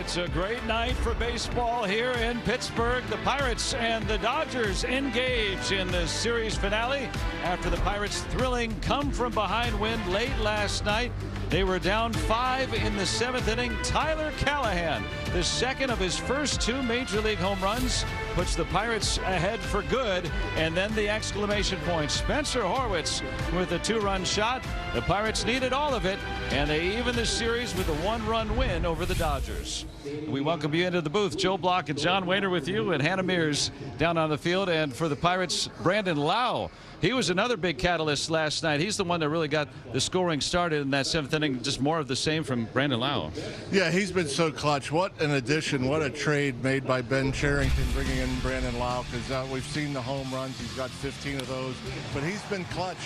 It's a great night for baseball here in Pittsburgh. The Pirates and the Dodgers engage in the series finale after the Pirates' thrilling come-from-behind win late last night. They were down 5 in the 7th inning. Tyler Callahan, the second of his first 2 major league home runs, puts the Pirates ahead for good. And then the exclamation point. Spencer Horwitz with a 2-run shot. The Pirates needed all of it, and they even the series with a 1-run win over the Dodgers. We welcome you into the booth. Joe Block and John Wayner with you, and Hannah Mears down on the field. And for the Pirates, Brandon Lau. He was another big catalyst last night. He's the one that really got the scoring started in that 7th inning. Just more of the same from Brandon Lau. Yeah, he's been so clutch. What an addition. What a trade made by Ben Cherington bringing in Brandon Lau, because we've seen the home runs. He's got 15 of those, but he's been clutch.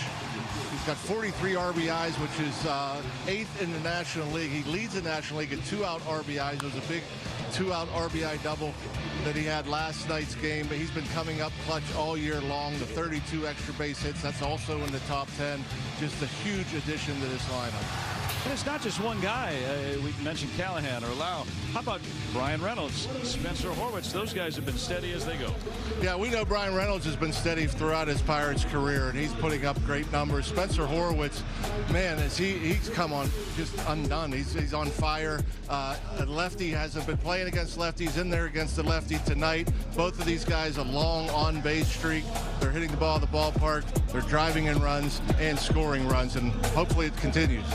He's got 43 RBIs, which is 8th in the National League. He leads the National League in 2-out RBIs. It was a big 2-out RBI double that he had last night's game, but he's been coming up clutch all year long. The 32 extra base hits, that's also in the top 10. Just a huge addition to this lineup. And it's not just one guy. We mentioned Callahan or Lau. How about Brian Reynolds, Spencer Horwitz? Those guys have been steady as they go. Yeah, we know Brian Reynolds has been steady throughout his Pirates career, and he's putting up great numbers. Spencer Horwitz, man, he's come on just undone. He's on fire. A lefty hasn't been playing against lefties, in there against the lefty tonight. Both of these guys a long on-base streak. They're hitting the ball at the ballpark. They're driving in runs and scoring runs, and hopefully it continues.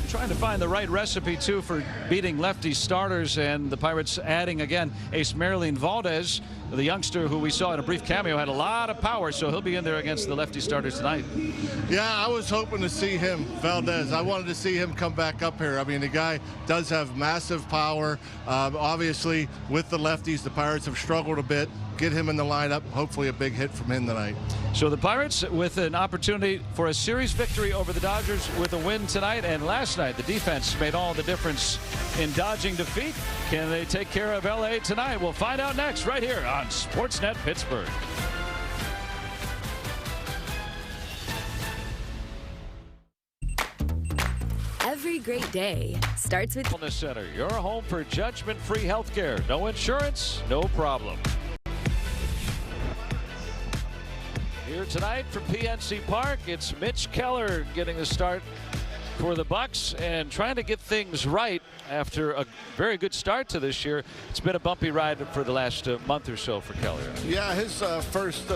Trying to find the right recipe, too, for beating lefty starters, and the Pirates adding, again, Ace Marilyn Valdez, the youngster who we saw in a brief cameo, had a lot of power, so he'll be in there against the lefty starters tonight. Yeah, I was hoping to see him, Valdez. I wanted to see him come back up here. I mean, the guy does have massive power. Obviously, with the lefties, the Pirates have struggled a bit. Get him in the lineup. Hopefully a big hit from him tonight. So the Pirates with an opportunity for a series victory over the Dodgers with a win tonight. And last night, the defense made all the difference in dodging defeat. Can they take care of LA tonight? We'll find out next right here on Sportsnet Pittsburgh. Every great day starts with Wellness Center, your home for judgment-free health care. No insurance, no problem. Here tonight from PNC Park, it's Mitch Keller getting the start for the Bucks and trying to get things right after a very good start to this year. It's been a bumpy ride for the last month or so for Keller. Yeah, his first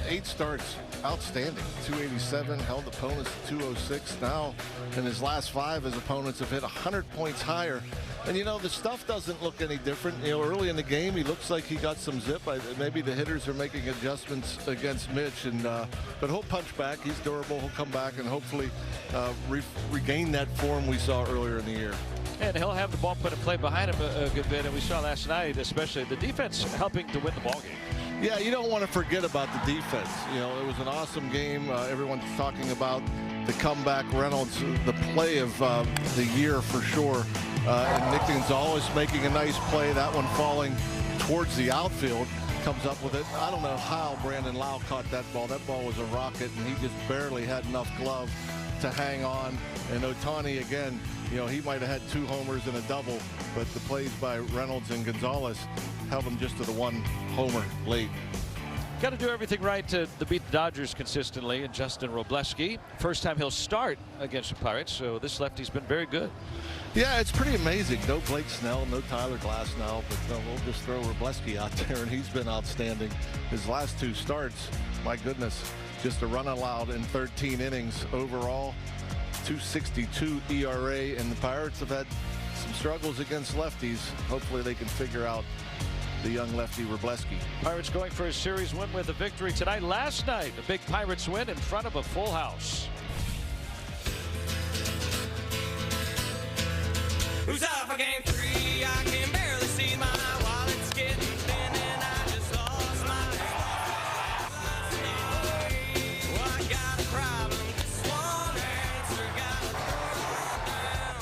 8 starts, outstanding. 287, held opponents to 206. Now, in his last 5, his opponents have hit 100 points higher. And, you know, the stuff doesn't look any different. You know, early in the game, he looks like he got some zip. Maybe the hitters are making adjustments against Mitch. But he'll punch back. He's durable. He'll come back and hopefully regain that form we saw earlier in the year. And he'll have the ball put in play behind him a good bit. And we saw last night, especially the defense helping to win the ball game. Yeah, you don't want to forget about the defense. You know, it was an awesome game. Everyone's talking about the comeback. Reynolds, the play of the year for sure. And Nick Gonzalez making a nice play. That one falling towards the outfield. Comes up with it. I don't know how Brandon Lau caught that ball. That ball was a rocket, and he just barely had enough glove to hang on. And Ohtani, again, you know, he might have had 2 homers and a double, but the plays by Reynolds and Gonzalez held him just to the 1 homer late. Got to do everything right to beat the Dodgers consistently. And Justin Robleski, first time he'll start against the Pirates, so this lefty's been very good. Yeah, it's pretty amazing. No Blake Snell, no Tyler Glasnow, but we'll just throw Robleski out there, and he's been outstanding. His last 2 starts, my goodness, just a run allowed in 13 innings overall, 2.62 ERA, and the Pirates have had some struggles against lefties. Hopefully they can figure out the young lefty Robleski. Pirates going for a series win with a victory tonight. Last night, a big Pirates win in front of a full house. Who's up for game 3? I can barely see my wallet's getting thin and I just lost my well, I got a problem. Just one answer. Got down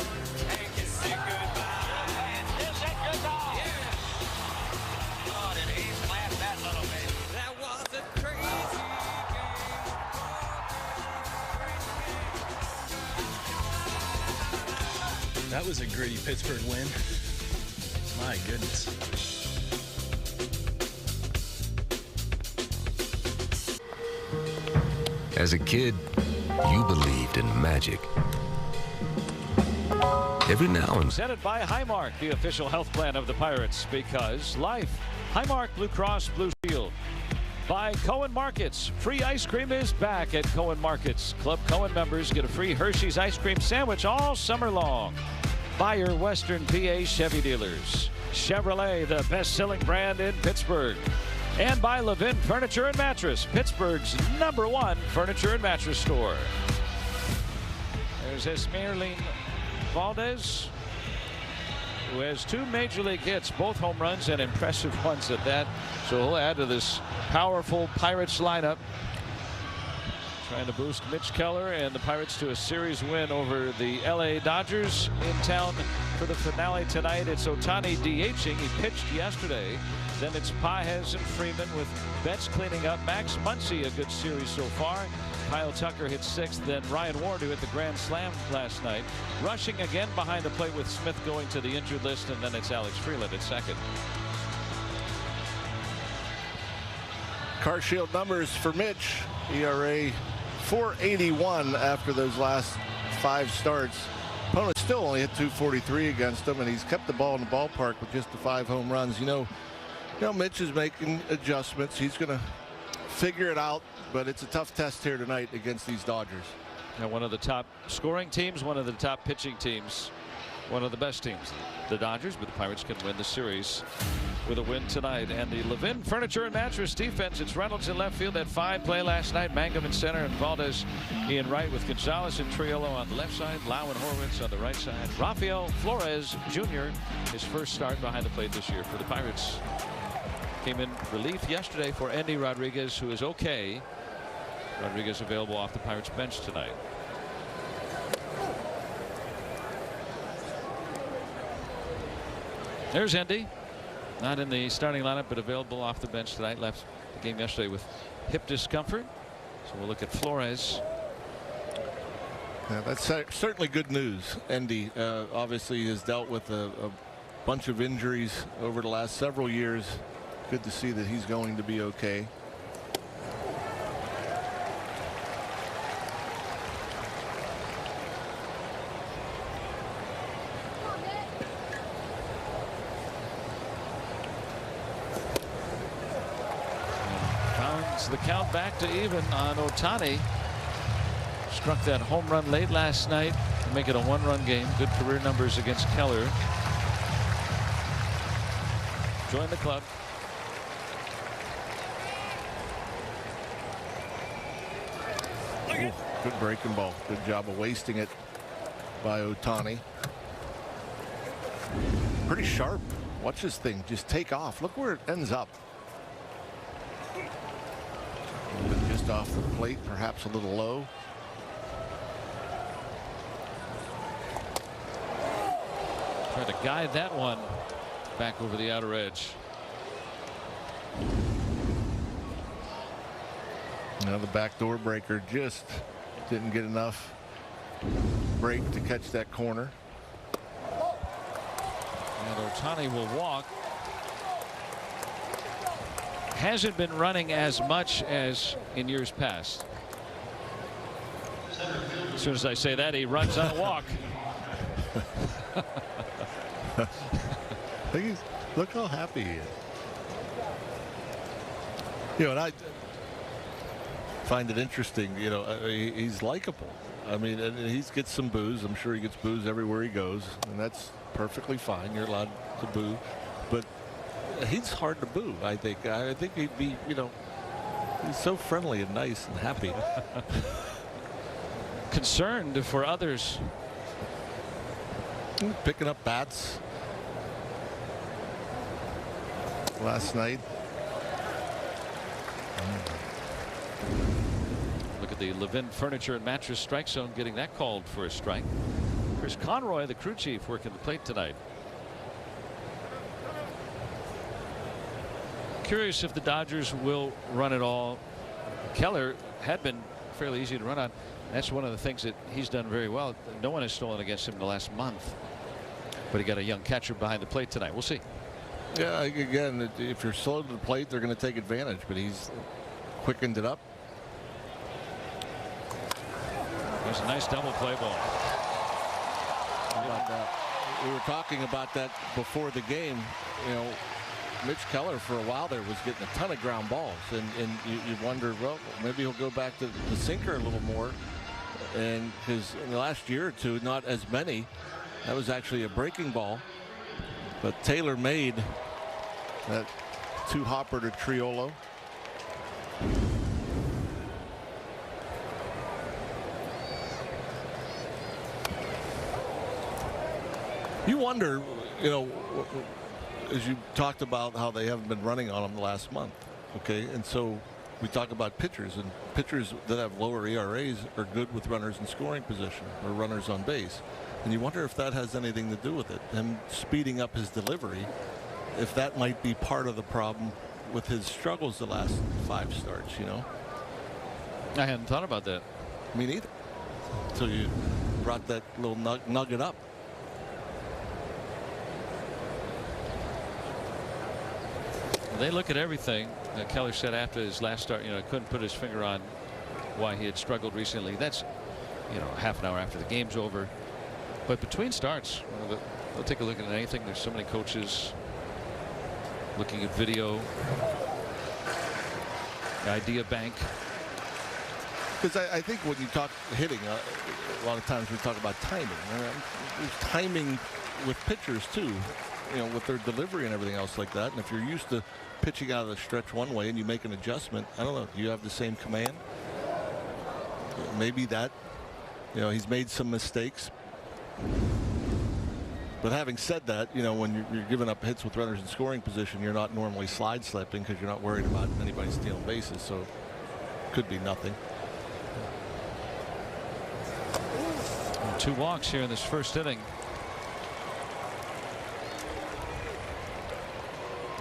and kiss it goodbye. Kiss it goodbye. Yeah. Oh, did he slap that little bit? That was a crazy game. That was a gritty Pittsburgh win. My goodness. As a kid, you believed in magic. Every now and Presented by Highmark, the official health plan of the Pirates, because life. Highmark Blue Cross Blue Shield. By Cohen Markets, free ice cream is back at Cohen Markets. Club Cohen members get a free Hershey's ice cream sandwich all summer long. By your Western PA Chevy dealers. Chevrolet, the best-selling brand in Pittsburgh. And by Levin Furniture and Mattress, Pittsburgh's #1 furniture and mattress store. There's Esmeralyn Valdez, who has 2 major league hits, both home runs and impressive ones at that. So he'll add to this powerful Pirates lineup. Trying to boost Mitch Keller and the Pirates to a series win over the LA Dodgers in town for the finale tonight. It's Ohtani DHing. He pitched yesterday. Then it's Pages and Freeman with Betts cleaning up. Max Muncy, a good series so far. Kyle Tucker hit 6th. Then Ryan Ward, who hit the grand slam last night. Rushing again behind the plate with Smith going to the injured list. And then it's Alex Freeland at second. Car Shield numbers for Mitch. ERA 4.81 after those last 5 starts. Opponent still only hit .243 against him, and he's kept the ball in the ballpark with just the 5 home runs. You know, Mitch is making adjustments. He's going to figure it out, but it's a tough test here tonight against these Dodgers. Now, one of the top scoring teams, one of the top pitching teams, one of the best teams, the Dodgers, but the Pirates can win the series with a win tonight. And the Levin Furniture and Mattress defense, it's Reynolds in left field. That 5 play last night. Mangum in center and Valdez in right with Gonzalez and Triolo on the left side. Lau and Horwitz on the right side. Rafael Flores Jr. his first start behind the plate this year for the Pirates. Came in relief yesterday for Endy Rodriguez, who is okay. Rodriguez available off the Pirates bench tonight. There's Endy, not in the starting lineup, but available off the bench tonight. Left the game yesterday with hip discomfort. So we'll look at Flores. Yeah, that's certainly good news. Endy obviously has dealt with a bunch of injuries over the last several years. Good to see that he's going to be okay. The count back to even on Ohtani. Struck that home run late last night to make it a 1-run game. Good career numbers against Keller. Join the club. Ooh, good breaking ball. Good job of wasting it by Ohtani. Pretty sharp. Watch this thing just take off. Look where it ends up. Just off the plate, perhaps a little low. Trying to guide that one back over the outer edge. Now the backdoor breaker just didn't get enough break to catch that corner. And Ohtani will walk. Hasn't been running as much as in years past. As soon as I say that, he runs on a walk. Look how happy he is. You know, and I find it interesting. You know, he's likable. I mean, and he gets some boos. I'm sure he gets boos everywhere he goes, and that's perfectly fine. You're allowed to boo, but he's hard to boo. I think he'd be, you know, he's so friendly and nice and happy. Concerned for others. Picking up bats last night. Look at the Levin Furniture and Mattress strike zone, getting that called for a strike. Chris Conroy, the crew chief, working the plate tonight. Curious if the Dodgers will run it all. Keller had been fairly easy to run on. That's one of the things that he's done very well. No one has stolen against him in the last month, but he got a young catcher behind the plate tonight. We'll see. Yeah, again, if you're slow to the plate, they're going to take advantage, but he's quickened it up. There's a nice double play ball. How about that? We were talking about that before the game. You know, Mitch Keller for a while there was getting a ton of ground balls, and you wonder, well, maybe he'll go back to the sinker a little more. And because in the last year or two, not as many. That was actually a breaking ball, but Taylor made that 2-hopper to Triolo. You wonder, you know, as you talked about how they haven't been running on them the last month, okay, and so we talk about pitchers, and pitchers that have lower ERAs are good with runners in scoring position or runners on base. And you wonder if that has anything to do with it, him speeding up his delivery, if that might be part of the problem with his struggles the last 5 starts, you know? I hadn't thought about that. Me neither. So you brought that little nugget up. They look at everything. Keller said after his last start, you know, couldn't put his finger on why he had struggled recently. That's, you know, half an hour after the game's over. But between starts, they'll take a look at anything. There's so many coaches looking at video, idea bank. Because I think when you talk hitting, a lot of times we talk about timing. There's timing with pitchers too, you know, with their delivery and everything else like that. And if you're used to pitching out of the stretch one way and you make an adjustment, I don't know, do you have the same command? Maybe that, you know, he's made some mistakes. But having said that, you know, when you're giving up hits with runners in scoring position, you're not normally slide slipping because you're not worried about anybody stealing bases. So could be nothing. 2 walks here in this first inning.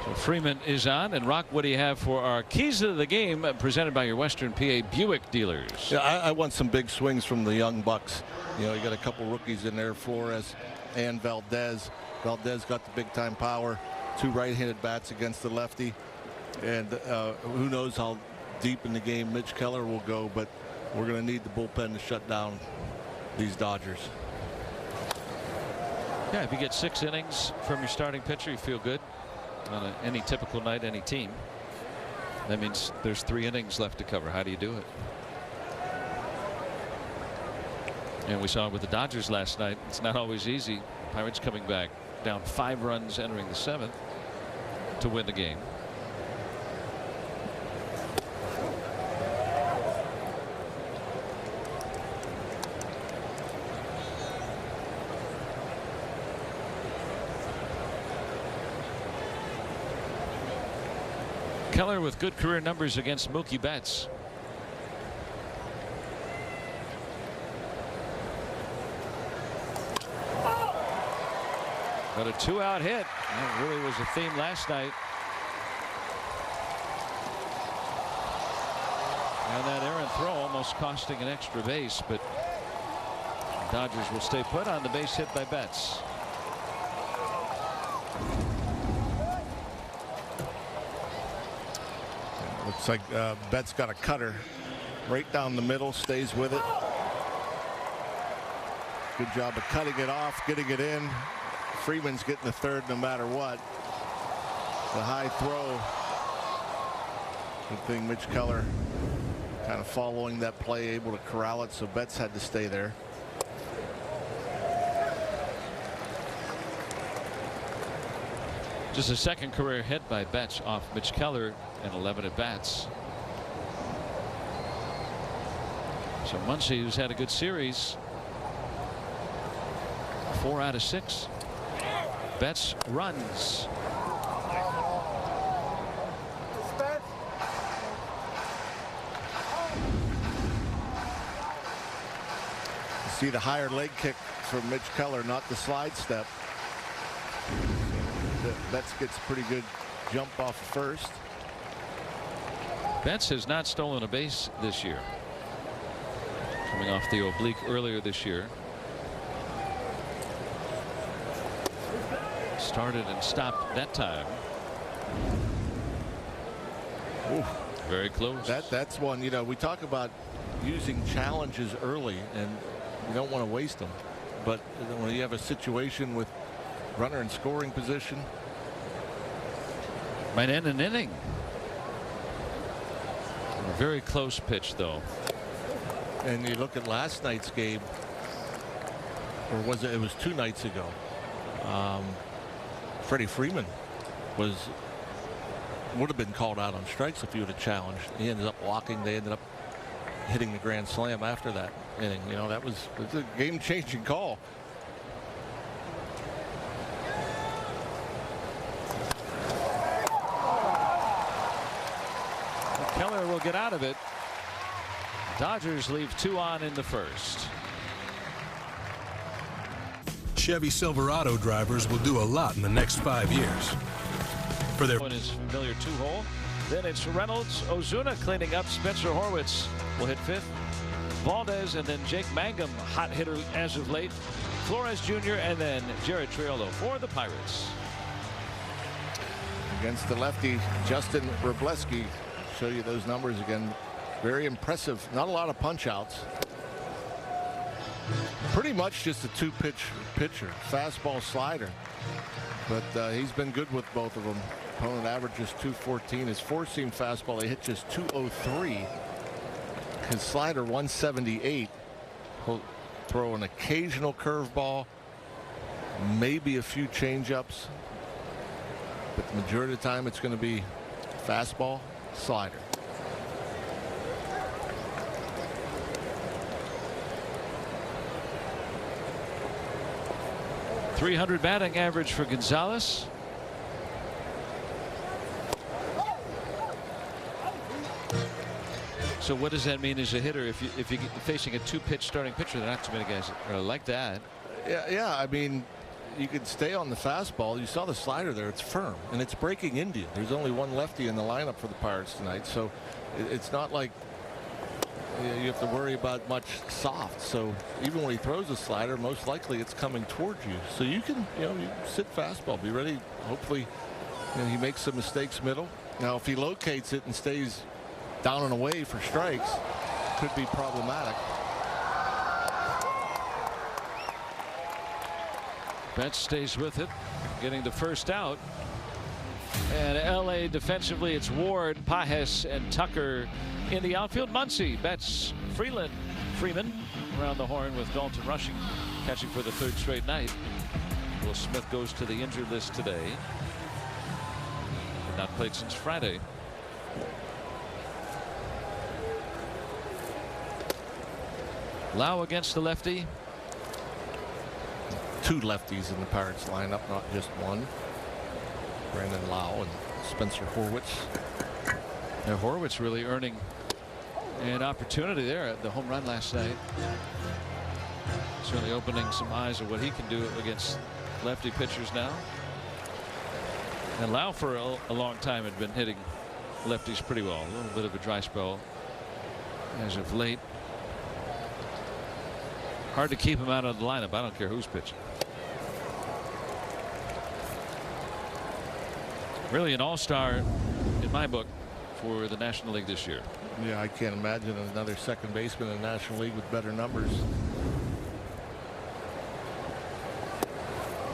So Freeman is on. And Rock, what do you have for our keys of the game presented by your Western PA Buick dealers? Yeah, I want some big swings from the young bucks. You know, you got a couple rookies in there, Flores and Valdez. Valdez got the big time power, 2 right-handed bats against the lefty, and who knows how deep in the game Mitch Keller will go, but we're going to need the bullpen to shut down these Dodgers. Yeah, if you get 6 innings from your starting pitcher, you feel good on any typical night, any team. That means there's 3 innings left to cover. How do you do it? And we saw it with the Dodgers last night. It's not always easy. Pirates coming back down 5 runs entering the 7th to win the game. Keller with good career numbers against Mookie Betts. But a 2-out hit. That really was a theme last night. And that errant throw almost costing an extra base, but Dodgers will stay put on the base hit by Betts. Looks like Betts got a cutter right down the middle, stays with it. Good job of cutting it off, getting it in. Freeman's getting the third no matter what. The high throw. Good thing Mitch Keller kind of following that play, able to corral it, so Betts had to stay there. Just a second career hit by Betts off Mitch Keller in 11 at bats. So Muncy, who's had a good series, 4 out of 6. Betts runs. See the higher leg kick from Mitch Keller, not the slide step. Betts gets a pretty good jump off first. Betts has not stolen a base this year, coming off the oblique earlier this year. Started and stopped that time. Ooh. Very close. That's one, you know, we talk about using challenges early and you don't want to waste them. But when you have a situation with runner in scoring position, might end an inning. A very close pitch, though. and you look at last night's game, or was it? It was 2 nights ago. Freddie Freeman would have been called out on strikes if he would have challenged. He ended up walking. They ended up hitting the grand slam after that inning. You know, that was a game-changing call. Keller will get out of it. Dodgers leave 2 on in the first. Chevy Silverado drivers will do a lot in the next 5 years. For their In his familiar 2-hole. Then it's Reynolds, Ozuna cleaning up. Spencer Horwitz will hit 5th. Valdez and then Jake Mangum, hot hitter as of late. Flores Jr. and then Jared Triolo for the Pirates. Against the lefty Justin Wrobleski. Show you those numbers again. Very impressive. Not a lot of punch outs. Pretty much just a 2-pitch pitcher. Fastball, slider. But he's been good with both of them. Opponent averages 214. His 4-seam fastball, he hit just 203. His slider 178. He'll throw an occasional curveball, maybe a few changeups, but the majority of the time it's going to be fastball, slider. .300 batting average for Gonzalez. So what does that mean as a hitter if you're facing a 2-pitch starting pitcher? There are not too many guys that are like that. Yeah. I mean, you could stay on the fastball. You saw the slider there. It's firm and it's breaking India. There's only one lefty in the lineup for the Pirates tonight, so it's not like you have to worry about much soft. So even when he throws a slider, most likely it's coming towards you. So you can, you sit fastball, be ready. Hopefully, he makes some mistakes middle. Now, if he locates it and stays down and away for strikes, could be problematic. Betts stays with it, getting the first out. And LA defensively, it's Ward, Pajes, and Tucker in the outfield. Muncy, Betts, Freeman around the horn with Dalton rushing, catching for the 3rd straight night. Will Smith goes to the injured list today. Not played since Friday. Lau against the lefty. 2 lefties in the Pirates lineup, not just one. Brandon Lau and Spencer Horwitz. Now Horwitz really earning an opportunity there at the home run last night. Certainly opening some eyes of what he can do against lefty pitchers now. And Lau for a long time had been hitting lefties pretty well. A little bit of a dry spell as of late. Hard to keep him out of the lineup. I don't care who's pitching. Really an all-star in my book for the National League this year. Yeah, I can't imagine another second baseman in the National League with better numbers.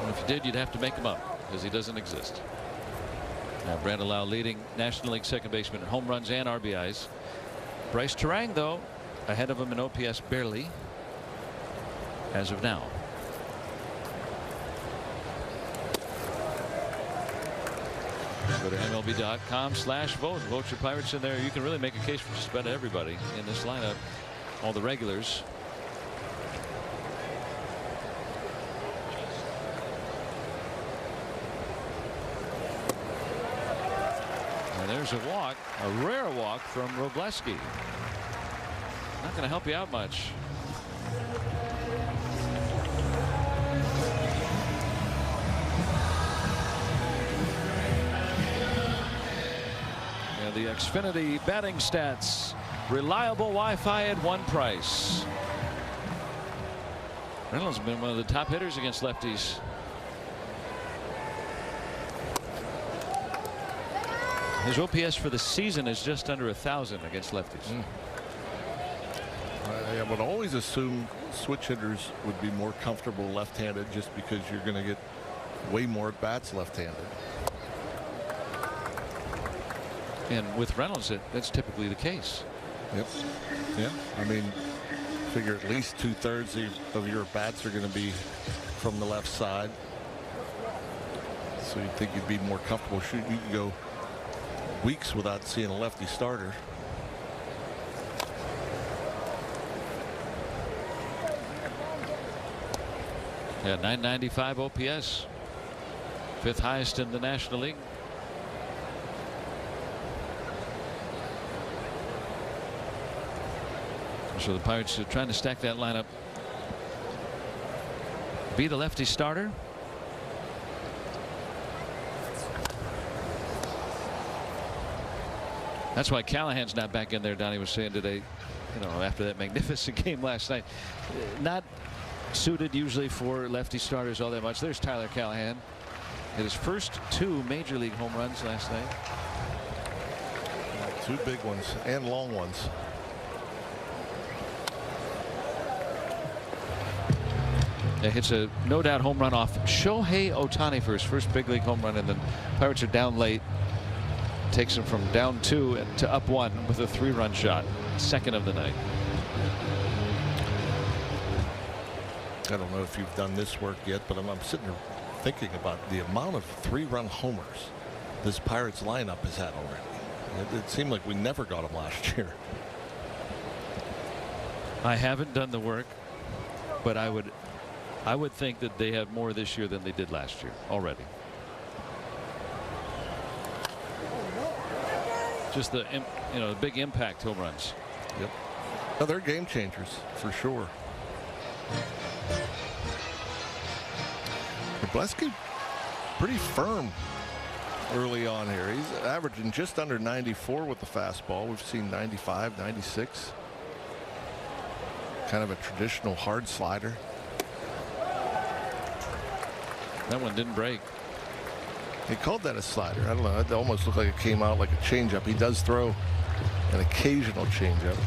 And if you did, you'd have to make him up because he doesn't exist. Now Brandon Lau leading National League second baseman in home runs and RBIs. Bryce Terang, though, ahead of him in OPS barely as of now. Go to MLB.com/vote. Vote your Pirates in there. You can really make a case for just about everybody in this lineup. All the regulars. And there's a walk, a rare walk from Wrobleski. Not going to help you out much. The Xfinity batting stats. Reliable Wi-Fi at one price. Reynolds has been one of the top hitters against lefties His OPS for the season is just under 1,000 against lefties. I would always assume switch hitters would be more comfortable left-handed just because you're going to get way more at bats left-handed. And with Reynolds, that's typically the case. Yep. Yeah. I mean, figure at least 2/3 of your bats are going to be from the left side. So you'd think you'd be more comfortable shooting. You can go weeks without seeing a lefty starter. Yeah, 995 OPS, 5th highest in the National League. So the Pirates are trying to stack that lineup. Be the lefty starter. That's why Callahan's not back in there. Donnie was saying today, you know, after that magnificent game last night, not suited usually for lefty starters all that much. There's Tyler Callahan. Hit his first 2 major league home runs last night. 2 big ones and long ones. Yeah, hits a no doubt home run off Shohei Ohtani for his first big league home run, and then Pirates are down late. Takes him from down 2 to up 1 with a 3-run shot, 2nd of the night. I don't know if you've done this work yet, but I'm sitting here thinking about the amount of 3-run homers this Pirates lineup has had already. It seemed like we never got them last year. I haven't done the work, but I would think that they have more this year than they did last year already. Just the the big impact home runs. Yep. No, they're game changers for sure. Blesky pretty firm early on here. He's averaging just under 94 with the fastball. We've seen 95, 96. Kind of a traditional hard slider. That one didn't break. He called that a slider. I don't know. It almost looked like it came out like a changeup. He does throw an occasional changeup.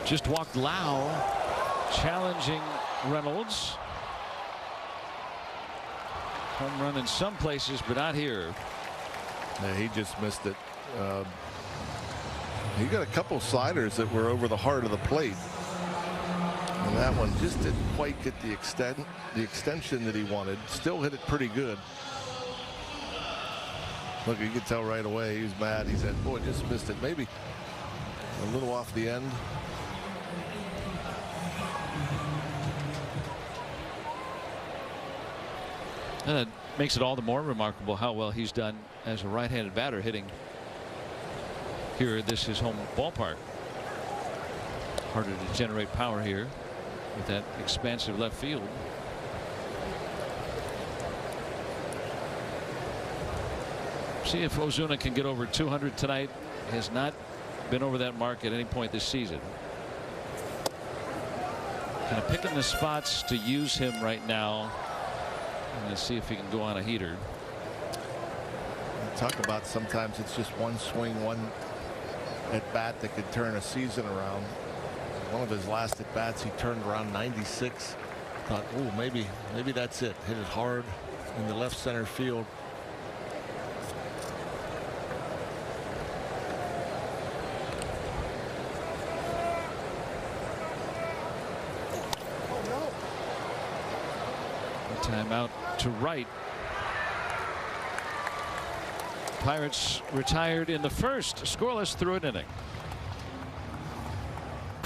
Just walked Lau, challenging Reynolds. Home run in some places, but not here. Yeah, he just missed it. He got a couple sliders that were over the heart of the plate. And that one just didn't quite get the extension that he wanted. Still hit it pretty good. Look, you could tell right away he was mad. He said, boy, just missed it. Maybe a little off the end. And it makes it all the more remarkable how well he's done as a right-handed batter hitting here at his home ballpark. Harder to generate power here with that expansive left field. See if Ozuna can get over 200 tonight. Has not been over that mark at any point this season. Kind of picking the spots to use him right now. And see if he can go on a heater. Talk about sometimes it's just one swing, one at bat that could turn a season around. One of his last at bats, he turned around 96. Thought, oh, maybe that's it. Hit it hard in the left center field. Timeout to right. Pirates retired in the first, scoreless through an inning.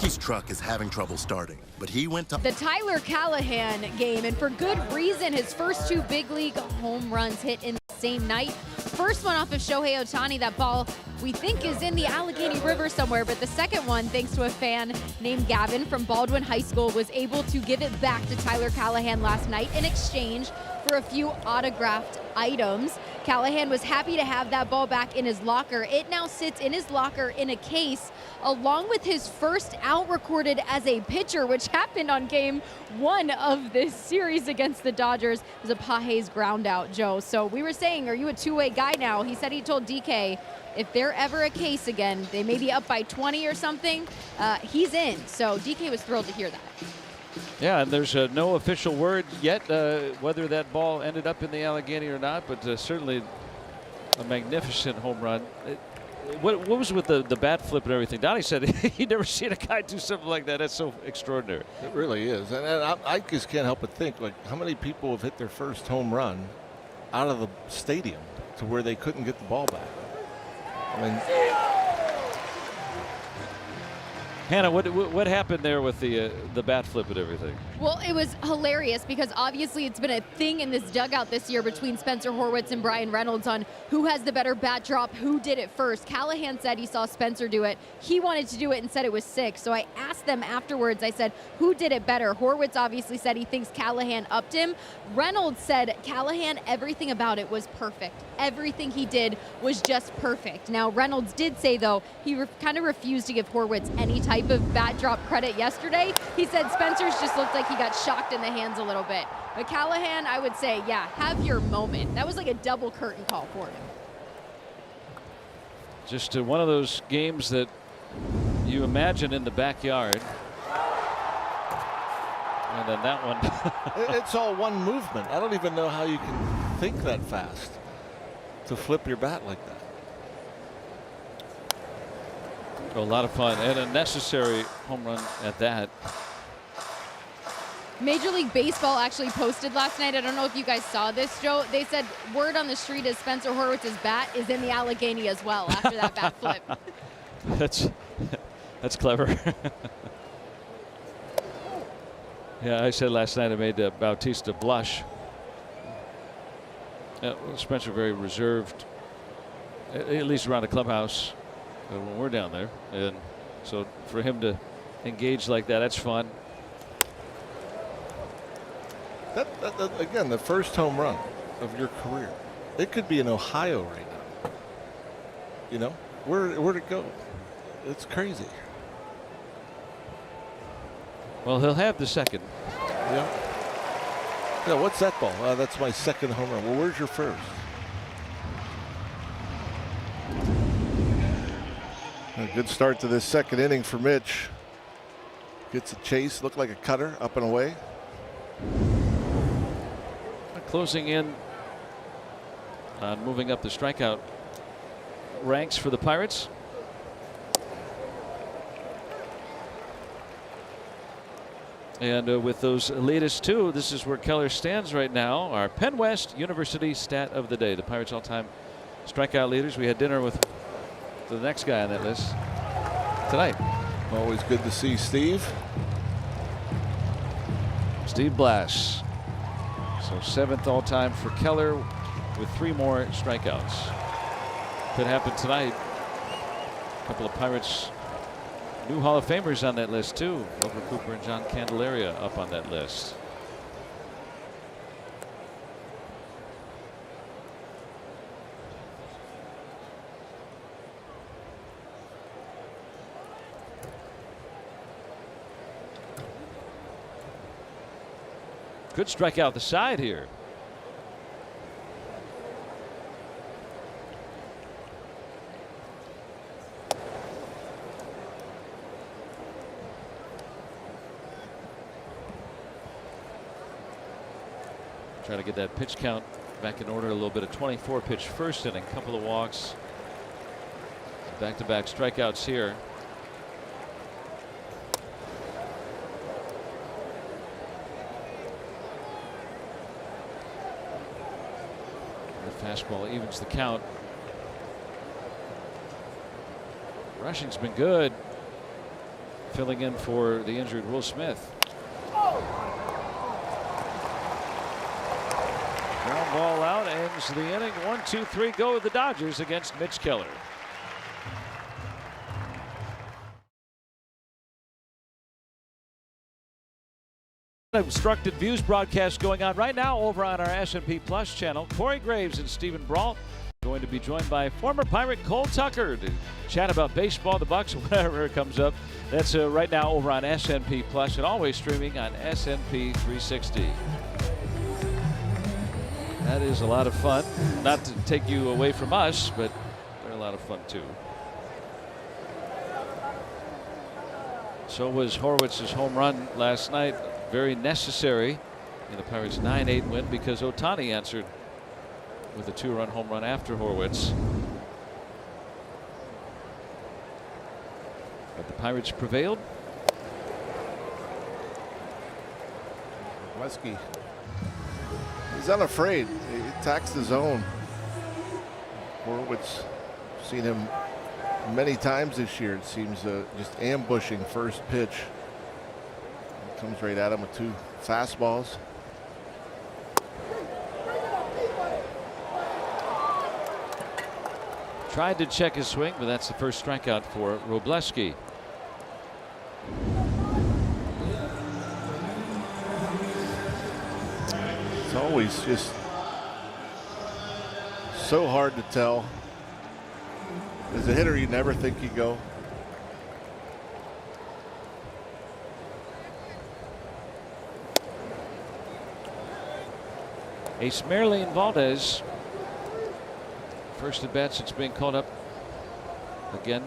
His truck is having trouble starting, but he went to the Tyler Callahan game, and for good reason. His first 2 big league home runs hit in the same night. First one off of Shohei Ohtani. That ball we think is in the Allegheny River somewhere, but the second one, thanks to a fan named Gavin from Baldwin High School, was able to give it back to Tyler Callahan last night in exchange for a few autographed items. Callahan was happy to have that ball back in his locker. It now sits in his locker in a case, along with his first out recorded as a pitcher, which happened on game 1 of this series against the Dodgers. It was a Page's ground out, Joe. So we were saying, are you a two-way guy now? He said he told DK, if they're ever a case again, they may be up by 20 or something, he's in. So DK was thrilled to hear that. Yeah, and there's no official word yet whether that ball ended up in the Allegheny or not, but certainly a magnificent home run. What was with the bat flip and everything? Donnie said he'd never seen a guy do something like that. That's so extraordinary. It really is. And I just can't help but think, like, how many people have hit their first home run out of the stadium to where they couldn't get the ball back? I mean, Hannah, what happened there with the bat flip and everything? Well, it was hilarious because obviously it's been a thing in this dugout this year between Spencer Horwitz and Brian Reynolds on who has the better bat drop, who did it first. Callahan said he saw Spencer do it. He wanted to do it and said it was sick. So I asked them afterwards, I said, who did it better? Horwitz obviously said he thinks Callahan upped him. Reynolds said Callahan, everything about it was perfect. Everything he did was just perfect. Now, Reynolds did say, though, he kind of refused to give Horwitz any type of bat drop credit yesterday. He said Spencer's just looked like he got shocked in the hands a little bit. But Callahan, I would say, yeah, have your moment. That was like a double curtain call for him. Just one of those games that you imagine in the backyard. And then that one. it's all one movement. I don't even know how you can think that fast to flip your bat like that. A lot of fun and a necessary home run at that. Major League Baseball actually posted last night. I don't know if you guys saw this, Joe. They said word on the street is Spencer Horwitz's bat is in the Allegheny as well after that bat flip. That's clever. Yeah, I said last night I made Bautista blush. Spencer very reserved, at least around the clubhouse when we're down there, and so for him to engage like that, that's fun. That again, the first home run of your career. It could be in Ohio right now. You know, where'd it go? It's crazy. Well, he'll have the second. Yeah. Yeah. What's that ball? That's my second home run. Well, where's your first? A good start to this second inning for Mitch. Gets a chase, looked like a cutter, up and away. Closing in on moving up the strikeout ranks for the Pirates. And with those latest two, this is where Keller stands right now. Our Penn West University stat of the day. The Pirates all-time strikeout leaders. We had dinner with the next guy on that list tonight. Always good to see Steve. Steve Blass. So 7th all-time for Keller with 3 more strikeouts. Could happen tonight. A couple of Pirates new Hall of Famers on that list too. Wilbur Cooper and John Candelaria up on that list. Could strike out the side here. Try to get that pitch count back in order a little bit. A 24 pitch first inning, couple of walks. Back-to-back strikeouts here. The fastball evens the count. Rushing's been good. Filling in for the injured Will Smith. Ground ball out, ends the inning. 1-2-3 go with the Dodgers against Mitch Keller. Obstructed Views broadcast going on right now over on our S&P Plus channel. Corey Graves and Stephen Brault going to be joined by former Pirate Cole Tucker to chat about baseball, the Bucks, whatever comes up. That's right now over on S&P Plus and always streaming on S&P 360. That is a lot of fun. Not to take you away from us, but they're a lot of fun too. So was Horowitz's home run last night. Very necessary in the Pirates' 9-8 win because Ohtani answered with a 2-run home run after Horowitz. But the Pirates prevailed. Wesky, he's unafraid. He attacks the zone. Horowitz, seen him many times this year. It seems just ambushing first pitch. Comes right at him with 2 fastballs. Tried to check his swing, but that's the first strikeout for Robleski. It's always just so hard to tell. As a hitter, you never think you go. Ace Merlin Valdez, first at bat since being called up again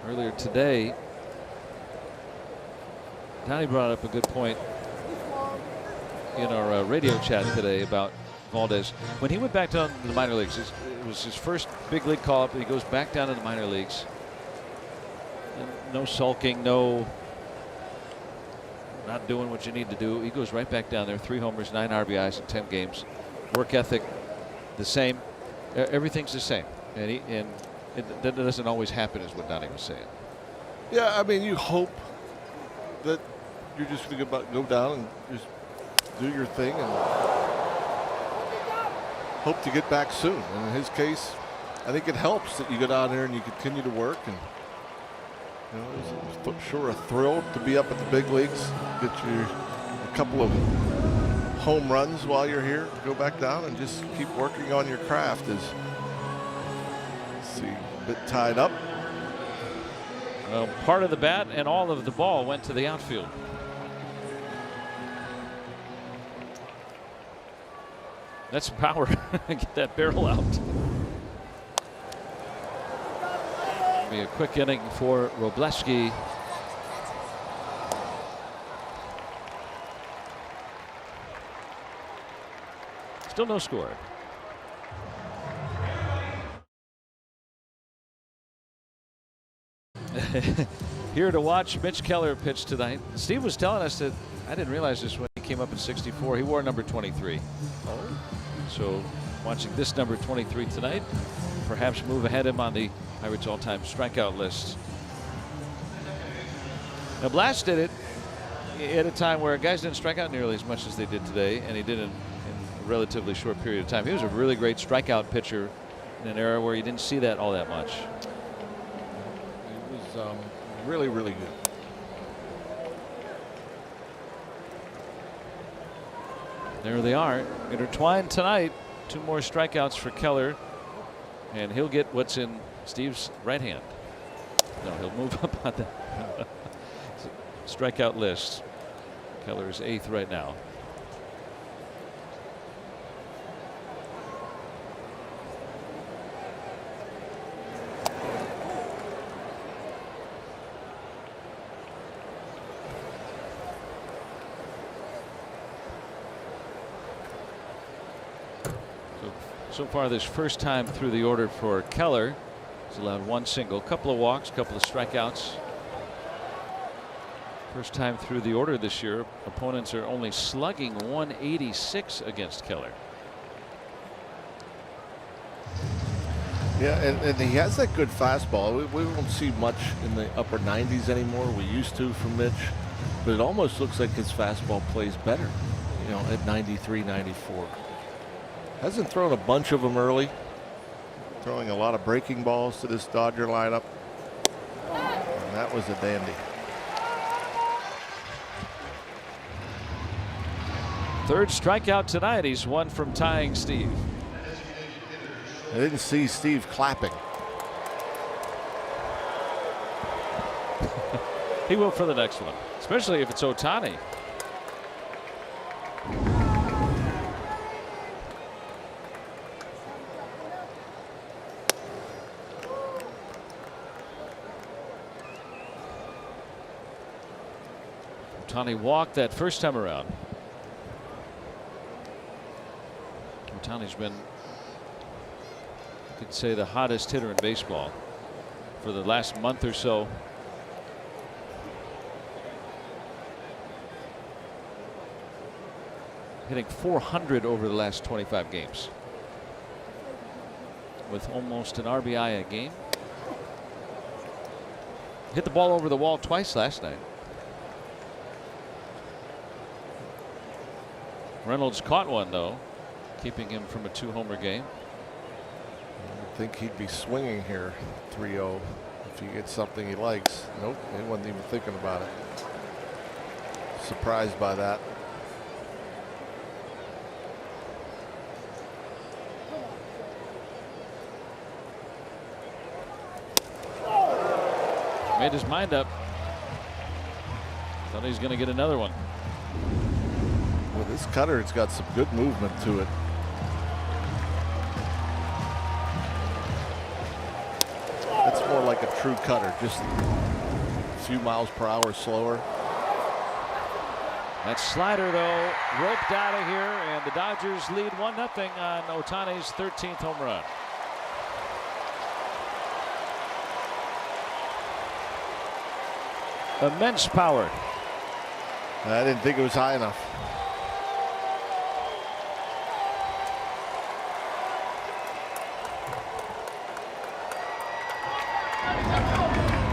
earlier today. Donnie brought up a good point in our radio chat today about Valdez. When he went back down to the minor leagues, it was his first big league call up. He goes back down to the minor leagues. And no sulking, no not doing what you need to do. He goes right back down there. 3 homers, 9 RBIs in 10 games. Work ethic the same. Everything's the same. And that doesn't always happen, is what Donnie was saying. Yeah, I mean, you hope that you're just going to go down and just do your thing and hope to get back soon. And in his case, I think it helps that you go down there and you continue to work. And you know, it's sure a thrill to be up at the big leagues. Get you a couple of home runs while you're here. Go back down and just keep working on your craft. Let's see, a bit tied up. Well, part of the bat and all of the ball went to the outfield. That's power. Get that barrel out. Be a quick inning for Robleski. Still no score. Here to watch Mitch Keller pitch tonight. Steve was telling us that, I didn't realize this when he came up in '64. He wore number 23. So watching this number 23 tonight, perhaps move ahead him on the Pirates all-time strikeout list. Now Blast did it at a time where guys didn't strike out nearly as much as they did today, and he did it in a relatively short period of time. He was a really great strikeout pitcher in an era where you didn't see that all that much. It was really, really good. There they are, intertwined tonight. 2 more strikeouts for Keller, and he'll get what's in Steve's right hand. No, he'll move up on the strikeout list. Keller is 8th right now. So far this first time through the order for Keller, he's allowed 1 single, couple of walks, couple of strikeouts. First time through the order this year, opponents are only slugging 186 against Keller. Yeah, and he has that good fastball. We won't see much in the upper 90s anymore. We used to from Mitch, but it almost looks like his fastball plays better, you know, at 93, 94. Hasn't thrown a bunch of them early. Throwing a lot of breaking balls to this Dodger lineup. And that was a dandy. Third strikeout tonight. He's one from tying Steve. I didn't see Steve clapping. He will for the next one, especially if it's Ohtani. Ohtani walked that first time around. Ohtani's been, you could say, the hottest hitter in baseball for the last month or so. Hitting .400 over the last 25 games with almost an RBI a game. Hit the ball over the wall twice last night. Reynolds caught one, though, keeping him from a 2-homer game. I think he'd be swinging here 3-0 if he gets something he likes. Nope, he wasn't even thinking about it. Surprised by that. Made his mind up. Thought he was going to get another one. Well, this cutter, it's got some good movement to it. It's more like a true cutter, just a few miles per hour slower. That slider, though, roped out of here, and the Dodgers lead 1-0 on Ohtani's 13th home run. Immense power. I didn't think it was high enough.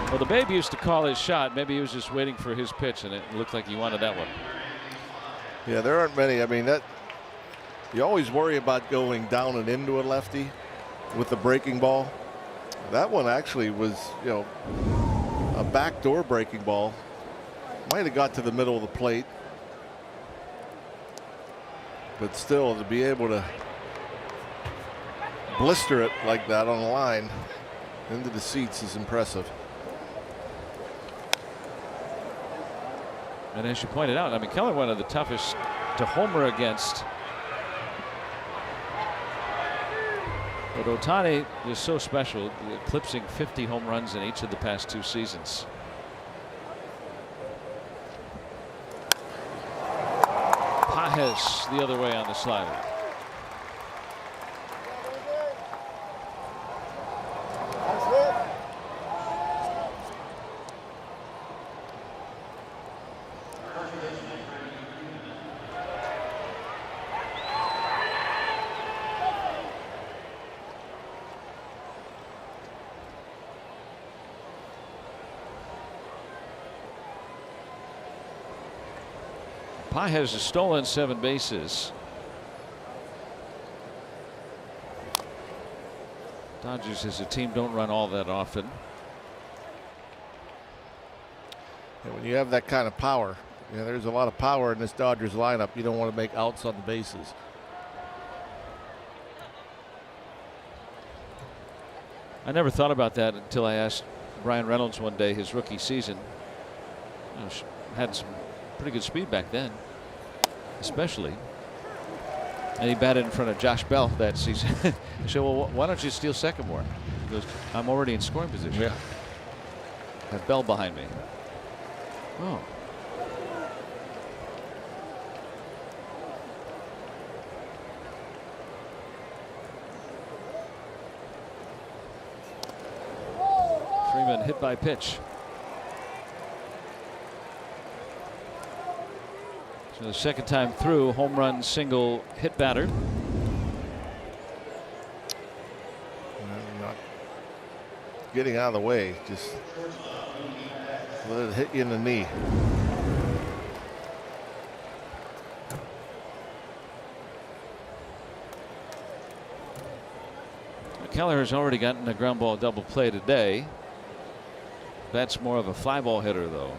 Well, the Babe used to call his shot. Maybe he was just waiting for his pitch, and it looked like he wanted that one. Yeah, there aren't many. I mean, that you always worry about going down and into a lefty with the breaking ball. That one actually was, you know, a backdoor breaking ball. Might have got to the middle of the plate, but still, to be able to blister it like that on the line into the seats is impressive. And as you pointed out, I mean, Keller, one of the toughest to homer against. But Ohtani is so special, eclipsing 50 home runs in each of the past 2 seasons. Pages the other way on the slider. Pages has stolen 7 bases. Dodgers as a team don't run all that often. And when you have that kind of power, you know, there's a lot of power in this Dodgers lineup. You don't want to make outs on the bases. I never thought about that until I asked Brian Reynolds one day, his rookie season. You know, had some pretty good speed back then, especially. And he batted in front of Josh Bell that season. I said, well, why don't you steal second more? He goes, I'm already in scoring position. Yeah. I have Bell behind me. Oh. Freeman hit by pitch. So the second time through, home run, single, hit batter. Not getting out of the way, just let it hit you in the knee. Keller has already gotten a ground ball double play today. That's more of a fly ball hitter, though.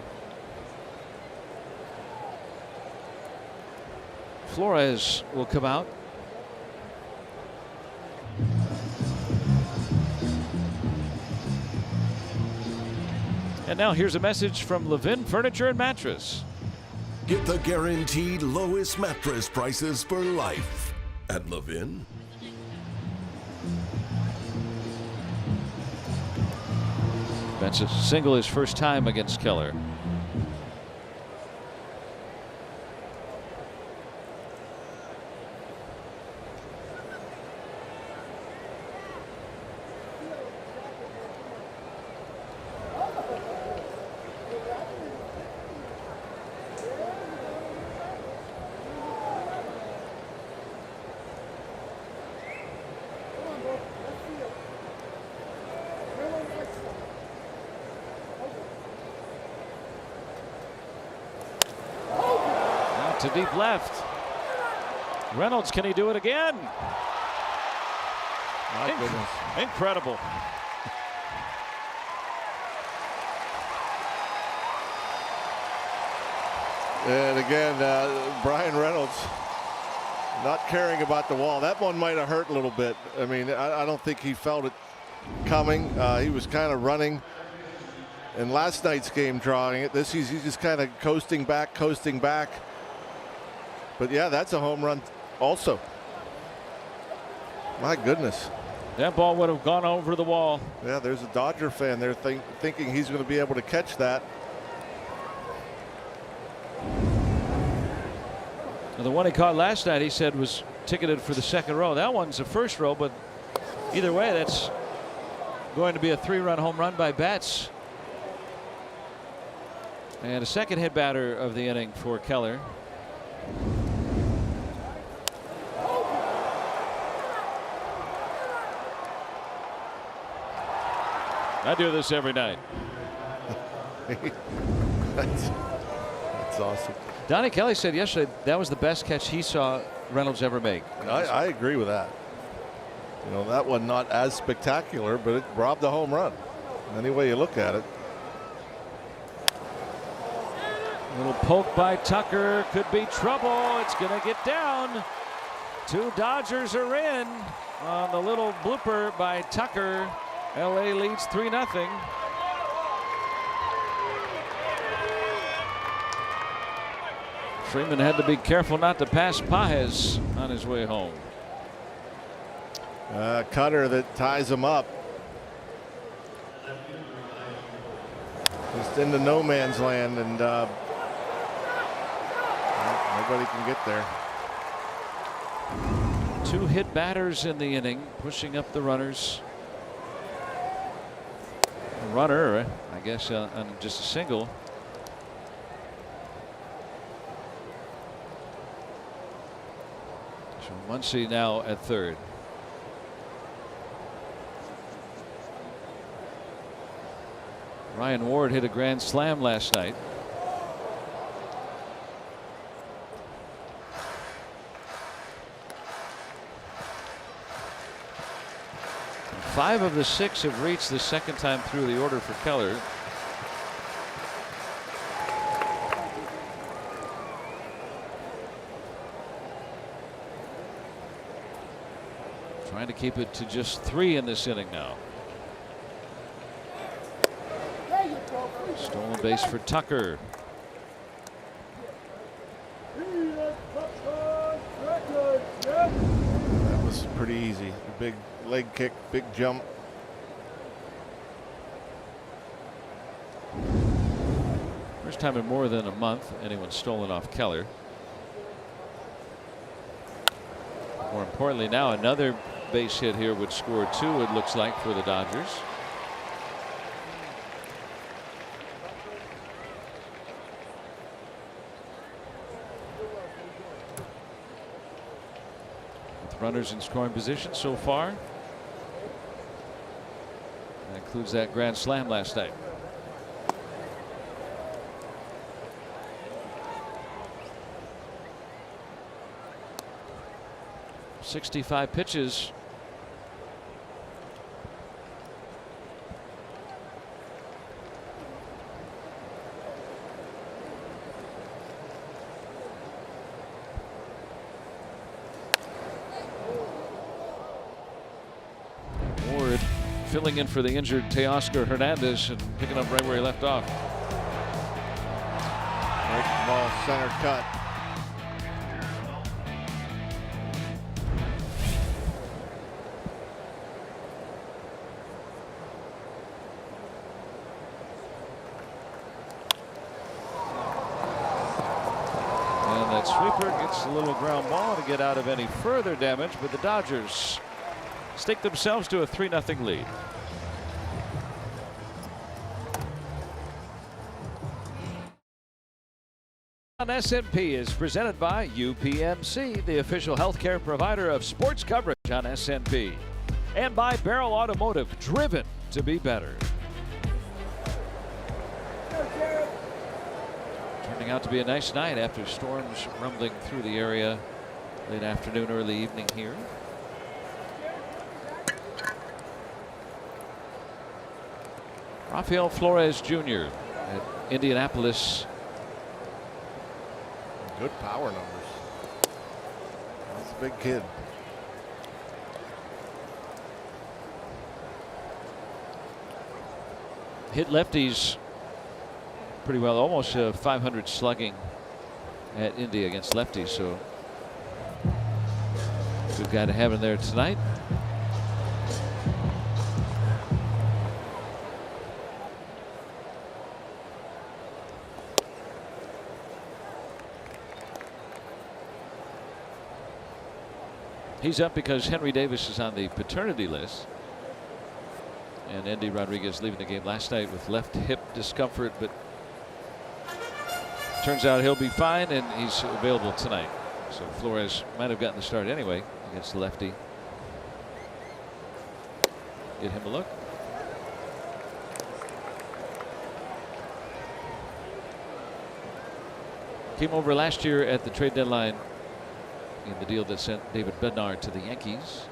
Flores will come out. And now here's a message from Levin Furniture and Mattress. Get the guaranteed lowest mattress prices for life at Levin. That's a single his first time against Keller. To deep left. Reynolds, can he do it again? My goodness. Incredible. And again, Brian Reynolds not caring about the wall. That one might have hurt a little bit. I mean, I don't think he felt it coming. He was kind of running in last night's game, drawing it. This he's just kind of coasting back. But yeah, that's a home run also. My goodness. That ball would have gone over the wall. Yeah, there's a Dodger fan there thinking he's going to be able to catch that. The one he caught last night, he said, was ticketed for the second row. That one's the first row, but either way, that's going to be a 3-run home run by Betts. And a second hit batter of the inning for Keller. I do this every night. That's awesome. Donnie Kelly said yesterday that was the best catch he saw Reynolds ever make. I agree with that. You know, that one not as spectacular, but it robbed a home run. Any way you look at it. A little poke by Tucker could be trouble. It's going to get down. 2 Dodgers are in on the little blooper by Tucker. LA leads 3-0. Freeman had to be careful not to pass Pages on his way home. Cutter that ties him up. Just into no man's land, and nobody can get there. 2 hit batters in the inning, pushing up the runners. A runner, I guess, on just a single. So Muncy now at third. Ryan Ward hit a grand slam last night. Five of the 6 have reached the second time through the order for Keller. Trying to keep it to just 3 in this inning now. Stolen base for Tucker. That was pretty easy. A big leg kick, big jump. First time in more than a month anyone's stolen off Keller. More importantly, now another base hit here would score 2, it looks like, for the Dodgers. With runners in scoring position so far. That includes that grand slam last night. .65 pitches. filling in for the injured Teoscar Hernandez and picking up right where he left off. Breaking ball, center cut. And that sweeper gets a little ground ball to get out of any further damage, but the Dodgers stake themselves to a 3-0 lead. On SMP is presented by UPMC, the official healthcare provider of sports coverage on SNP, and by Barrel Automotive, driven to be better. Turning out to be a nice night after storms rumbling through the area late afternoon, early evening here. Rafael Flores Jr. at Indianapolis. Good power numbers. That's a big kid. Hit lefties pretty well, almost 500 slugging at Indy against lefties, so good guy to have in there tonight. He's up because Henry Davis is on the paternity list. And Andy Rodriguez leaving the game last night with left hip discomfort, but turns out he'll be fine and he's available tonight. So Flores might have gotten the start anyway against the lefty. Get him a look. Came over last year at the trade deadline in the deal that sent David Bednar to the Yankees.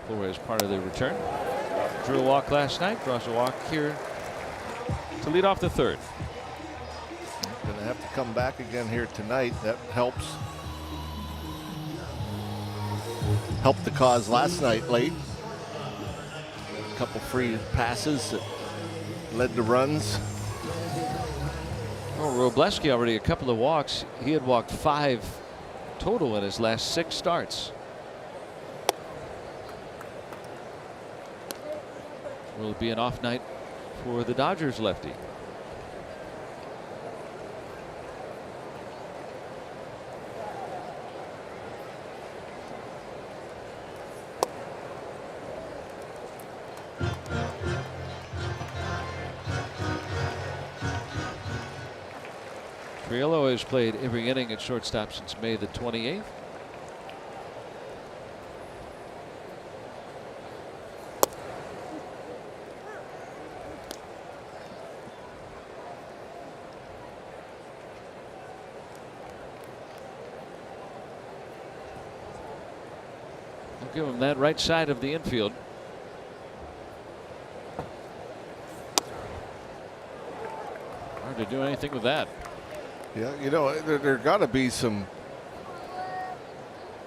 Flores part of the return. Drew a walk last night, draws a walk here to lead off the third. Going to have to come back again here tonight. That helps. Helped the cause last night late. A couple free passes that led to runs. Well, Robleski already a couple of walks. He had walked 5 total in his last 6 starts. Will it be an off night for the Dodgers lefty? Triolo has played every inning at shortstop since May the 28th. We'll give him that right side of the infield. Hard to do anything with that. Yeah, you know, there got to be some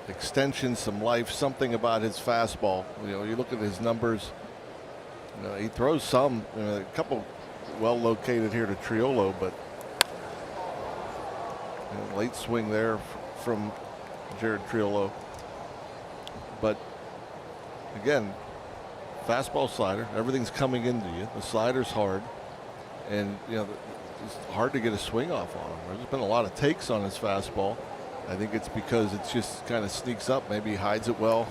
extension, some life, something about his fastball. You know, you look at his numbers. You know, he throws some, you know, a couple well located here to Triolo, but you know, late swing there from Jared Triolo. But again, fastball, slider, everything's coming into you. The slider's hard, and you know, it's hard to get a swing off on him. There's been a lot of takes on his fastball. I think it's because it's just kind of sneaks up. Maybe he hides it well.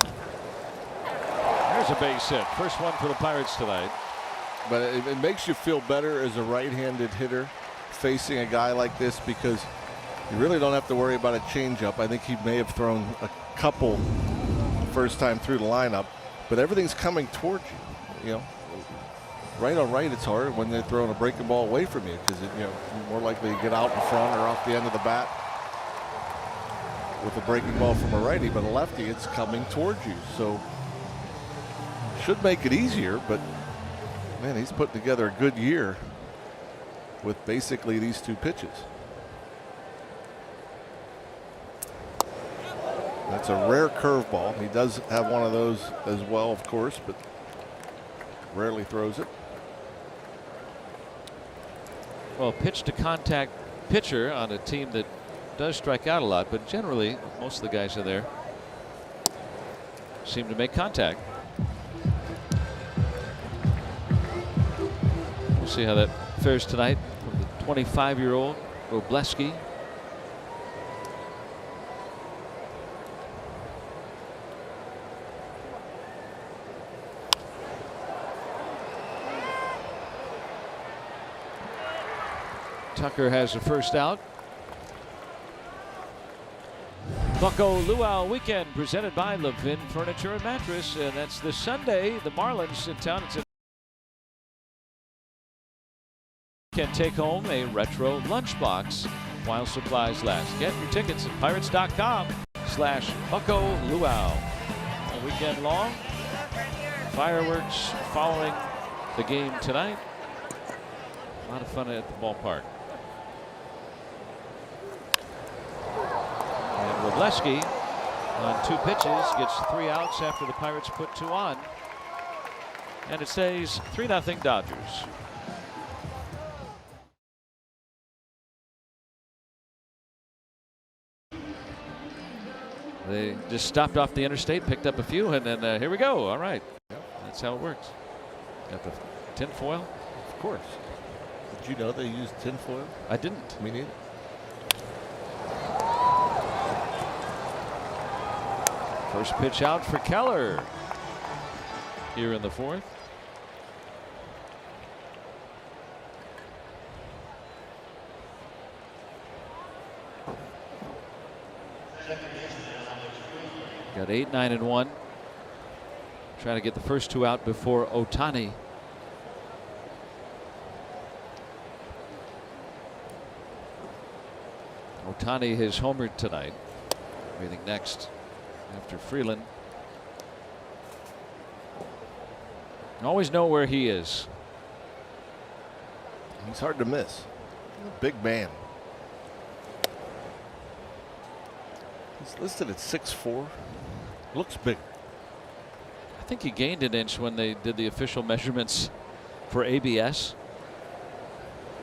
There's a base hit. First one for the Pirates tonight. But it makes you feel better as a right-handed hitter facing a guy like this, because you really don't have to worry about a changeup. I think he may have thrown a couple first time through the lineup, but everything's coming towards you. You know, right on right, it's hard when they're throwing a breaking ball away from you, because you know, you're more likely to get out in front or off the end of the bat with a breaking ball from a righty. But a lefty, it's coming towards you, so should make it easier. But man, he's putting together a good year with basically these 2 pitches. That's a rare curveball. He does have one of those as well, of course, but Rarely throws it. Well, pitch to contact pitcher on a team that does strike out a lot, but generally most of the guys are there seem to make contact. We'll see how that fares tonight from the 25-year-old Robleski. Tucker has the first out. Bucko Luau weekend presented by Levin Furniture and Mattress, and that's this Sunday. The Marlins in town. Can take home a retro lunchbox while supplies last. Get your tickets at pirates.com/Bucko Luau. All weekend long. Fireworks following the game tonight. A lot of fun at the ballpark. And Robleski on 2 pitches gets 3 outs after the Pirates put 2 on. And it stays 3-0 Dodgers. They just stopped off the interstate, picked up a few, and then here we go. All right. That's how it works. Got the tinfoil. Of course. Did you know they used tinfoil? I didn't. Me neither. First pitch out for Keller here in the 4th. Got 8, 9, and 1. Trying to get the first 2 out before Ohtani. Ohtani has homered tonight. Breathing next after Freeland. Always know where he is. He's hard to miss. Big man. He's listed at 6'4". Looks big. I think he gained an inch when they did the official measurements for ABS.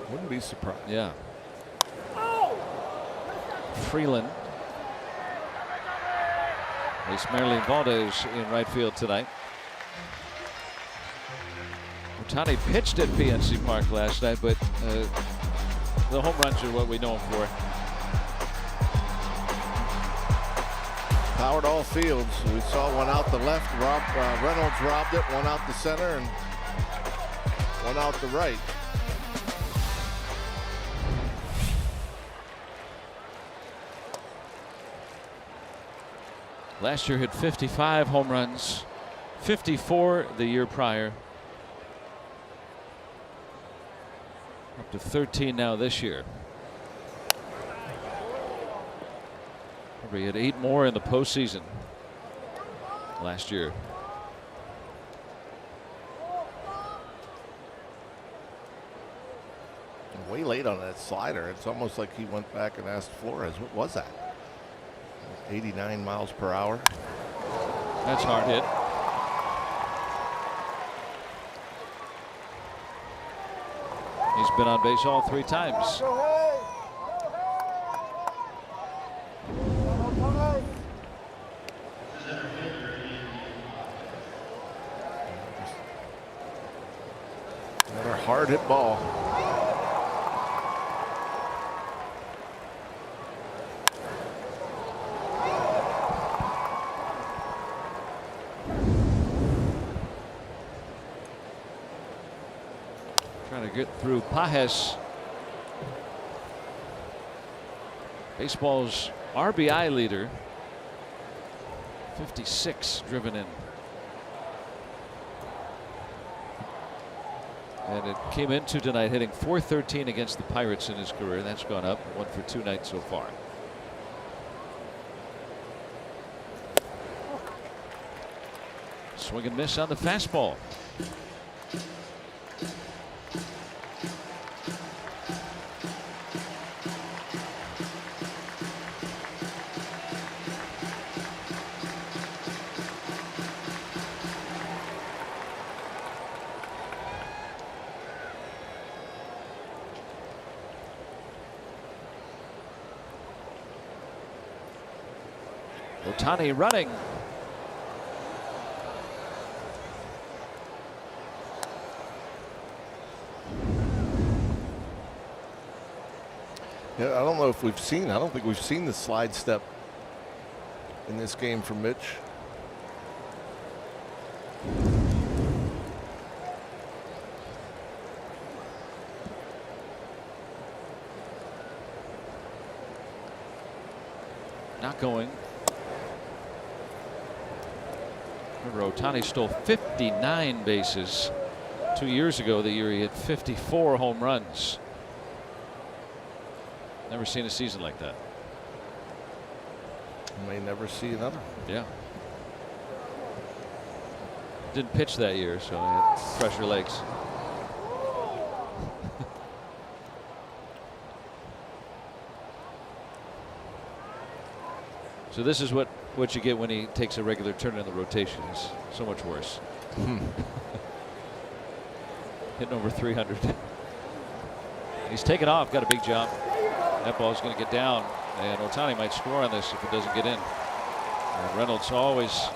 Wouldn't be surprised. Yeah. Freeland. Esmeralda Valdez in right field tonight. Ohtani pitched at PNC Park last night, but the home runs are what we know him for. Powered all fields. We saw one out the left. Reynolds robbed it. One out the center and one out the right. Last year hit 55 home runs, 54 the year prior. Up to 13 now this year. He had 8 more in the postseason last year. Way late on that slider. It's almost like he went back and asked Flores, what was that? 89 miles per hour. That's hard hit. He's been on base all 3 times. Another hard hit ball. Trying to get through Pages. Baseball's RBI leader. 56 driven in. And it came into tonight hitting .413 against the Pirates in his career. That's gone up 1 for 2 nights so far. Swing and miss on the fastball. Ohtani running. Yeah, I don't know if we've seen. I don't think we've seen the slide step in this game from Mitch. Not going. Remember, Ohtani stole 59 bases 2 years ago, the year he hit 54 home runs. Never seen a season like that. May never see another. Yeah. Didn't pitch that year, so he had fresher legs. So this is what you get when he takes a regular turn in the rotation. It's so much worse. Hitting over 300. He's taken off, got a big jump. That ball's going to get down, and Ohtani might score on this if it doesn't get in. And Reynolds always,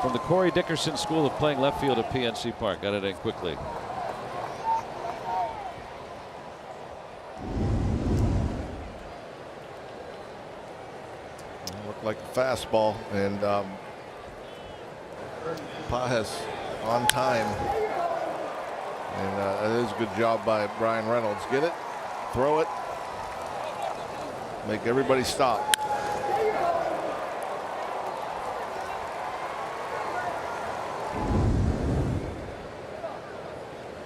from the Corey Dickerson School of playing left field at PNC Park, got it in quickly. Looked like a fastball, and Pages on time. And that is a good job by Brian Reynolds. Get it, throw it, make everybody stop.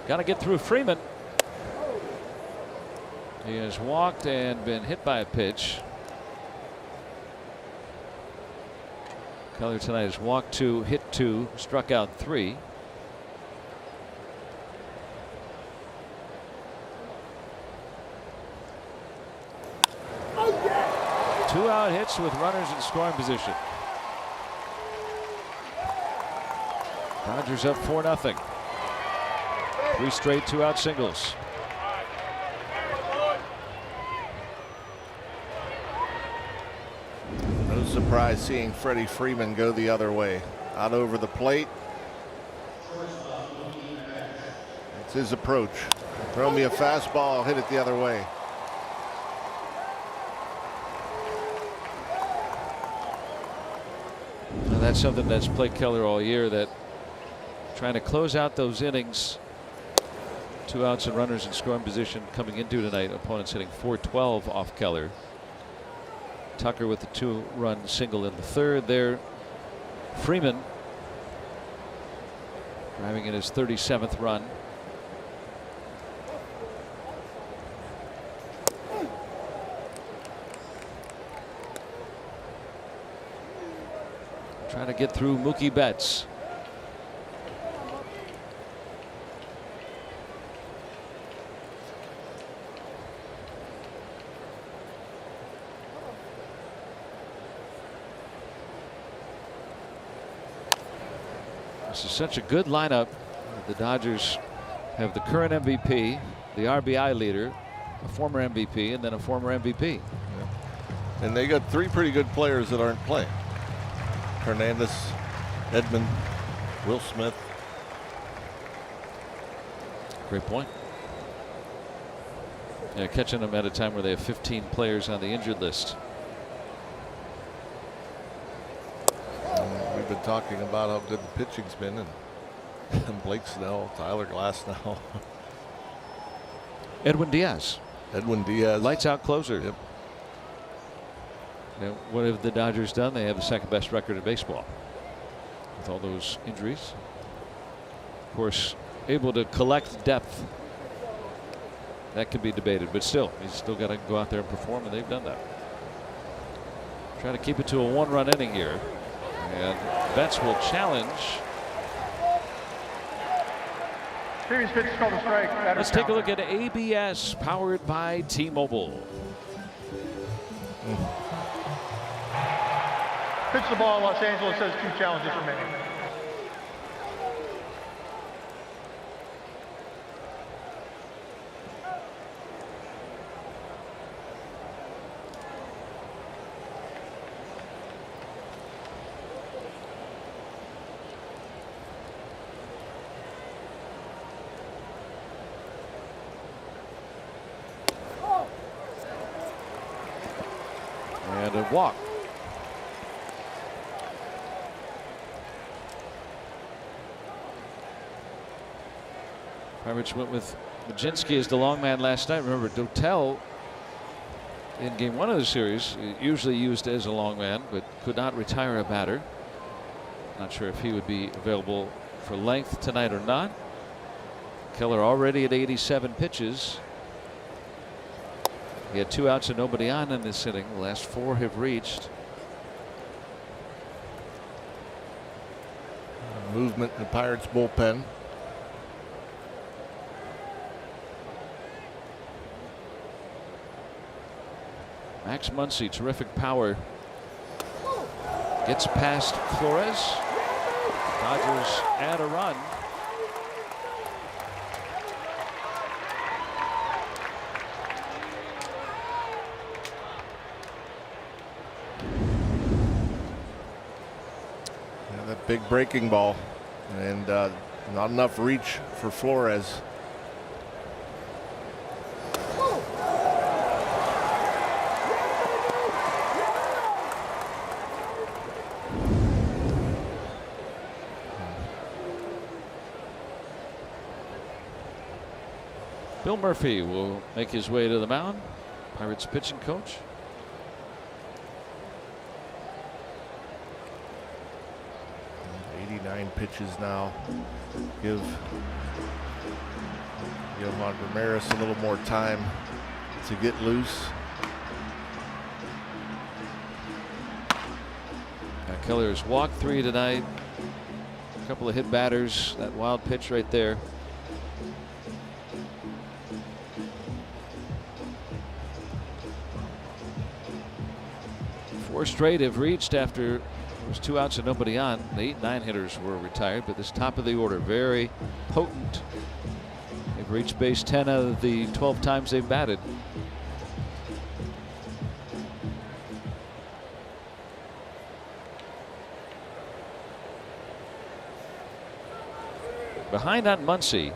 Got to get through Freeman. He has walked and been hit by a pitch. Keller tonight has walked 2, hit 2, struck out 3. Two out hits with runners in scoring position. Dodgers up 4-0. 3 straight 2-out singles. No surprise seeing Freddie Freeman go the other way. Out over the plate. It's his approach. Throw me a fastball, I'll hit it the other way. Now that's something that's plagued Keller all year, that trying to close out those innings. 2 outs and runners in scoring position coming into tonight. Opponents hitting .412 off Keller. Tucker with the 2-run single in the 3rd there. Freeman driving in his 37th run. Trying to get through Mookie Betts. This is such a good lineup. The Dodgers have the current MVP, the RBI leader, a former MVP, and then a former MVP. And they got 3 pretty good players that aren't playing. Hernandez, Edman, Will Smith. Great point. Yeah, catching them at a time where they have 15 players on the injured list. We've been talking about how good the pitching's been, and Blake Snell, Tyler Glasnow. Edwin Diaz. Edwin Diaz. Lights out closer. Yep. Now, what have the Dodgers done? They have the 2nd best record in baseball with all those injuries. Of course, able to collect depth. That could be debated, but still, he's still got to go out there and perform, and they've done that. Trying to keep it to a 1-run inning here. And Betts will challenge. Previous pitch is called a strike. Let's take a look at ABS, powered by T-Mobile. Pitch the ball. Los Angeles has 2 challenges remaining. a walk. Pirates went with Majinski as the long man last night. Remember, Dotel in game 1 of the series usually used as a long man, but could not retire a batter. Not sure if he would be available for length tonight or not. Keller already at 87 pitches. He had 2 outs and nobody on in this inning. The last 4 have reached. Movement in the Pirates bullpen. Max Muncy, terrific power. Gets past Flores. Dodgers add a run. Yeah, that big breaking ball, and not enough reach for Flores. Bill Murphy will make his way to the mound. Pirates pitching coach. And 89 pitches now. Give Yohan Ramirez a little more time to get loose. Keller has walked 3 tonight. A couple of hit batters. That wild pitch right there. 4 straight have reached after there was 2 outs and nobody on. The 8-9 hitters were retired, but this top of the order very potent. They've reached base 10 out of the 12 times they've batted. Behind on Muncy.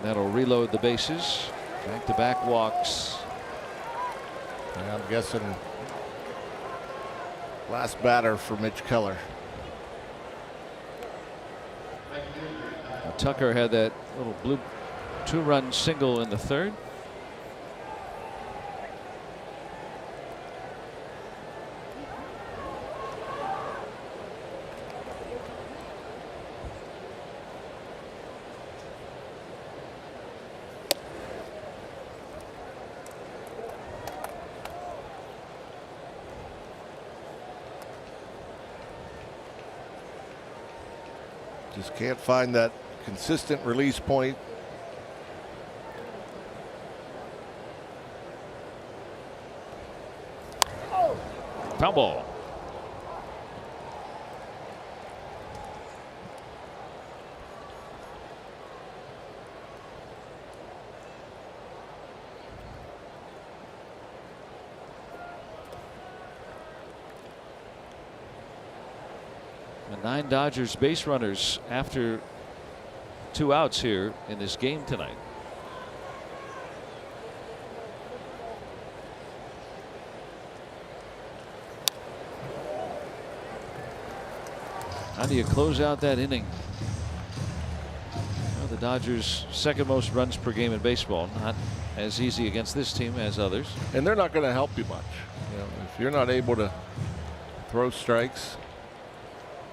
That'll reload the bases. Back-to-back walks. And I'm guessing last batter for Mitch Keller. Tucker had that little blue 2-run single in the 3rd. Just can't find that consistent release point. Foul ball. The 9 Dodgers base runners after 2 outs here in this game tonight. How do you close out that inning? Well, the Dodgers' 2nd most runs per game in baseball. Not as easy against this team as others. And they're not going to help you much. You know, if you're not able to throw strikes,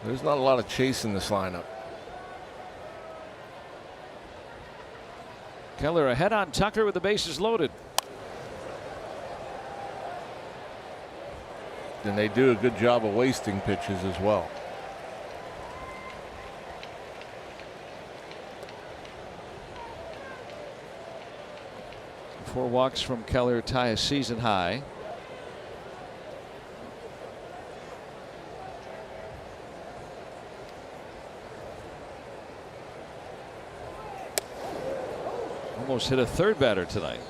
there's not a lot of chase in this lineup. Keller ahead on Tucker with the bases loaded. And they do a good job of wasting pitches as well. Four walks from Keller tie a season high. Almost hit a third batter tonight.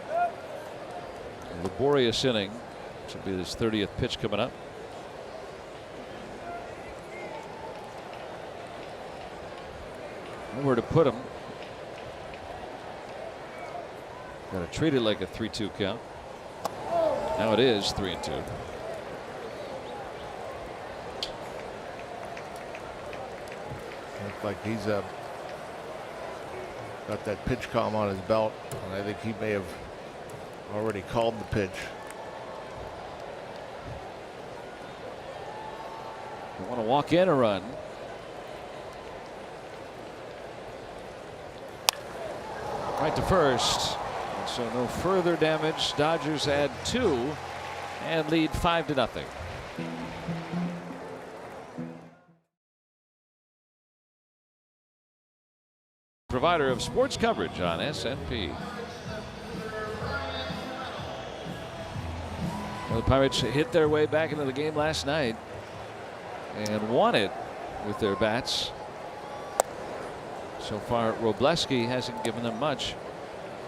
A laborious inning. This will be his 30th pitch coming up. Nowhere to put him. Got to treat it like a 3-2 count. Now it is 3-2. Looks like he's got that pitch calm on his belt, and I think he may have already called the pitch. You want to walk in a run. Right to first. And so no further damage. Dodgers add 2 and lead 5-0. Provider of sports coverage on SNP. Well, the Pirates hit their way back into the game last night and won it with their bats. So far, Robleski hasn't given them much.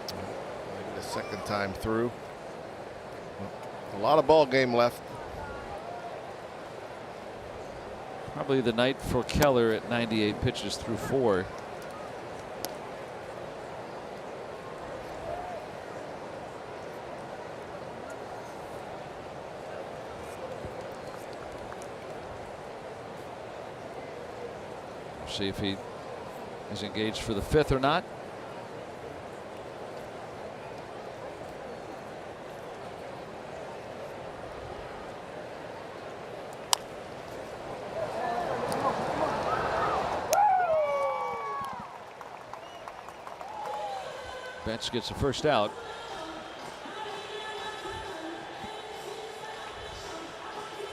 Maybe the second time through. A lot of ball game left. Probably the night for Keller at 98 pitches through 4. See if he is engaged for the 5th or not. Betts gets the first out.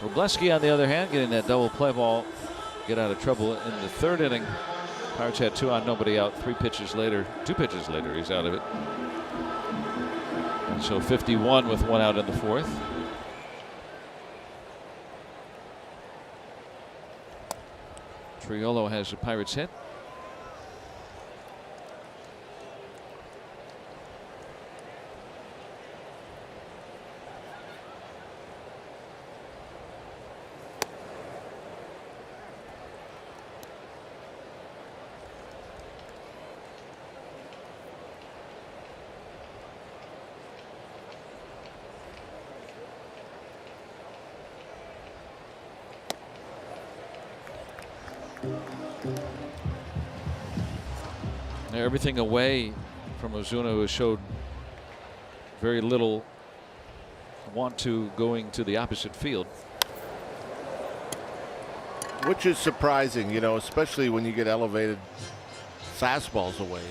Robleski, on the other hand, getting that double play ball, get out of trouble in the 3rd inning. Pirates had 2 on, nobody out. 2 pitches later, he's out of it. And so 51 with 1 out in the 4th. Triolo has the Pirates hit. Everything away from Ozuna, who has showed very little want to going to the opposite field. Which is surprising, you know, especially when you get elevated fastballs away.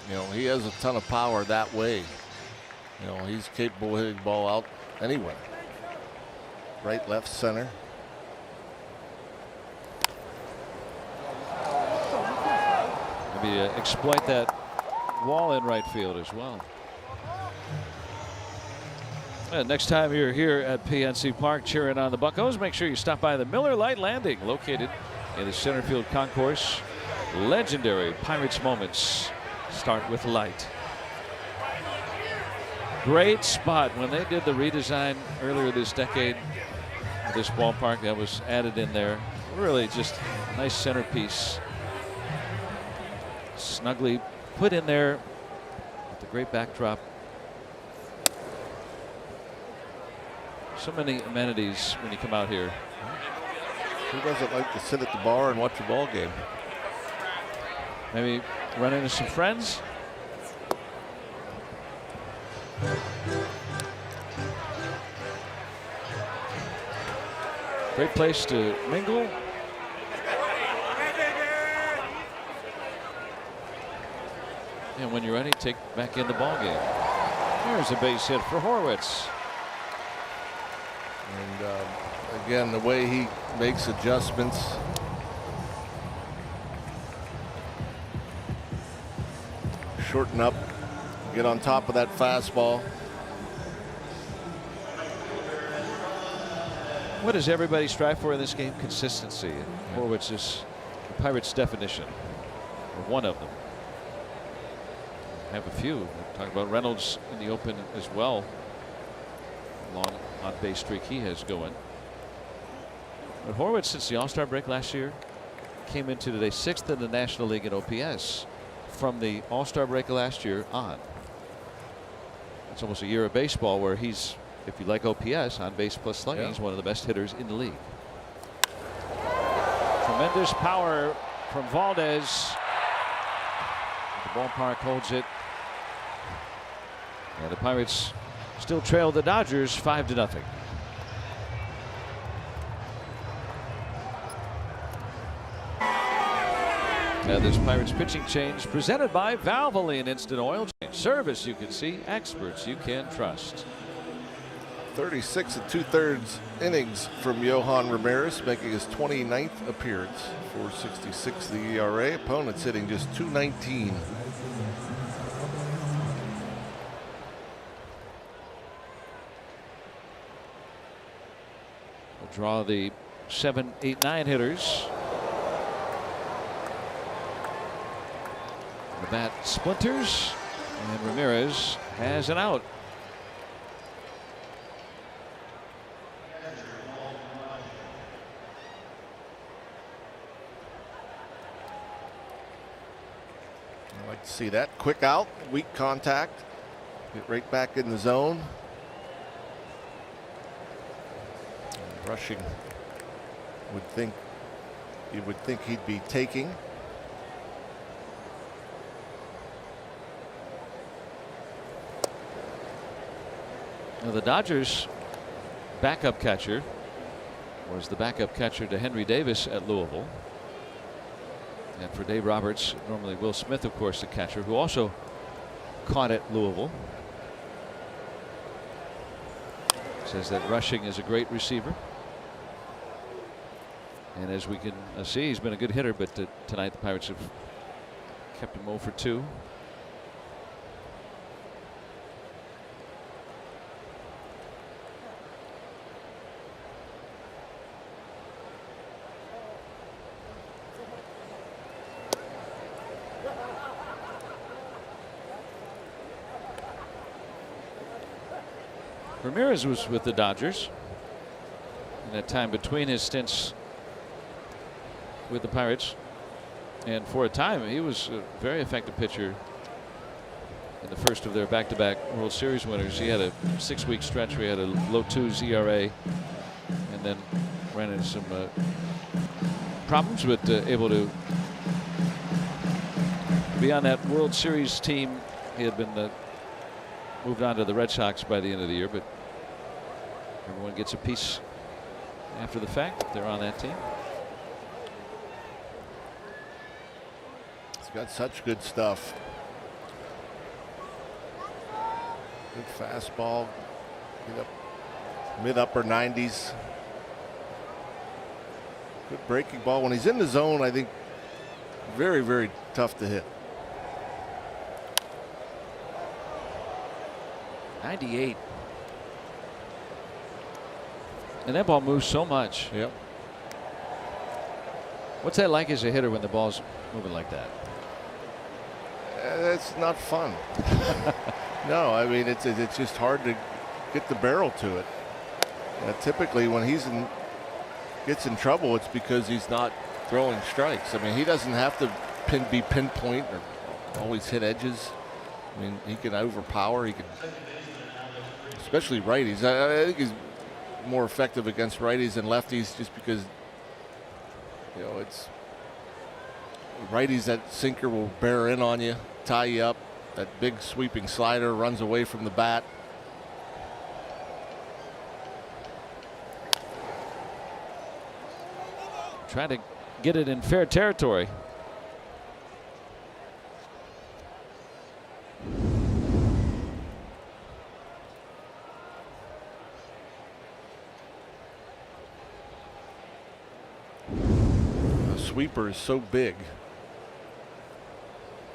You know, he has a ton of power that way. You know, he's capable of hitting the ball out anywhere. Right, left, center. Maybe exploit that wall in right field as well. And next time you're here at PNC Park cheering on the Buccos, make sure you stop by the Miller Lite Landing, located in the center field concourse. Legendary Pirates moments start with light. Great spot when they did the redesign earlier this decade of this ballpark. That was added in there. Really just a nice centerpiece. Snugly put in there with the great backdrop. So many amenities when you come out here. Who doesn't like to sit at the bar and watch a ball game? Maybe run into some friends. Great place to mingle. And when you're ready, take back in the ball game. Here's a base hit for Horwitz. And again, the way he makes adjustments. Shorten up, get on top of that fastball. What does everybody strive for in this game? Consistency. Horwitz is the Pirates' definition. or one of them. Have a few. We're talking about Reynolds in the open as well. Long on base streak he has going. But Horwitz, since the All-Star break last year, came into today 6th in the National League in OPS from the All-Star break last year on. It's almost a year of baseball where he's, if you like OPS, on base plus slugging, he's one of the best hitters in the league. Tremendous power from Valdez. The ballpark holds it. And the Pirates still trail the Dodgers 5-0. Now this Pirates pitching change presented by Valvoline Instant Oil Change. Service you can see, experts you can trust. 36 2/3 innings from Johan Ramirez, making his 29th appearance. 4.66 the ERA. Opponents hitting just .219. We'll draw the 7, 8, 9 hitters. The bat splinters, and Ramirez has an out. I like to see that. Quick out, weak contact. Get right back in the zone. And Rushing you would think he'd be taking. Now the Dodgers backup catcher was the backup catcher to Henry Davis at Louisville. And for Dave Roberts, normally Will Smith, of course, the catcher, who also caught at Louisville. Says that Rushing is a great receiver. And as we can see, he's been a good hitter, but tonight the Pirates have kept him 0 for 2. Ramirez was with the Dodgers in that time between his stints with the Pirates, and for a time he was a very effective pitcher in the first of their back-to-back World Series winners. He had a 6-week stretch where he had a low 2s ERA and then ran into some problems, but able to be on that World Series team. He had been moved on to the Red Sox by the end of the year, but everyone gets a piece after the fact. They're on that team. He's got such good stuff. Good fastball. Mid-upper 90s. Good breaking ball. When he's in the zone, I think very, very tough to hit. 98. And that ball moves so much. Yep. What's that like as a hitter when the ball's moving like that? It's not fun. No, I mean it's just hard to get the barrel to it. Typically when gets in trouble, it's because he's not throwing strikes. I mean, he doesn't have to be pinpoint or always hit edges. I mean, he can overpower. He can, especially righties. I think he's more effective against righties than lefties, just because it's righties, that sinker will bear in on you, tie you up. That big sweeping slider runs away from the bat. Trying to get it in fair territory. The sweeper is so big,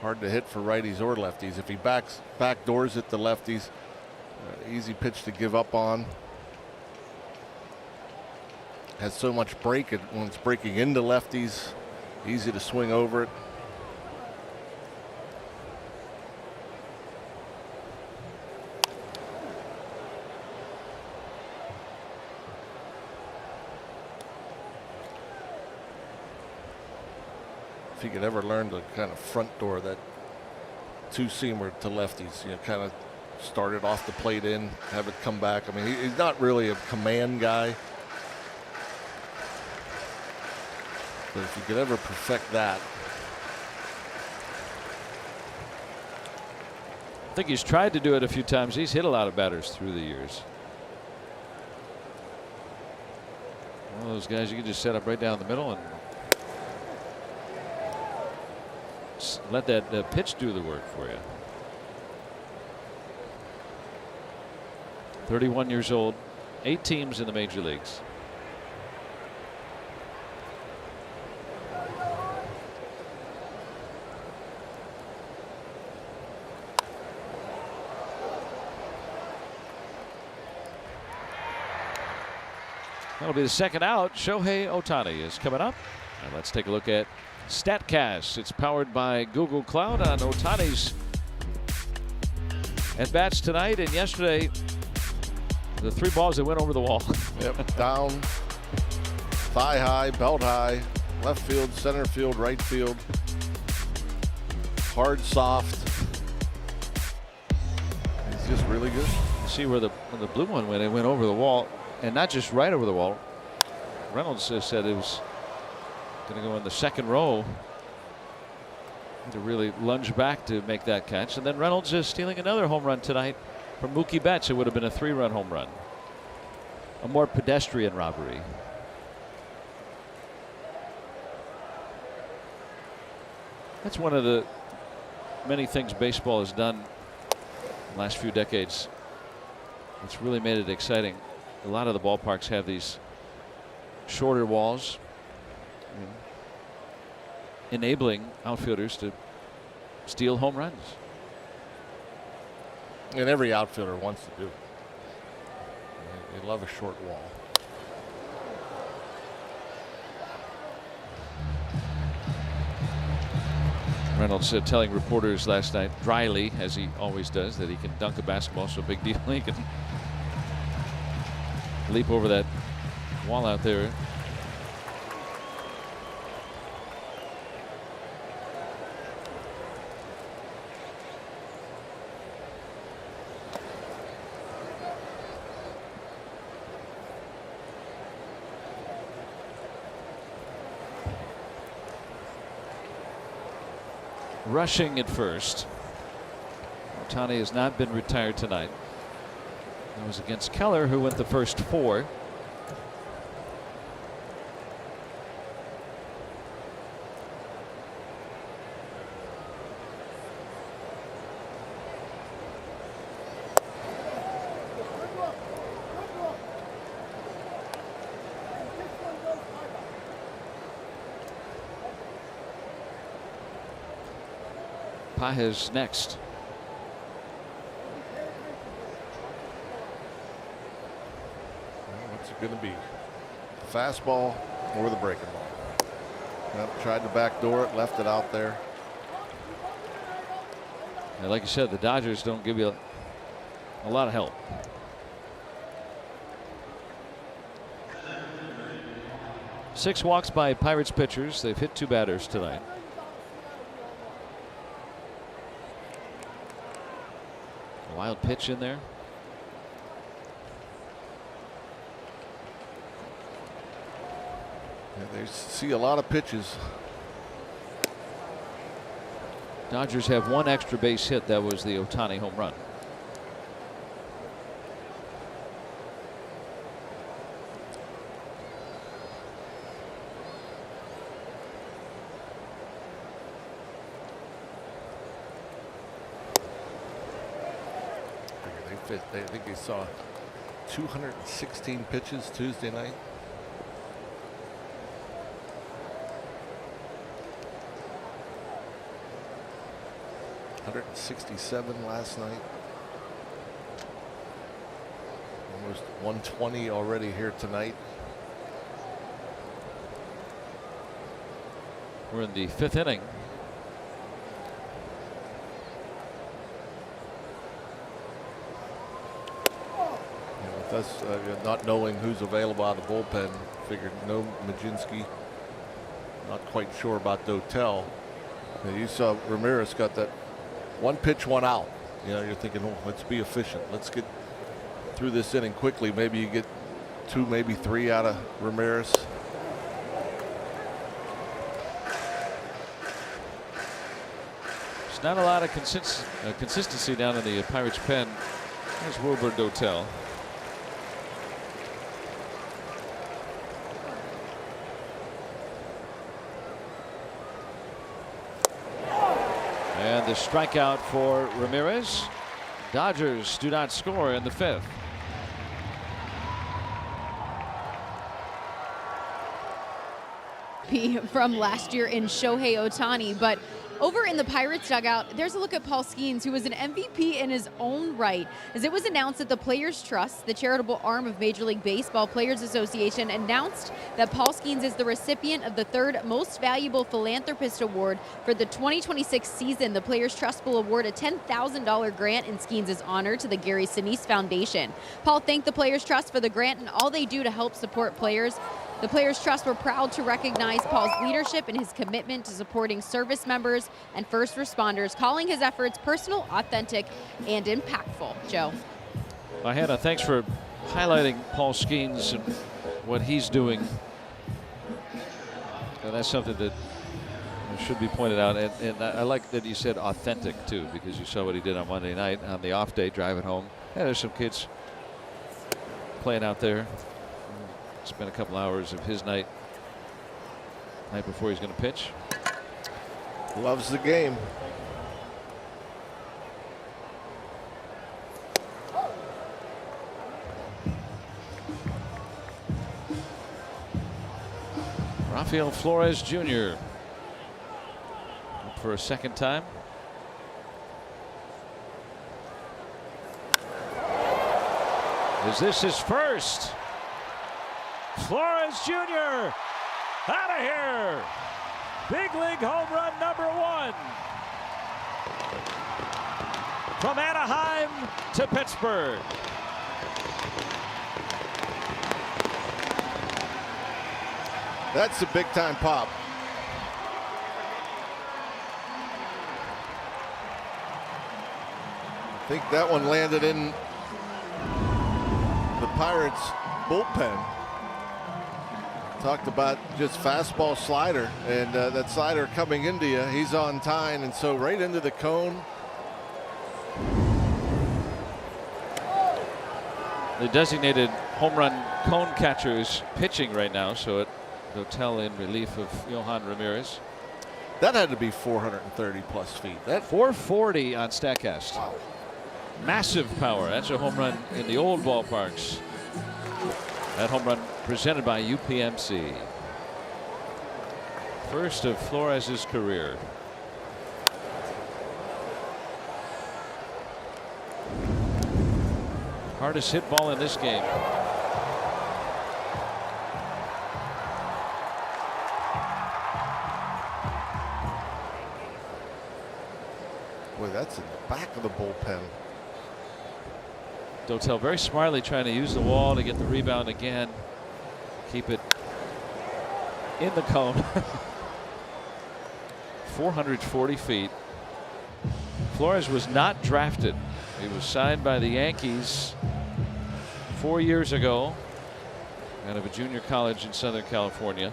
hard to hit for righties or lefties. If he backdoors it to lefties, easy pitch to give up on. Has so much break when it's breaking into lefties, easy to swing over it. he could ever learn to kind of front door that two-seamer to lefties. You know, kind of start it off the plate in, have it come back. I mean, he's not really a command guy. But if you could ever perfect that. I think he's tried to do it a few times. He's hit a lot of batters through the years. One of those guys you can just set up right down the middle and let that pitch do the work for you. 31 years old, 8 teams in the major leagues. That'll be the second out. Shohei Ohtani is coming up. And let's take a look at StatCast. It's powered by Google Cloud on Ohtani's at-bats tonight and yesterday. The 3 balls that went over the wall. Yep, down, thigh high, belt high, left field, center field, right field. Hard, soft. He's just really good. You see where the blue one went. It went over the wall. And not just right over the wall. Reynolds said it was going to go in the second row. To really lunge back to make that catch. And then Reynolds is stealing another home run tonight from Mookie Betts. It would have been a 3-run home run. A more pedestrian robbery. That's one of the many things baseball has done in the last few decades. It's really made it exciting. A lot of the ballparks have these shorter walls, enabling outfielders to steal home runs. And every outfielder wants to do it. They love a short wall. Reynolds telling reporters last night, dryly, as he always does, that he can dunk a basketball, so big deal. He can leap over that wall out there. Rushing at first. Ohtani has not been retired tonight. That was against Keller, who went the first 4. Pages next. What's it going to be? The fastball or the breaking ball? Yep, tried to backdoor it, left it out there. And like you said, the Dodgers don't give you a lot of help. Six walks by Pirates pitchers. They've hit 2 batters tonight. A wild pitch in there. Yeah, they see a lot of pitches. Dodgers have 1 extra base hit. That was the Ohtani home run. I think they saw 216 pitches Tuesday night. $167 last night. Almost 120 already here tonight. We're in the 5th inning. With us, not knowing who's available out of the bullpen, figured no Majinski. Not quite sure about Dotel. You saw Ramirez got that one pitch, one out. You know, you're thinking, oh, let's be efficient. Let's get through this inning quickly. Maybe you get 2, maybe 3 out of Ramirez. There's not a lot of consistency down in the Pirates pen. There's Wilbur Dotel. And the strikeout for Ramirez. Dodgers do not score in the 5th. From last year in Shohei Ohtani, but over in the Pirates dugout, there's a look at Paul Skeens, who was an MVP in his own right, as it was announced that the Players Trust, the charitable arm of Major League Baseball Players Association, announced that Paul Skeens is the recipient of the 3rd Most Valuable Philanthropist Award for the 2026 season. The Players Trust will award a $10,000 grant in Skeens' honor to the Gary Sinise Foundation. Paul thanked the Players Trust for the grant and all they do to help support players. The Players Trust were proud to recognize Paul's leadership and his commitment to supporting service members and first responders, calling his efforts personal, authentic, and impactful. Joe. Hannah, thanks for highlighting Paul Skeens and what he's doing. And that's something that should be pointed out. And I like that you said authentic, too, because you saw what he did on Monday night on the off day, driving home. Yeah, there's some kids playing out there. Spent a couple hours of his night before he's going to pitch. Loves the game. Rafael Flores Jr. up for a second time. Is this his first? Flores Jr. out of here. Big league home run number 1. From Anaheim to Pittsburgh. That's a big time pop. I think that one landed in the Pirates bullpen. Talked about just fastball slider, and that slider coming into you. He's on time, and so right into the cone. The designated home run cone catcher is pitching right now, so it Dotel in relief of Yohan Ramirez. That had to be 430 plus feet. That 440 on Statcast. Wow. Massive power. That's a home run in the old ballparks. That home run presented by UPMC. First of Flores' career. Hardest hit ball in this game. Boy, that's in the back of the bullpen. Dotel very smartly trying to use the wall to get the rebound again. Keep it in the cone. 440 feet. Flores was not drafted. He was signed by the Yankees 4 years ago out of a junior college in Southern California.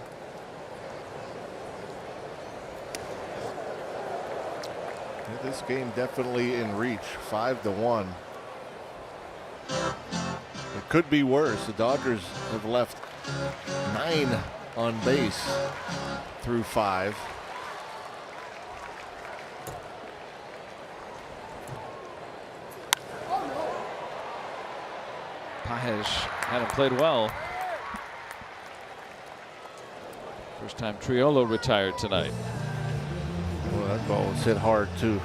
This game definitely in reach, 5-1. It could be worse. The Dodgers have left 9 on base through 5. Paez hadn't played well. First time Triolo retired tonight. Well, that ball was hit hard too.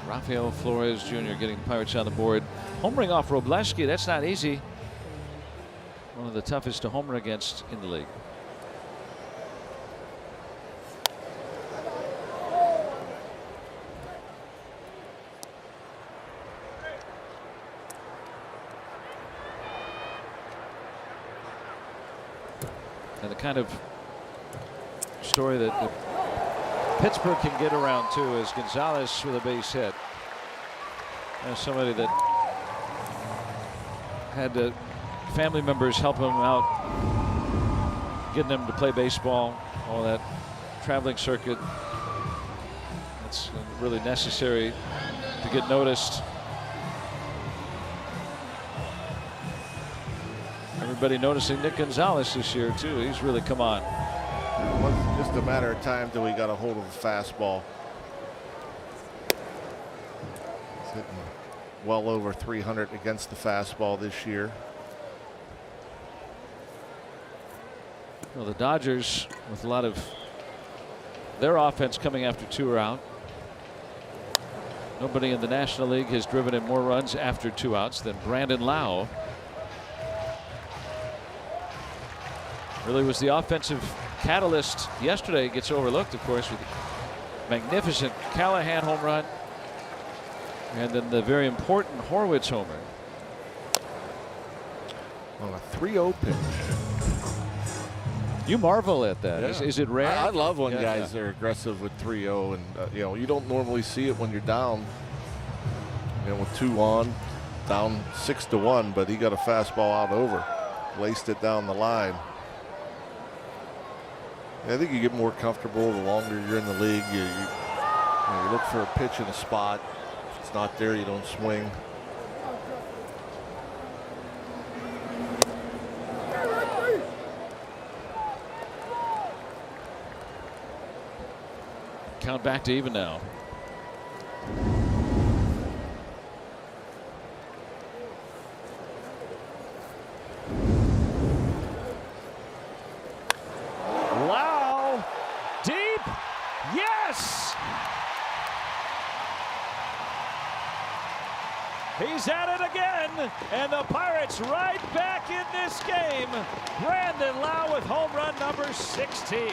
Rafael Flores Jr. getting the Pirates on the board. Homering off Robleski, that's not easy. One of the toughest to homer against in the league. And the kind of story that Pittsburgh can get around too is Gonzalez with a base hit. As somebody that had family members help him out, getting him to play baseball, all that traveling circuit. It's really necessary to get noticed. Everybody noticing Nick Gonzalez this year too. He's really come on. It wasn't just a matter of time till he got a hold of the fastball. He's hitting well over 300 against the fastball this year. Well, the Dodgers with a lot of their offense coming after 2 are out. Nobody in the National League has driven in more runs after 2 outs than Brandon Lau. Really was the offensive catalyst yesterday. Gets overlooked, of course, with the magnificent Callahan home run and then the very important Horwitz homer. On a 3-0 pitch. You marvel at that. Yeah. Is it rare? I love when Yeah, guys are aggressive with 3-0, and you know, you don't normally see it when you're down. You know, with 2 on, down 6-1, but he got a fastball out over, laced it down the line. I think you get more comfortable the longer you're in the league. You look for a pitch in a spot. If it's not there, you don't swing. Count back to even now. Wow. Deep. Yes. He's at it again. And the Pirates right back in this game. Brandon Lau with home run number 16.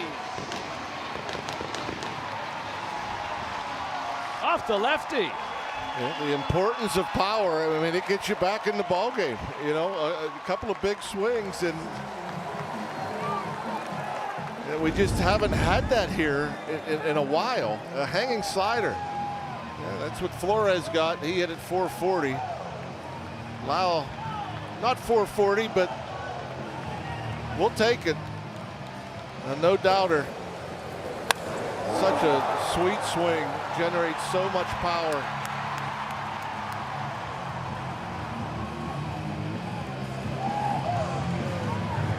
Off the lefty. Yeah, the importance of power. I mean, it gets you back in the ball game. You know, a couple of big swings, and we just haven't had that here in a while. A hanging slider. Yeah, that's what Flores got. He hit it 440. Lau, not 440, but we'll take it. No doubter. Such a sweet swing, generates so much power.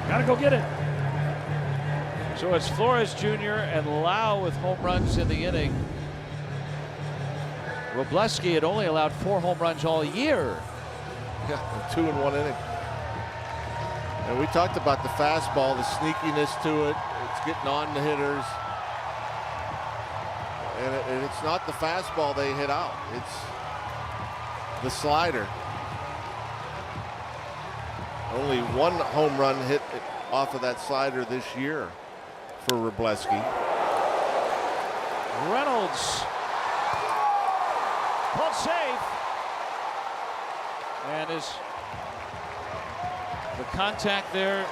Gotta go get it. So it's Flores Jr. and Lau with home runs in the inning. Robleski had only allowed 4 home runs all year. Yeah, 2 in 1 inning. And we talked about the fastball, the sneakiness to it. It's getting on the hitters. And it's not the fastball they hit out. It's the slider. Only 1 home run hit off of that slider this year for Robleski. Reynolds pulled safe. And the contact there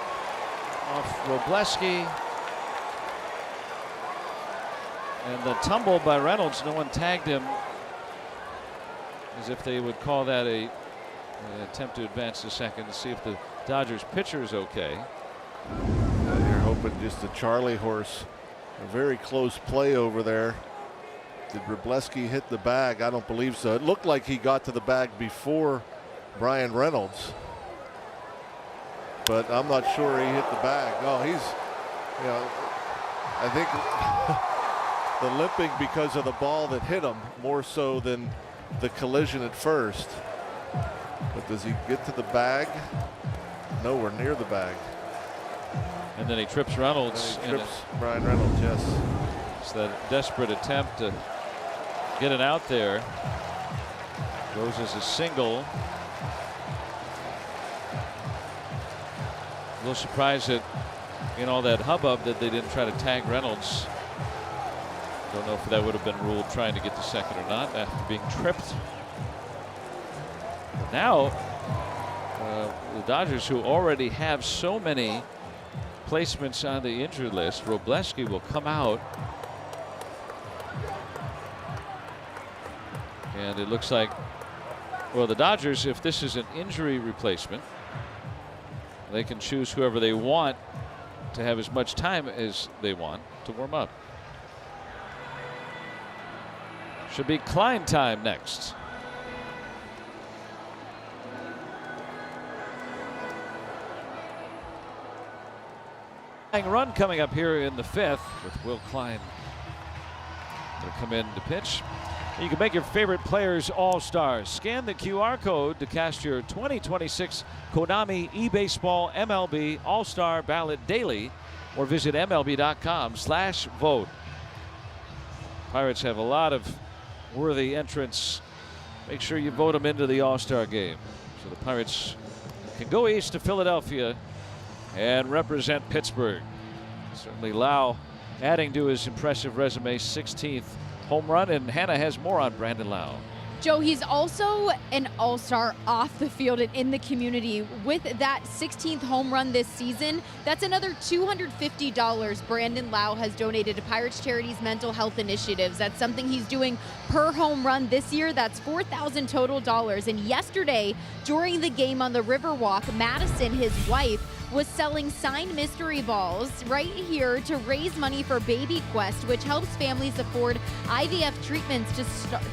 off Robleski. And the tumble by Reynolds, no one tagged him, as if they would call that an attempt to advance to second to see if the Dodgers pitcher is okay. You're hoping just a Charlie horse. A very close play over there. Did Robleski hit the bag? I don't believe so. It looked like he got to the bag before Brian Reynolds, but I'm not sure he hit the bag. No, he's, you know, I think the limping because of the ball that hit him more so than the collision at first. But does he get to the bag? Nowhere near the bag. And then he trips Reynolds. And he trips Brian Reynolds, yes. It's that desperate attempt to get it out there. Goes as a single. A little surprised that in all that hubbub that they didn't try to tag Reynolds. Don't know if that would have been ruled trying to get to second or not after being tripped. Now, the Dodgers, who already have so many replacements on the injured list. Robleski will come out. And it looks like, well, the Dodgers, if this is an injury replacement, they can choose whoever they want to have as much time as they want to warm up. Should be Klein time next. Run coming up here in the 5th with Will Klein to come in to pitch. You can make your favorite players all-stars. Scan the QR code to cast your 2026 Konami eBaseball MLB All-Star Ballot daily, or visit MLB.com/vote. Pirates have a lot of worthy entrants. Make sure you vote them into the All-Star game so the Pirates can go east to Philadelphia and represent Pittsburgh. Certainly Lau adding to his impressive resume, 16th home run, and Hannah has more on Brandon Lau. Joe, he's also an all-star off the field and in the community. With that 16th home run this season, that's another $250 Brandon Lau has donated to Pirates Charities mental health initiatives. That's something he's doing per home run this year. That's $4,000 total dollars. And yesterday, during the game on the Riverwalk, Madison, his wife, was selling signed mystery balls right here to raise money for Baby Quest, which helps families afford IVF treatments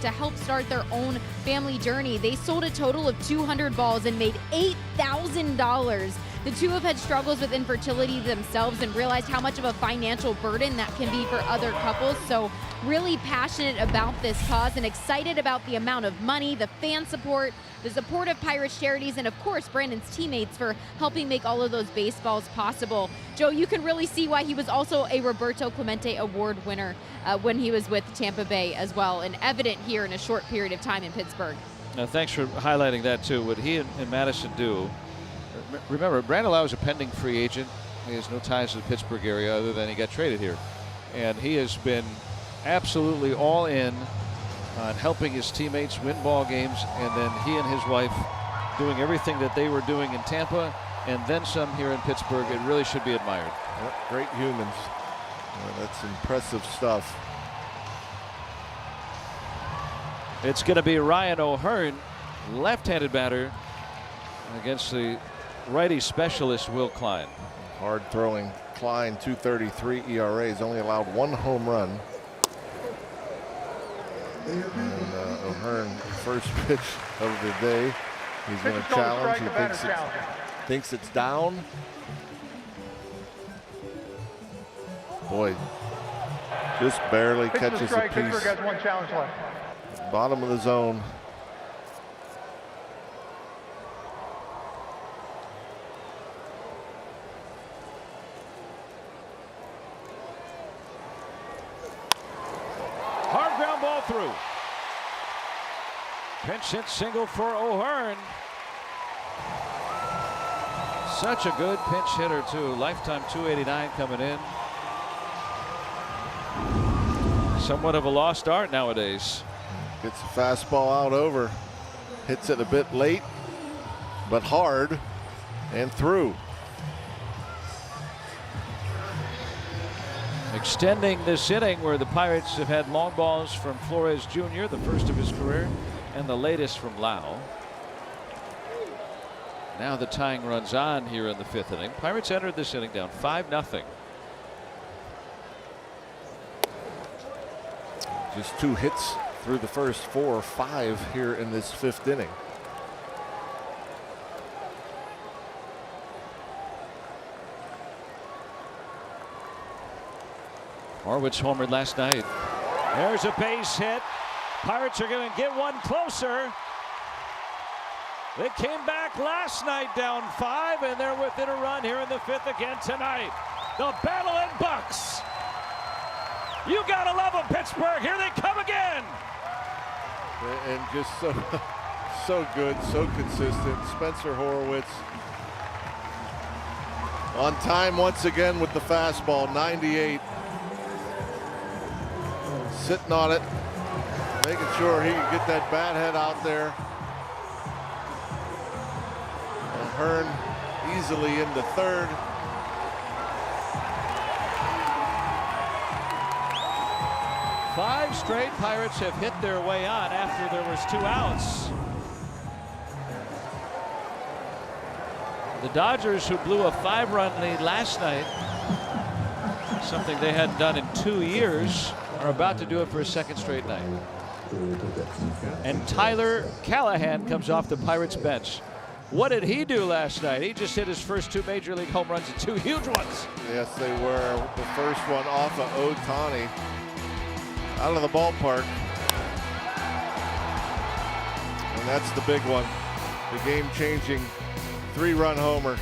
to help start their own family journey. They sold a total of 200 balls and made $8,000. The two have had struggles with infertility themselves and realized how much of a financial burden that can be for other couples. So really passionate about this cause and excited about the amount of money, the fan support, the support of Pirates Charities, and of course Brandon's teammates for helping make all of those baseballs possible. Joe, you can really see why he was also a Roberto Clemente Award winner when he was with Tampa Bay as well, and evident here in a short period of time in Pittsburgh. Now, thanks for highlighting that too. What he and Madison do. Remember, Brandon Lau is a pending free agent. He has no ties to the Pittsburgh area other than he got traded here. And he has been absolutely all in on helping his teammates win ball games, and then he and his wife doing everything that they were doing in Tampa and then some here in Pittsburgh. It really should be admired. Yep, great humans. That's impressive stuff. It's going to be Ryan O'Hearn, left-handed batter, against the righty specialist Will Klein. Hard throwing Klein, 2.33 ERA. He's only allowed one home run. And O'Hearn, first pitch of the day. He's going to challenge. He thinks it's down. Boy, just barely catches a piece. Pittsburgh has one challenge left. Bottom of the zone. Hard ground ball through. Pinch hit single for O'Hearn. Such a good pinch hitter too. Lifetime 289 coming in. Somewhat of a lost art nowadays. Gets the fastball out over. Hits it a bit late, but hard and through. Extending this inning where the Pirates have had long balls from Flores Jr., the first of his career, and the latest from Lau. Now the tying runs on here in the 5th inning. Pirates entered this inning down 5-0. Just 2 hits through the first 4 or 5 here in this 5th inning. Horwitz homered last night. There's a base hit. Pirates are going to get one closer. They came back last night down 5, and they're within a run here in the 5th again tonight. The battle in Bucks. You gotta love them, Pittsburgh. Here they come again. And just so good, so consistent. Spencer Horwitz on time once again with the fastball, 98. Sitting on it, making sure he can get that bat head out there. And Hearn easily into third. 5 straight Pirates have hit their way on after there was 2 outs. The Dodgers, who blew a 5-run lead last night, something they hadn't done in 2 years, are about to do it for a 2nd straight night. And Tyler Callahan comes off the Pirates bench. What did he do last night? He just hit his first 2 major league home runs and 2 huge ones. Yes, they were. The first one off of Ohtani out of the ballpark. And that's the big one. The game-changing 3-run homer.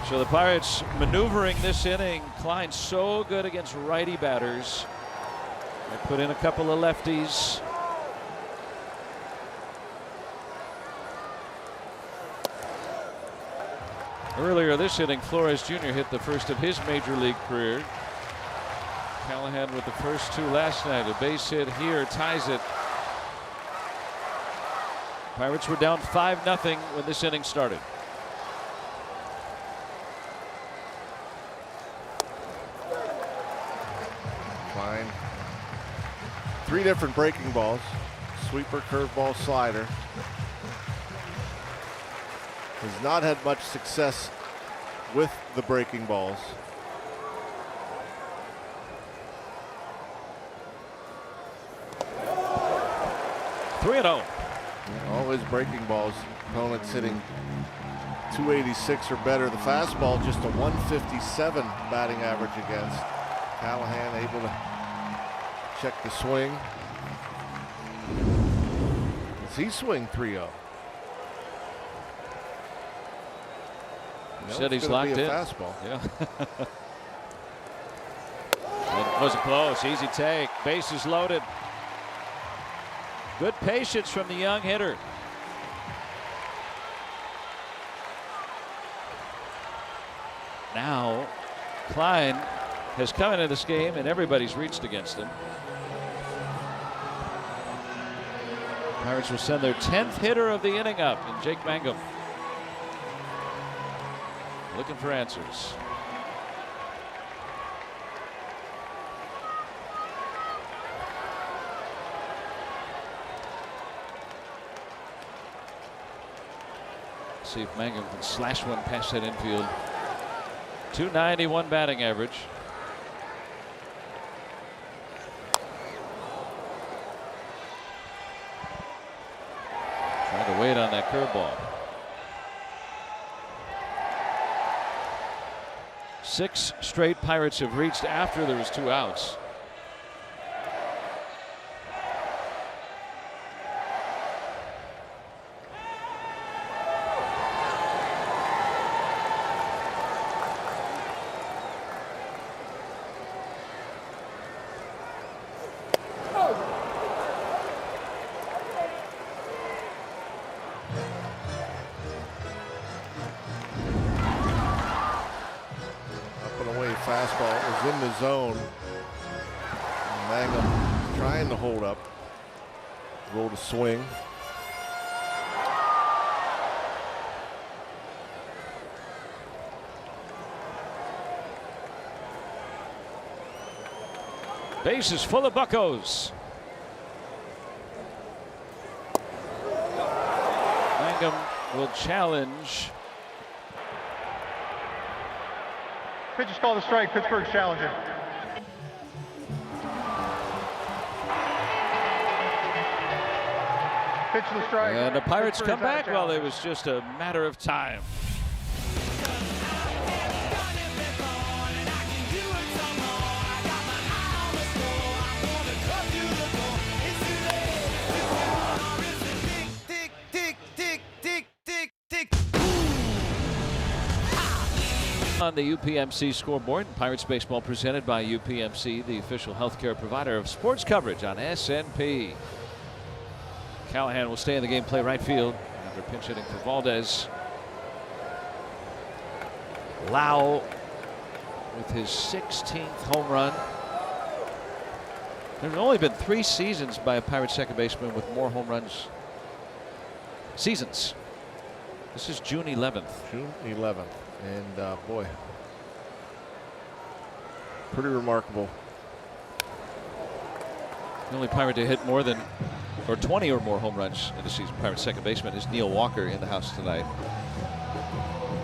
So the Pirates maneuvering this inning. Klein so good against righty batters. They put in a couple of lefties. Earlier this inning, Flores Jr. hit the first of his major league career. Callahan with the first 2 last night. A base hit here ties it. Pirates were down 5-0 when this inning started. Fine. 3 different breaking balls. Sweeper, curveball, slider. Has not had much success with the breaking balls. Three 3-0. All his breaking balls, opponents hitting 286 or better. The fastball just a 157 batting average against. Callahan able to check the swing. Does he swing 3-0? Said he's locked in. Fastball. Yeah. It wasn't close. Easy take. Bases loaded. Good patience from the young hitter. Now, Klein has come into this game and everybody's reached against him. Pirates will send their 10th hitter of the inning up in Jake Mangum. Looking for answers. See if Mangum can slash one past that infield. 291 batting average. Trying to wait on that curveball. 6 straight Pirates have reached after there was 2 outs. Fastball was in the zone. Mangum trying to hold up. Roll to swing. Base is full of buccos. Mangum will challenge. Pitch is called a strike. Pittsburgh's challenging. Pitch to the strike. And the Pirates Pittsburgh's come back. Well, challenge. it was just a matter of time. On the UPMC scoreboard, Pirates baseball presented by UPMC, the official healthcare provider of sports coverage on SNP. Callahan will stay in the game, play right field after pinch hitting for Valdez. Lau with his 16th home run. There's only been 3 seasons by a Pirates second baseman with more home runs. Seasons. This is June 11th. June 11th. And boy, Pretty remarkable. The only Pirate to hit more than, or 20 or more home runs in the season, Pirates second baseman, is Neil Walker in the house tonight.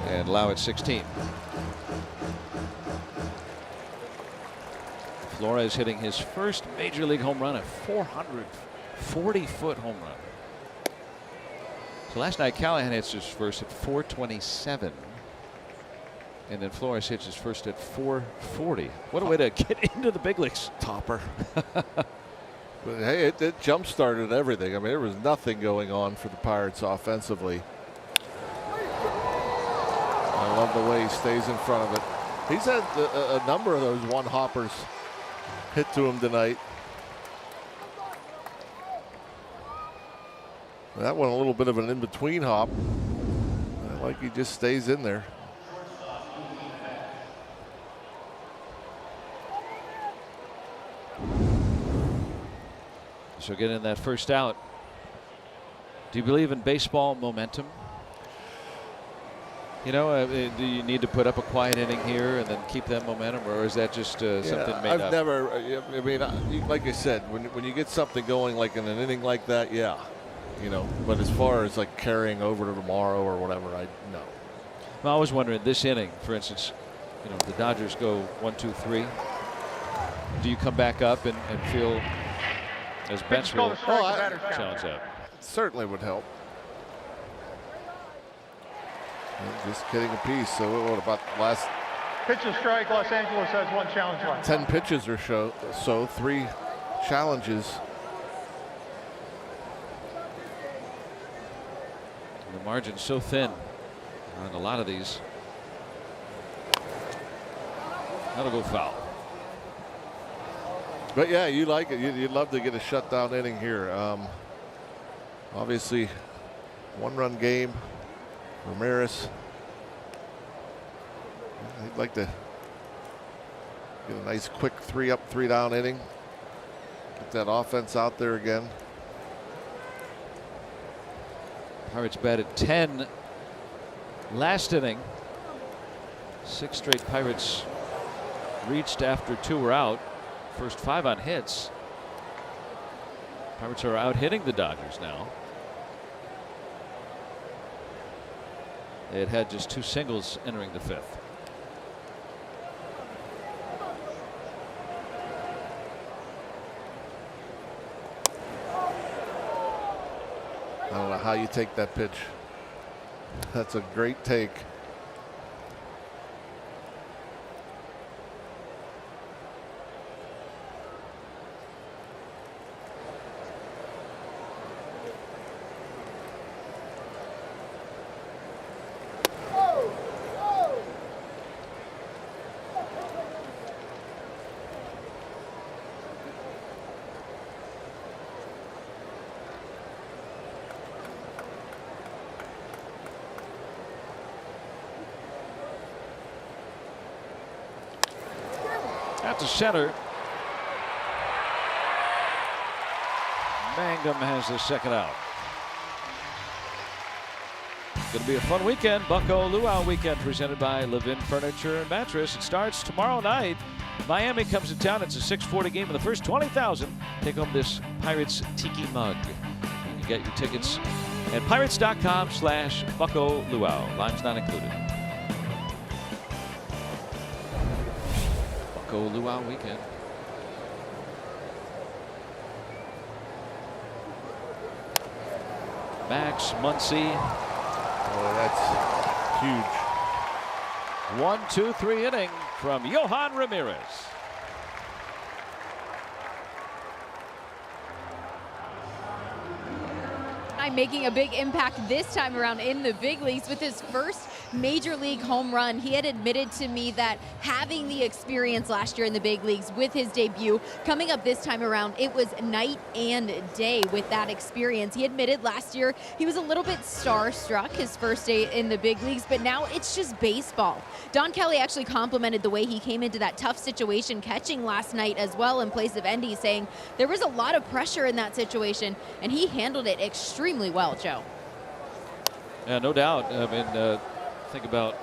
And Lau at 16. Flores hitting his first major league home run, a 440-foot home run. So last night Callahan hits his first at 427. And then Flores hits his first at 440. What a way to get into the big leagues. Topper. But hey, it jump-started everything. I mean, there was nothing going on for the Pirates offensively. I love the way he stays in front of it. He's had a number of those one-hoppers hit to him tonight. That one a little bit of an in-between hop. Like he just stays in there. So getting that first out. Do you believe in baseball momentum? You know, do you need to put up a quiet inning here and then keep that momentum, or is that just something made up? I've never. I mean, like I said, when you get something going like in an inning like that, yeah, you know. But as far as like carrying over to tomorrow or whatever, no. Well, I was wondering this inning, for instance, you know, the Dodgers go 1, 2, 3. Do you come back up and feel as bench will challenge that? Certainly would help. And just getting a piece. So what about last? Pitch and strike. Los Angeles has 1 challenge left. 10 pitches or so 3 challenges. The margin's so thin on a lot of these. That'll go foul. But yeah, you like it. You'd love to get a shutdown inning here. Obviously, 1-run game. Ramirez. He'd like to get a nice quick 3-up, 3-down inning. Get that offense out there again. Pirates batted 10 last inning. 6 straight Pirates reached after 2 were out. First 5 on hits. Pirates are out hitting the Dodgers now. They had just 2 singles entering the 5th. I don't know how you take that pitch. That's a great take. At the center. Mangum has the second out. Going to be a fun weekend. Bucko Luau weekend presented by Levin Furniture and Mattress. It starts tomorrow night. Miami comes to town. It's a 6:40 game. In the first 20,000 take home this Pirates Tiki mug. You can get your tickets at pirates.com/Bucko Luau. Line's not included. Bucko Luau weekend. Max Muncy. Oh, that's huge. 1, 2, 3 inning from Yohan Ramirez. Making a big impact this time around in the big leagues with his first major league home run. He had admitted to me that having the experience last year in the big leagues with his debut coming up this time around, it was night and day with that experience. He admitted last year he was a little bit starstruck his first day in the big leagues, but now it's just baseball. Don Kelly actually complimented the way he came into that tough situation catching last night as well in place of Endy, saying there was a lot of pressure in that situation and he handled it extremely well, Joe. Yeah, no doubt. I mean, think about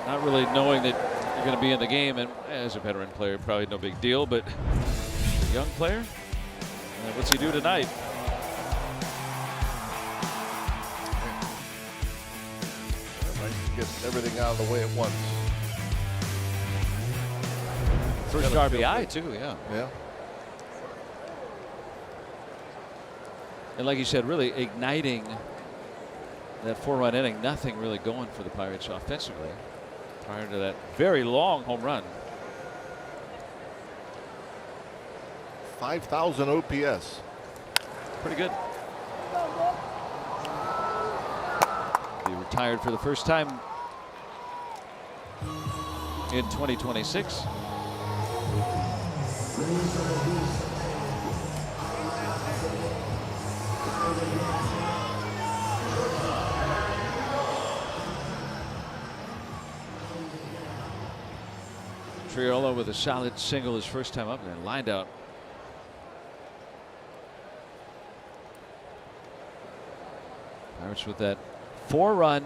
not really knowing that you're going to be in the game, and as a veteran player, probably no big deal, but a young player, what's he do tonight? Get everything out of the way at once. First RBI too, yeah. Yeah. And like you said, really igniting that 4-run inning. Nothing really going for the Pirates offensively prior to that very long home run. 5,000 OPS. Pretty good. He retired for the first time in 2026. Triolo with a solid single his first time up there, lined out. Pirates with that 4-run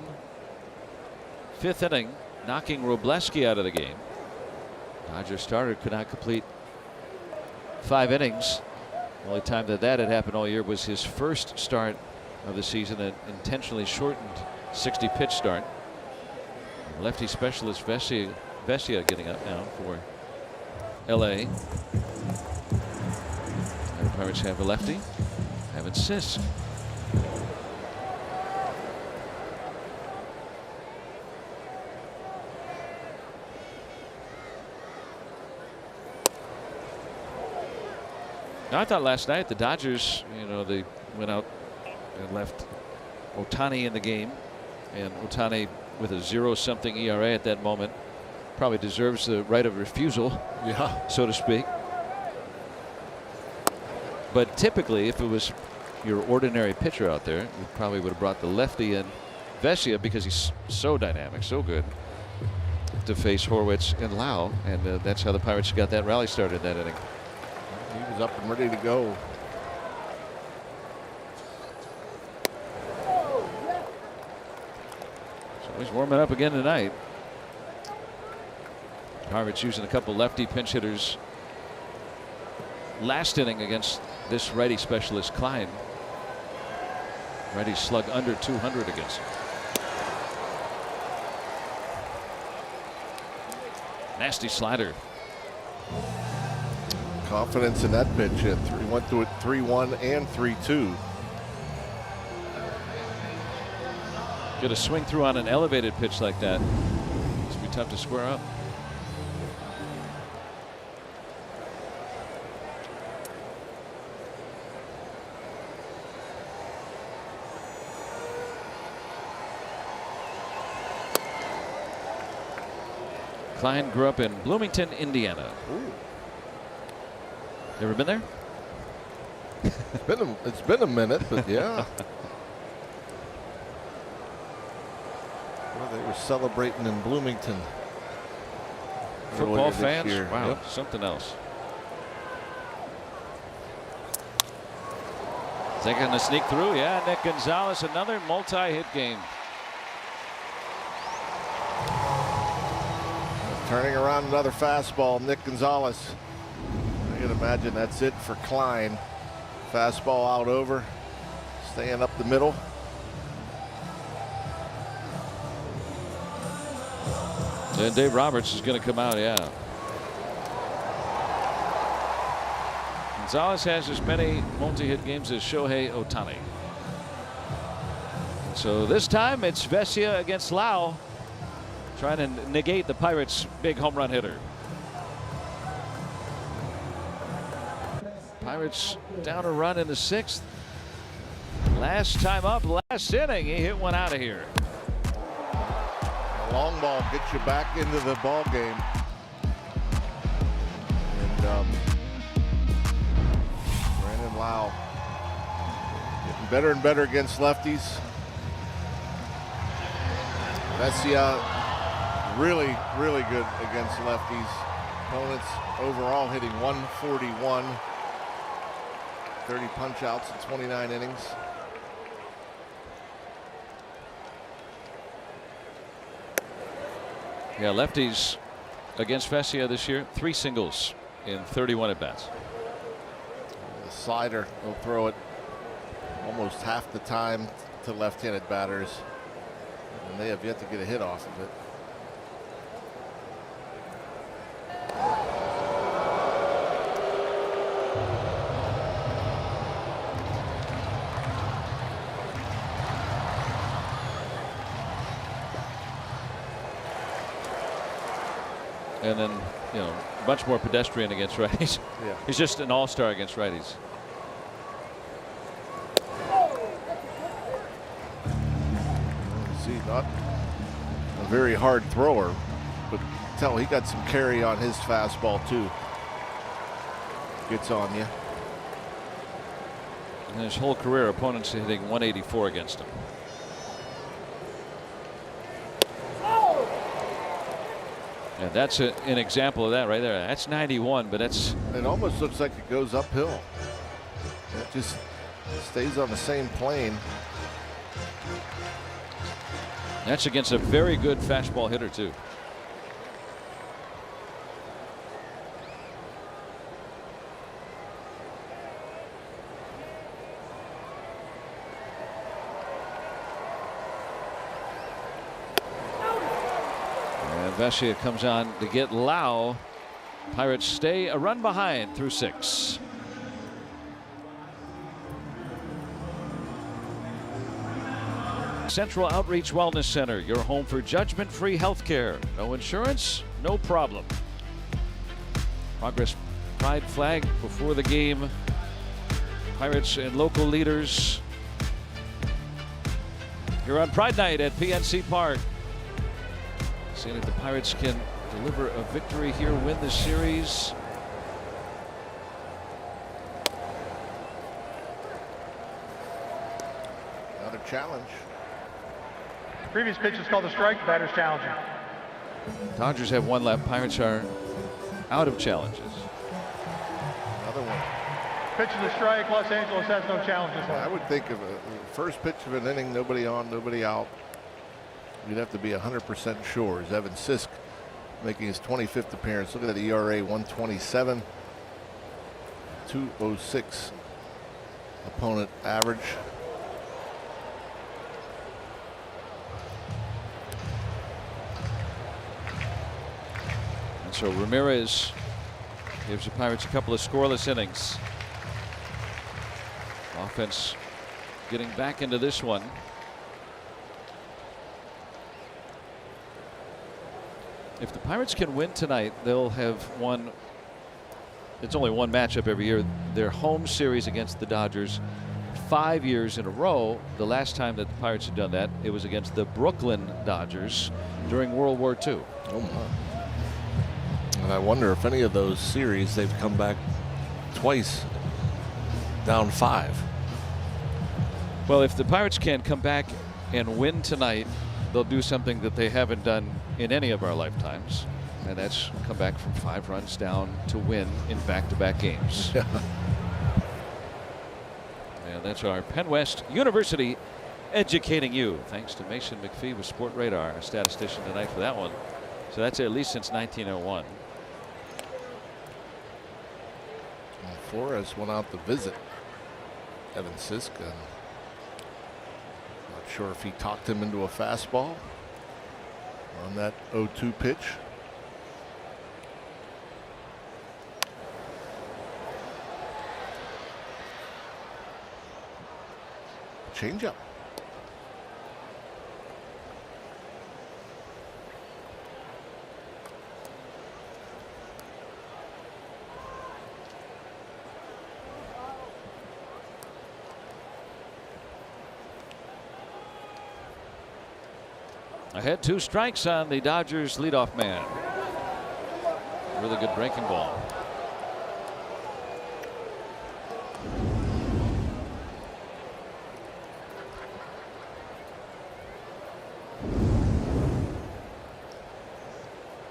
5th inning, knocking Robleski out of the game. Dodger starter could not complete 5 innings. The only time that had happened all year was his first start of the season, an intentionally shortened 60-pitch start. Lefty specialist Vesia getting up now for LA. The Pirates have a lefty, Evan Sisk. Now, I thought last night the Dodgers, they went out and left Ohtani in the game, and Ohtani with a 0-something ERA at that moment probably deserves the right of refusal, so to speak. But typically, if it was your ordinary pitcher out there, you probably would have brought the lefty in, Vesia, because he's so dynamic, so good, to face Horwitz and Lau, and that's how the Pirates got that rally started in that inning. He was up and ready to go. So he's warming up again tonight. Pirates using a couple lefty pinch hitters last inning against this righty specialist Klein. Righty slug under 200 against him. Nasty slider. Confidence in that pitch hit. He went through it 3-1 and 3-2. Get a swing through on an elevated pitch like that. It's be tough to square up. Klein grew up in Bloomington, Indiana. Ooh. Ever been there? It's been a minute, but yeah. Well, they were celebrating in Bloomington. Football fans? Year. Wow, Yep. Something else. Taking the sneak through, yeah. Nick Gonzalez, another multi-hit game. Turning around another fastball, Nick Gonzalez. I can imagine that's it for Klein. Fastball out over, staying up the middle. And Dave Roberts is going to come out, yeah. Gonzalez has as many multi-hit games as Shohei Ohtani. And so this time it's Vesia against Lau, trying to negate the Pirates' big home run hitter. Pirates down a run in the 6th. Last time up, last inning, he hit one out of here. A long ball gets you back into the ball game. And Brandon Lau getting better and better against lefties. Vesia really, really good against lefties. Opponents overall hitting 141. 30 punch outs in 29 innings. Yeah, lefties against Vesia this year. 3 singles in 31 at-bats. The slider, he'll throw it almost half the time to left-handed batters, and they have yet to get a hit off of it. And then, you know, much more pedestrian against righties. Yeah. He's just an all-star against righties. See, not a very hard thrower, but tell he got some carry on his fastball too. Gets on you. In his whole career, opponents hitting 184 against him. And that's an example of that right there. That's 91, but that's... It almost looks like it goes uphill. It just stays on the same plane. That's against a very good fastball hitter, too. Vesia comes on to get Lau. Pirates stay a run behind through 6. Central Outreach Wellness Center, your home for judgment-free health care. No insurance, no problem. Progress pride flag before the game. Pirates and local leaders here on Pride Night at PNC Park. Seeing if the Pirates can deliver a victory here, win the series. Another challenge. Previous pitch is called a strike. Batter's challenging. Dodgers have 1 left. Pirates are out of challenges. Another one. Pitch is a strike. Los Angeles has no challenges. I would think of a first pitch of an inning, nobody on, nobody out. You'd have to be 100% sure. As Evan Sisk making his 25th appearance. Look at that ERA, 127, 206 opponent average. And so Ramirez gives the Pirates a couple of scoreless innings. Offense getting back into this one. If the Pirates can win tonight, they'll have won. It's only one matchup every year. Their home series against the Dodgers 5 years in a row. The last time that the Pirates had done that, it was against the Brooklyn Dodgers during World War II. Oh my. And I wonder if any of those series they've come back twice down 5. Well, if the Pirates can come back and win tonight, they'll do something that they haven't done in any of our lifetimes, and that's come back from 5 runs down to win in back-to-back games. Yeah. And that's our Penn West University educating you. Thanks to Mason McPhee with Sport Radar, a statistician tonight for that one. So that's at least since 1901. Well, Flores went out to visit Evan Sisk. Not sure if he talked him into a fastball on that 0-2 pitch. Changeup. Ahead 2 strikes on the Dodgers leadoff man. Really good breaking ball.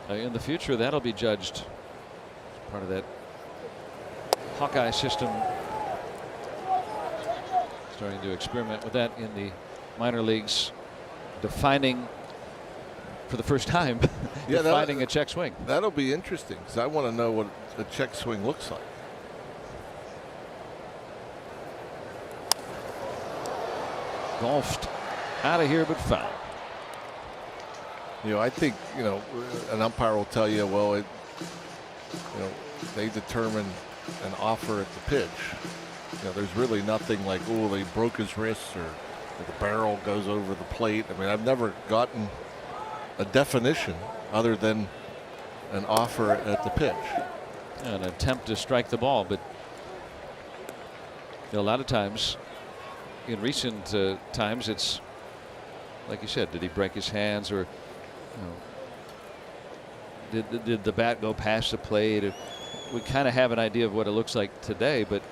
In the future, that'll be judged as part of that Hawkeye system. Starting to experiment with that in the minor leagues, defining for the first time. Yeah, finding a check swing. That'll be interesting because I want to know what a check swing looks like. Golfed out of here, but foul. You know, I think, you know, an umpire will tell you, well, you know, they determine an offer at the pitch. You know, there's really nothing like, oh, they broke his wrist or the barrel goes over the plate. I mean, I've never gotten a definition other than an offer at the pitch. An attempt to strike the ball, but you know, a lot of times in recent times, it's like you said, did he break his hands, or you know, did the bat go past the plate? We kind of have an idea of what it looks like today, but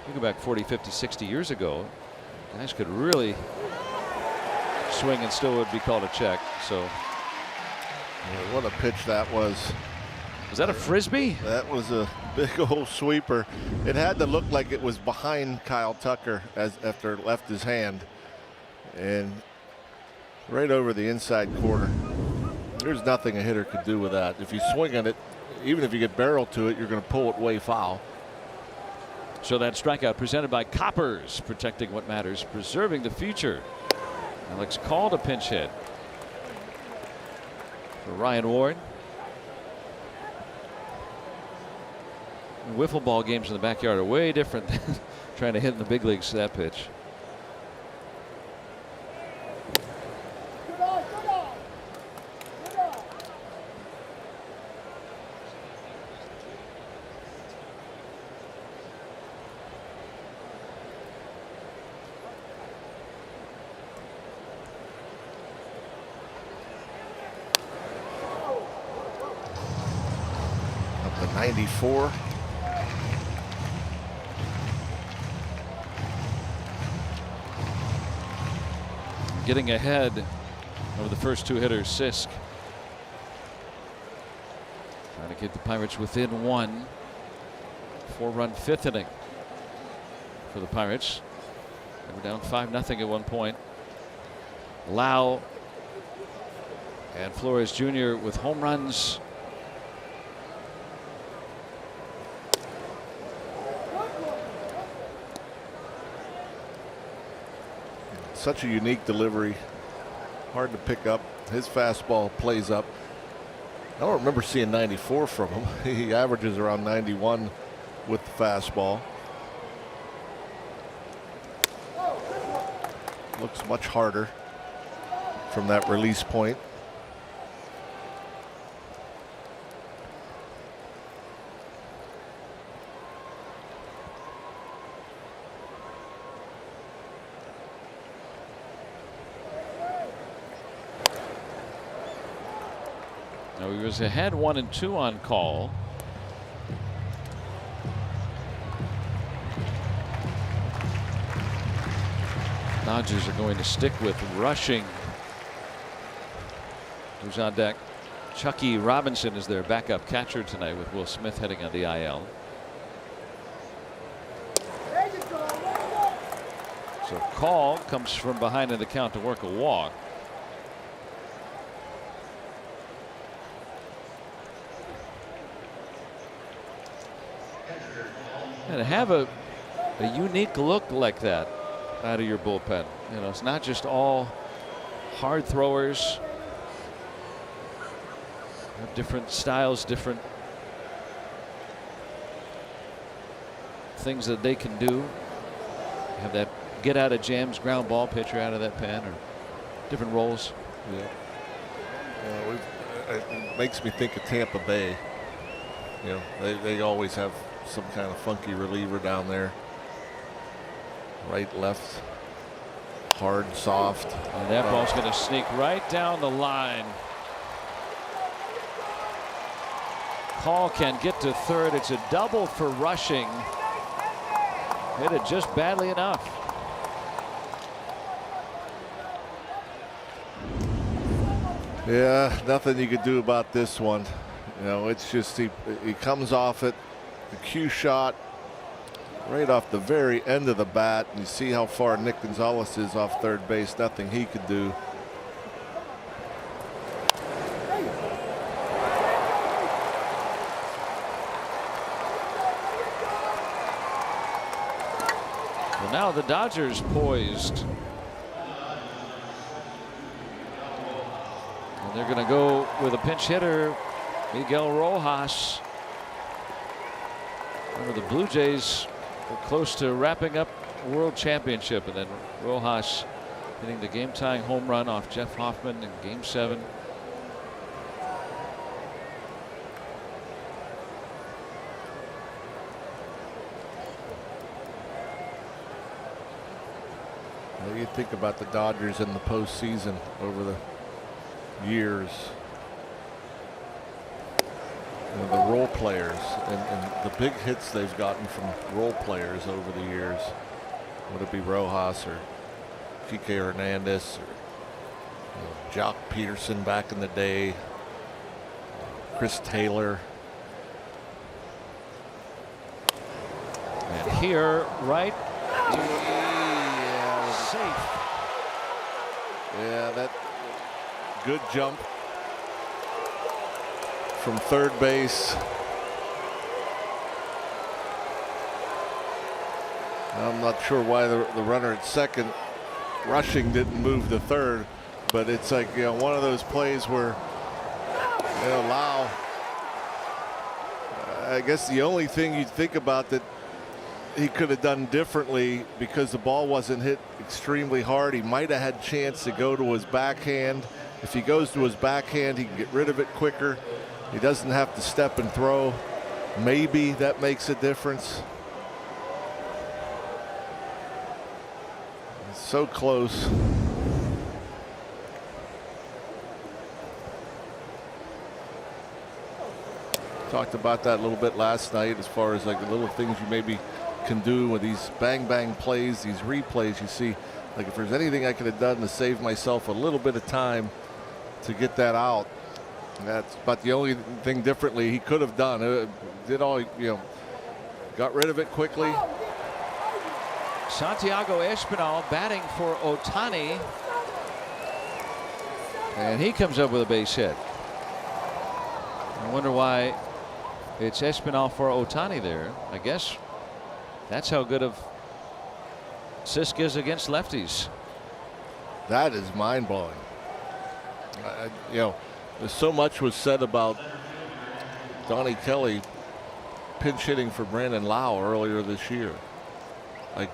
you go back 40, 50, 60 years ago, guys could really swing and still would be called a check. So yeah, what a pitch that was. Was that a frisbee? That was a big old sweeper. It had to look like it was behind Kyle Tucker after it left his hand, and right over the inside corner. There's nothing a hitter could do with that. If you swing at it, even if you get barrel to it, you're going to pull it way foul. So that strikeout presented by Coppers, protecting what matters, preserving the future. Alex called a pinch hit for Ryan Ward. Wiffle ball games in the backyard are way different than trying to hit in the big leagues. That pitch. Up to 94. Getting ahead over the first two hitters. Sisk trying to keep the Pirates within one. 4-run fifth inning for the Pirates. They were down 5-0 at one point. Lau and Flores Jr. with home runs. Such a unique delivery, hard to pick up. His fastball plays up. I don't remember seeing 94 from him. He averages around 91 with the fastball. Looks much harder from that release point. Now he was ahead 1-2 on call. Dodgers are going to stick with rushing. Who's on deck? Chucky Robinson is their backup catcher tonight, with Will Smith heading on the IL. So call comes from behind in the count to work a walk. And to have a unique look like that out of your bullpen, you know, it's not just all hard throwers. Have different styles, different things that they can do. Have that get out of jams ground ball pitcher out of that pen, or different roles. Yeah. It makes me think of Tampa Bay. You know, they always have some kind of funky reliever down there. Right, left, hard, soft. And that ball's going to sneak right down the line. Call can get to third. It's a double for rushing. Hit it just badly enough. Yeah, nothing you could do about this one. You know, it's just he comes off it, the cue shot right off the very end of the bat. And you see how far Nick Gonzalez is off third base. Nothing he could do. So now the Dodgers poised. And they're going to go with a pinch hitter, Miguel Rojas. Remember, the Blue Jays were close to wrapping up a World Championship, and then Rojas hitting the game-tying home run off Jeff Hoffman in Game 7. Well, you think about the Dodgers in the postseason over the years. You know, the role players and the big hits they've gotten from role players over the years. Would it be Rojas or Kike Hernandez or Jock Peterson back in the day, Chris Taylor. And here, right, safe. Yeah, that good jump from third base. I'm not sure why the runner at second rushing didn't move to third, but it's like, you know, one of those plays where, you know, Lau, I guess the only thing you'd think about that he could have done differently, because the ball wasn't hit extremely hard, he might have had a chance to go to his backhand. If he goes to his backhand, he can get rid of it quicker. He doesn't have to step and throw. Maybe that makes a difference. It's so close. Talked about that a little bit last night, as far as like the little things you maybe can do with these bang bang plays, these replays. You see, like, if there's anything I could have done to save myself a little bit of time to get that out, that's about the only thing differently he could have done. Did all, you know, got rid of it quickly. Santiago Espinal batting for Ohtani, and he comes up with a base hit. I wonder why it's Espinal for Ohtani there. I guess that's how good of Sisk is against lefties. That is mind-blowing. You know, there's so much was said about Donnie Kelly pinch hitting for Brandon Lau earlier this year. Like,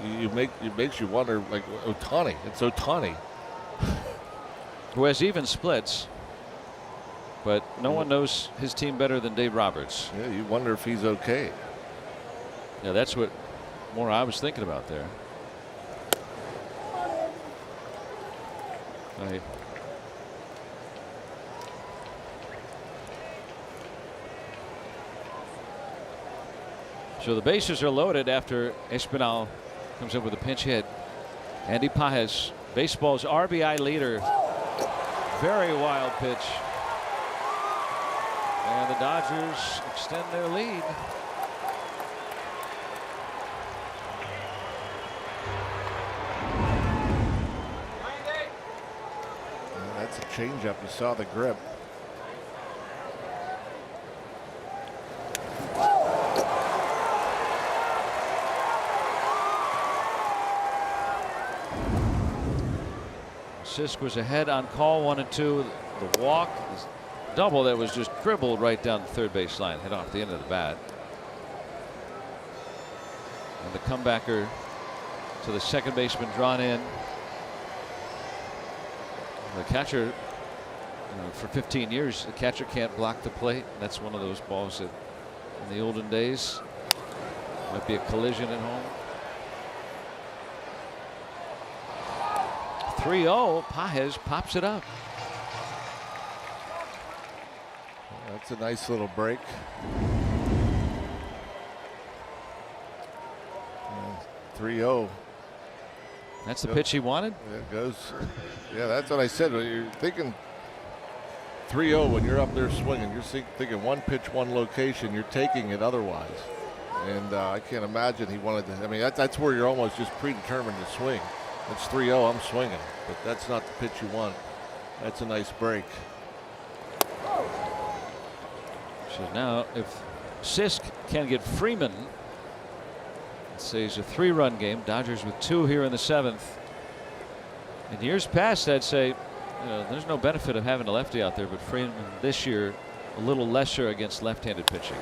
it makes you wonder, like, Ohtani. It's Ohtani. Who has even splits, but no one knows his team better than Dave Roberts. Yeah, you wonder if he's okay. Yeah, that's what more I was thinking about there. So the bases are loaded after Espinal comes up with a pinch hit. Andy Pages, baseball's RBI leader. Very wild pitch. And the Dodgers extend their lead. That's a changeup. You saw the grip. Sisk was ahead on call 1 and 2. The walk, double that was just dribbled right down the third base line, hit off the end of the bat. And the comebacker to the second baseman drawn in. The catcher, you know, for 15 years, the catcher can't block the plate. That's one of those balls that in the olden days might be a collision at home. 3-0, Pages pops it up. That's a nice little break. 3-0. That's the pitch he wanted? Yeah, it goes. Yeah, that's what I said. You're thinking 3-0 when you're up there swinging. You're thinking one pitch, one location. You're taking it otherwise. And I can't imagine he wanted to. I mean, that's where you're almost just predetermined to swing. It's 3-0, I'm swinging. But that's not the pitch you want. That's a nice break. So now if Sisk can get Freeman say it's a 3-run game. Dodgers with 2 here in the 7th. In years past, I'd say there's no benefit of having a lefty out there, but Freeman this year a little lesser against left-handed pitching.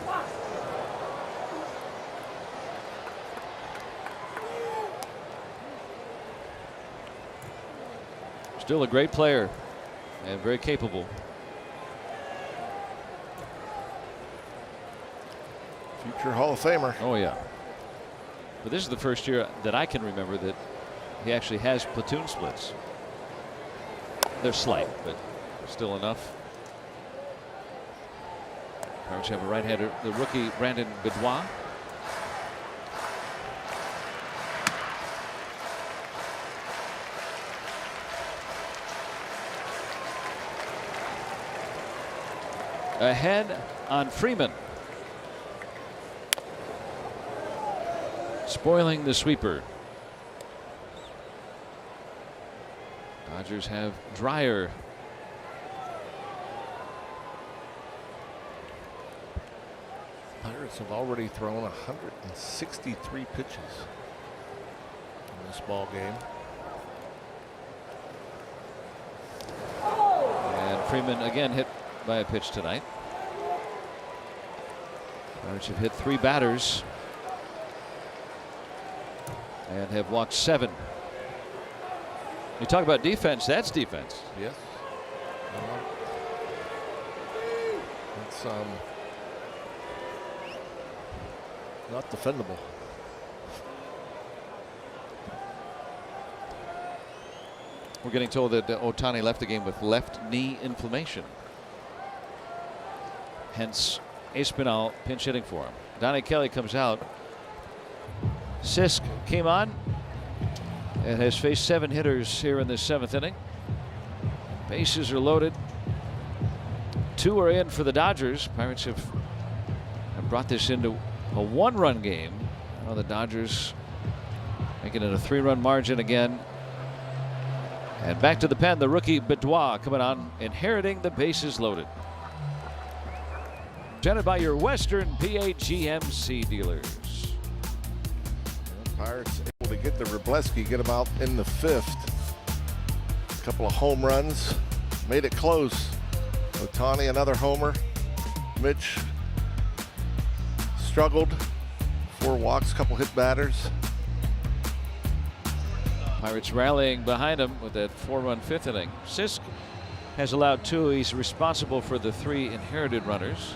Still a great player and very capable. Future Hall of Famer. Oh yeah. But this is the first year that I can remember that he actually has platoon splits. They're slight, but still enough. Pirates have a right-hander, the rookie Brandon Benoit. Ahead on Freeman. Spoiling the sweeper. Dodgers have Dreyer. Pirates have already thrown 163 pitches in this ball game. And Freeman again hit by a pitch tonight. Pirates have hit 3 batters and have walked 7. You talk about defense, that's defense. Yes. It's not defendable. We're getting told that Ohtani left the game with left knee inflammation. Hence Espinal pinch hitting for him. Donnie Kelly comes out. Sisk came on and has faced 7 hitters here in the 7th inning. Bases are loaded. 2 are in for the Dodgers. Pirates have brought this into a 1-run game. Now the Dodgers making it a 3-run margin again. And back to the pen, the rookie Benoit coming on, inheriting the bases loaded. Presented by your Western PA GMC dealers. Pirates able to get the Wrobleski, get him out in the 5th. A couple of home runs, made it close. Ohtani another homer. Mitch struggled, 4 walks, couple hit batters. Pirates rallying behind him with that 4-run 5th inning. Sisk has allowed 2. He's responsible for the 3 inherited runners.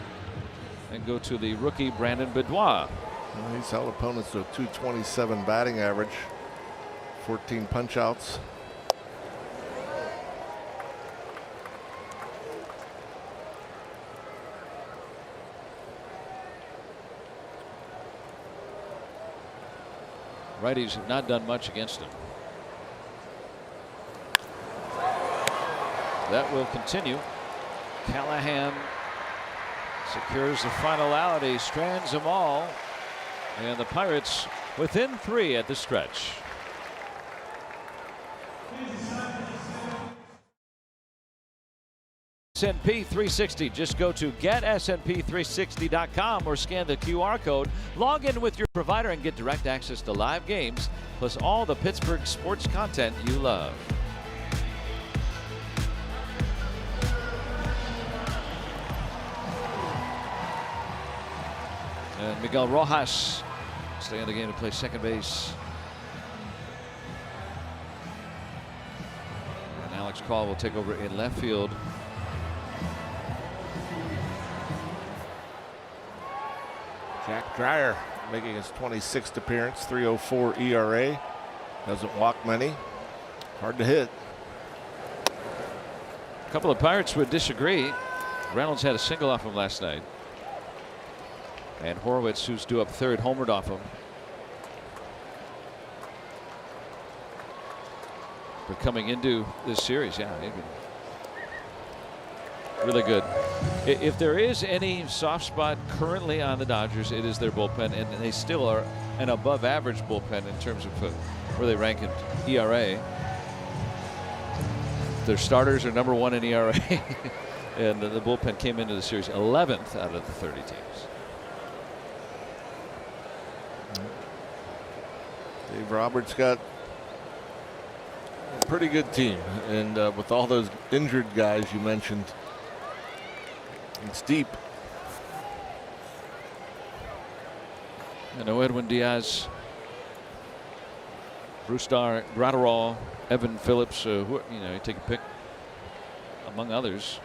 And go to the rookie Brandon Benoit. Well, he's held opponents to a .227 batting average, 14 punch-outs. Righties have not done much against him. That will continue. Callahan secures the final out. He strands them all. And the Pirates within 3 at the stretch. S&P 360. Just go to getsnp360.com or scan the QR code. Log in with your provider and get direct access to live games, plus all the Pittsburgh sports content you love. And Miguel Rojas staying in the game to play second base. And Alex Call will take over in left field. Jack Dreyer making his 26th appearance, 3.04 ERA. Doesn't walk many. Hard to hit. A couple of Pirates would disagree. Reynolds had a single off him last night. And Horwitz, who's due up 3rd, homered off him. But coming into this series, yeah, really good. If there is any soft spot currently on the Dodgers, it is their bullpen, and they still are an above average bullpen in terms of where they rank in ERA. Their starters are #1 in ERA, and the bullpen came into the series 11th out of the 30 teams. Dave Roberts got a pretty good team, and with all those injured guys you mentioned, it's deep. You know, Edwin Diaz, Brusdar, Gratterall, Evan Phillips, who, you know, you take a pick among others.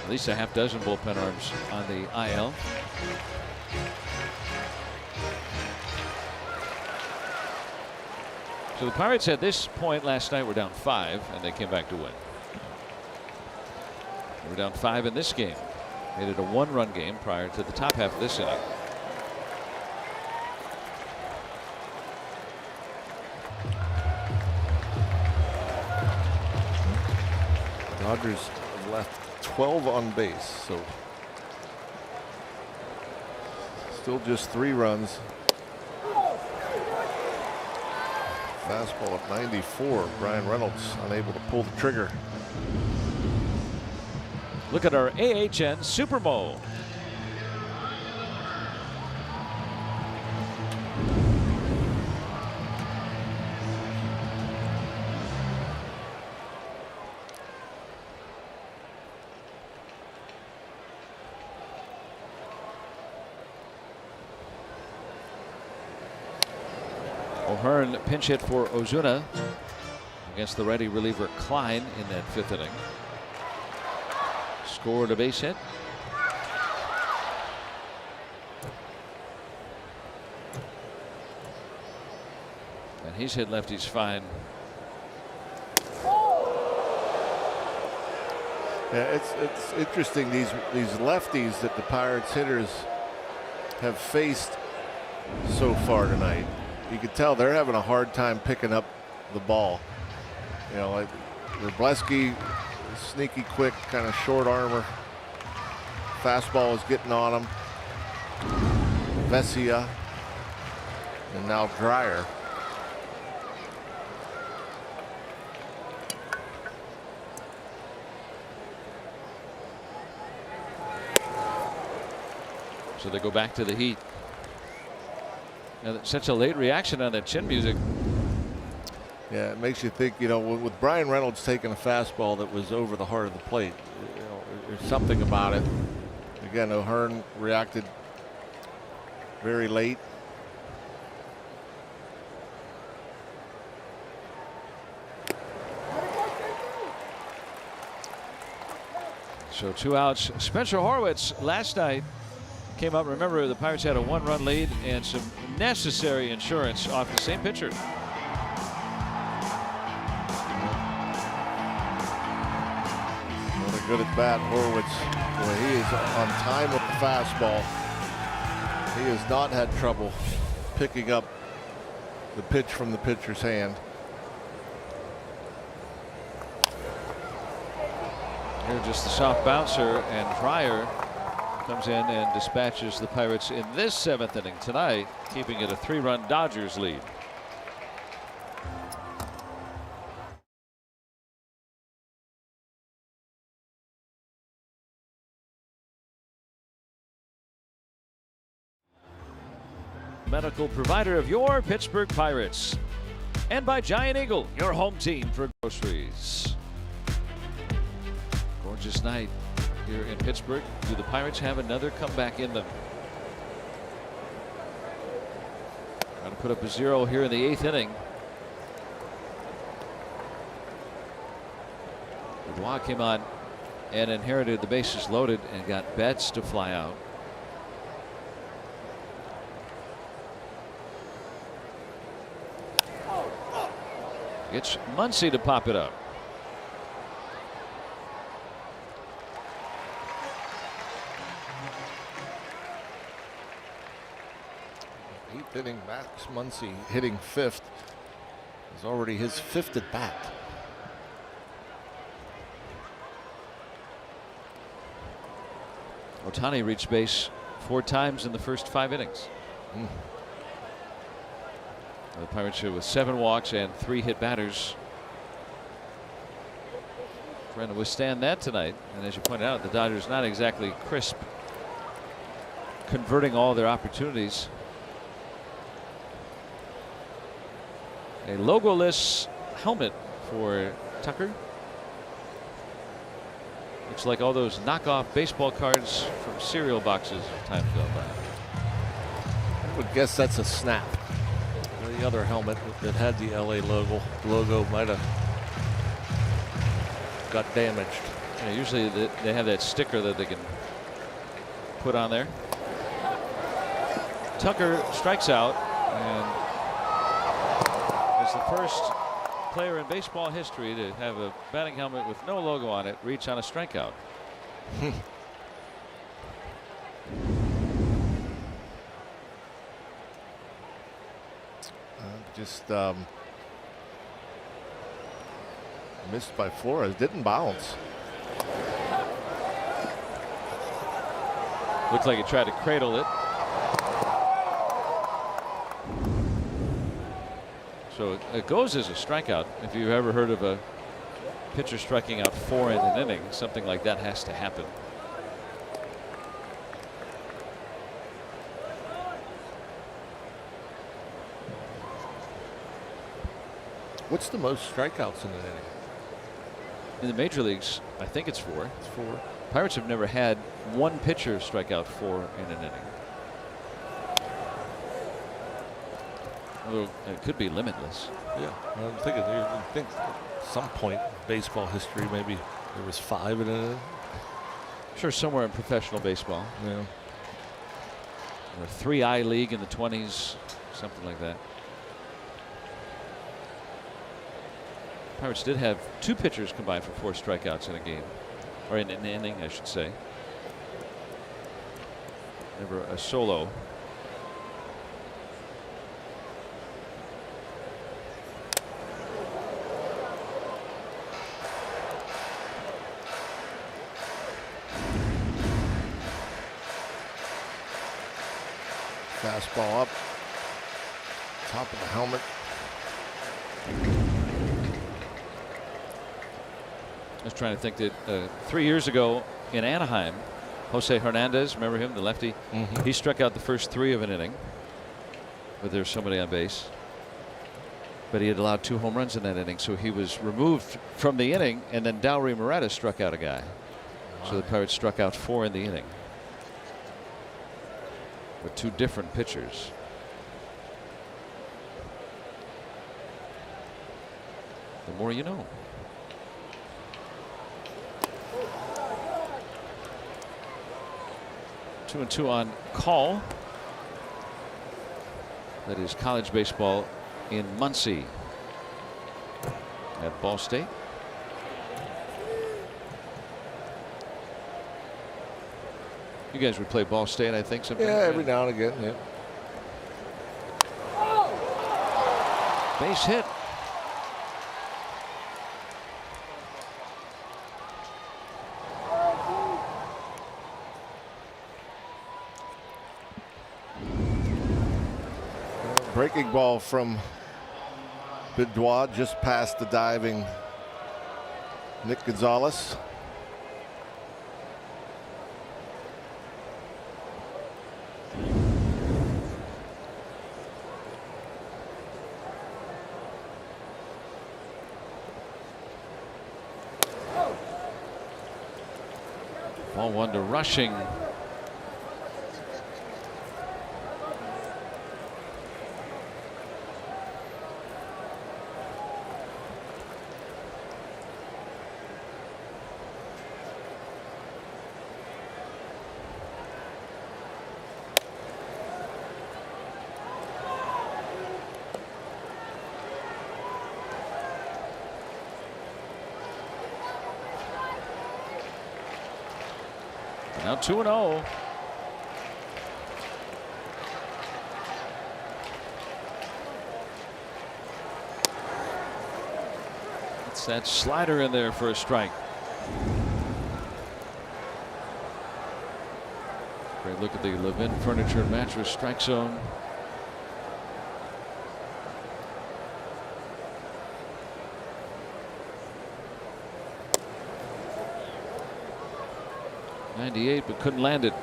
At least a half dozen bullpen arms on the IL. So the Pirates at this point last night were down 5, and they came back to win. They were down 5 in this game. Made it a 1-run game prior to the top half of this inning. Dodgers have left 12 on base, so still just 3 runs. Fastball at 94. Brian Reynolds unable to pull the trigger. Look at our AHN Super Bowl. O'Hearn pinch hit for Ozuna against the righty reliever Klein in that 5th inning. Scored a base hit. And he's hit lefties fine. Yeah, it's interesting, these lefties that the Pirates hitters have faced so far tonight. You can tell they're having a hard time picking up the ball. You know, like Wrobleski, sneaky quick, kind of short armor. Fastball is getting on him. Vesia, and now Dreyer. So they go back to the heat. Now, such a late reaction on that chin music. Yeah, it makes you think, you know, with Brian Reynolds taking a fastball that was over the heart of the plate, you know, there's something about it. Again, O'Hearn reacted very late. So 2 outs. Spencer Horwitz last night came up. Remember, the Pirates had a 1-run lead and some necessary insurance off the same pitcher. What a good at bat, Horwitz. Boy, he is on time with the fastball. He has not had trouble picking up the pitch from the pitcher's hand. Here, just the soft bouncer, and Dreyer comes in and dispatches the Pirates in this 7th inning tonight, keeping it a 3-run Dodgers lead. Medical provider of your Pittsburgh Pirates, and by Giant Eagle, your home team for groceries. Gorgeous night here in Pittsburgh. Do the Pirates have another comeback in them? Trying to put up a 0 here in the 8th inning. Dubois came on and inherited the bases loaded and got Betts to fly out. Gets Muncy to pop it up. 8th inning, Max Muncy hitting 5th. Is already his 5th at bat. Ohtani reached base 4 times in the first 5 innings. The Pirates with 7 walks and 3 hit batters. Trying to withstand that tonight. And as you pointed out, the Dodgers not exactly crisp converting all their opportunities. A logoless helmet for Tucker. Looks like all those knockoff baseball cards from cereal boxes time ago. I would guess that's a snap. The other helmet that had the LA logo might have got damaged. Yeah, usually they have that sticker that they can put on there. Tucker strikes out and is the first player in baseball history to have a batting helmet with no logo on it reach on a strikeout. Just missed by Flores. Didn't bounce. Looks like he tried to cradle it. So it goes as a strikeout. If you've ever heard of a pitcher striking out 4 in an inning, something like that has to happen. What's the most strikeouts in an inning? In the major leagues, I think it's 4. It's 4. Pirates have never had one pitcher strike out 4 in an inning. Although it could be limitless. Yeah, I'm thinking. I think at some point in baseball history, maybe there was 5 in an inning. Sure, somewhere in professional baseball. Yeah. Or a 3-eye league in the 20s, something like that. Pirates did have 2 pitchers combined for 4 strikeouts in a game, or in an inning, I should say. Never a solo. Fastball up, top of the helmet. I was trying to think that 3 years ago in Anaheim, Jose Hernandez, remember him, the lefty? He struck out the first 3 of an inning, but there's somebody on base. But he had allowed 2 home runs in that inning, so he was removed from the inning, and then Dowry Moretta struck out a guy. So the Pirates struck out 4 in the inning with 2 different pitchers. The more you know. Two and 2 on call. That is college baseball in Muncie at Ball State. You guys would play Ball State, I think, sometimes. Yeah, every now and again. Yeah. Base hit. Breaking ball from Bidwa just past the diving Nick Gonzalez. Ball 1 to Rushing. Now 2-0. It's that slider in there for a strike. Great look at the Levin Furniture and Mattress strike zone. .98, but couldn't land it.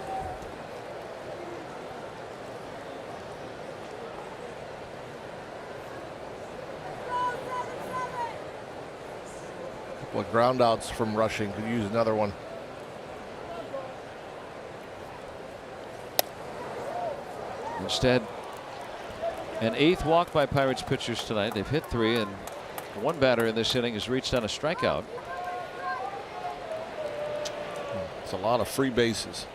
couple of ground outs from rushing. Could use another one. Instead, an 8th walk by Pirates pitchers tonight. They've hit 3, and one batter in this inning has reached on a strikeout. It's a lot of free bases.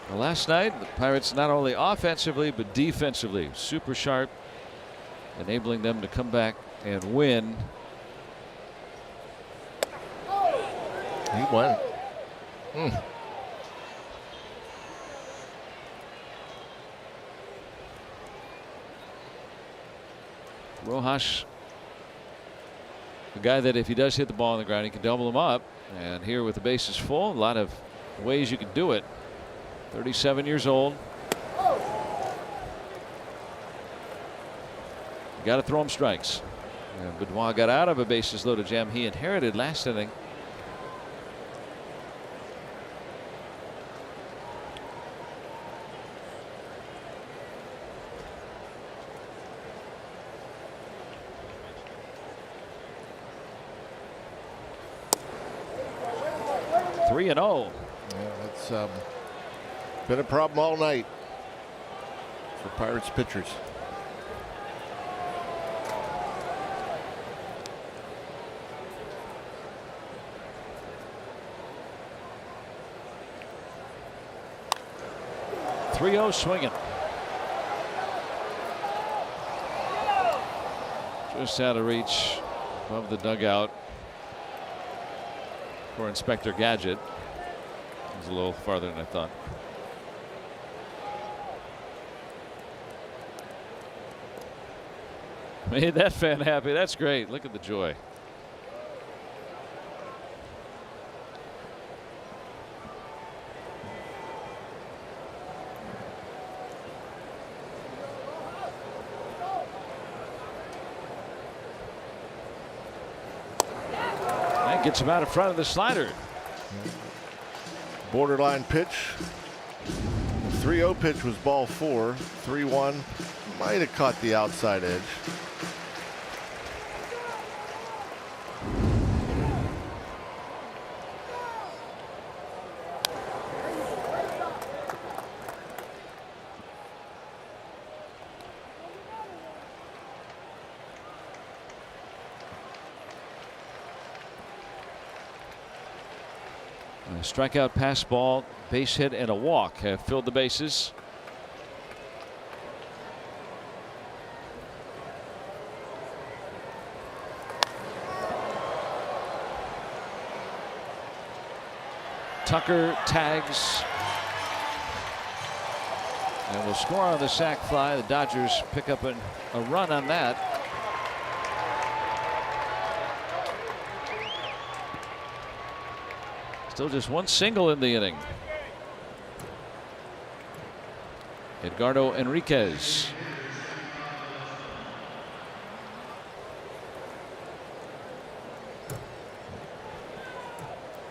Well, last night, the Pirates not only offensively but defensively super sharp, enabling them to come back and win. He went. Rojas, the guy that if he does hit the ball on the ground, he can double him up. And here with the bases full, a lot of ways you can do it. 37 years old. You got to throw him strikes. And Benoit got out of a bases loaded jam he inherited last inning. Three and 0. Yeah, it's been a problem all night for Pirates pitchers. .30 swinging. Just out of reach above the dugout for Inspector Gadget. It was a little farther than I thought. Made that fan happy. That's great. Look at the joy. That gets him out in front of the slider. Borderline pitch. The 3-0 pitch was ball 4. 3-1 might have caught the outside edge. A strikeout, pass ball, base hit, and a walk have filled the bases. Tucker tags and will score on the sac fly. The Dodgers pick up a run on that. Still just one single in the inning. Edgardo Enriquez.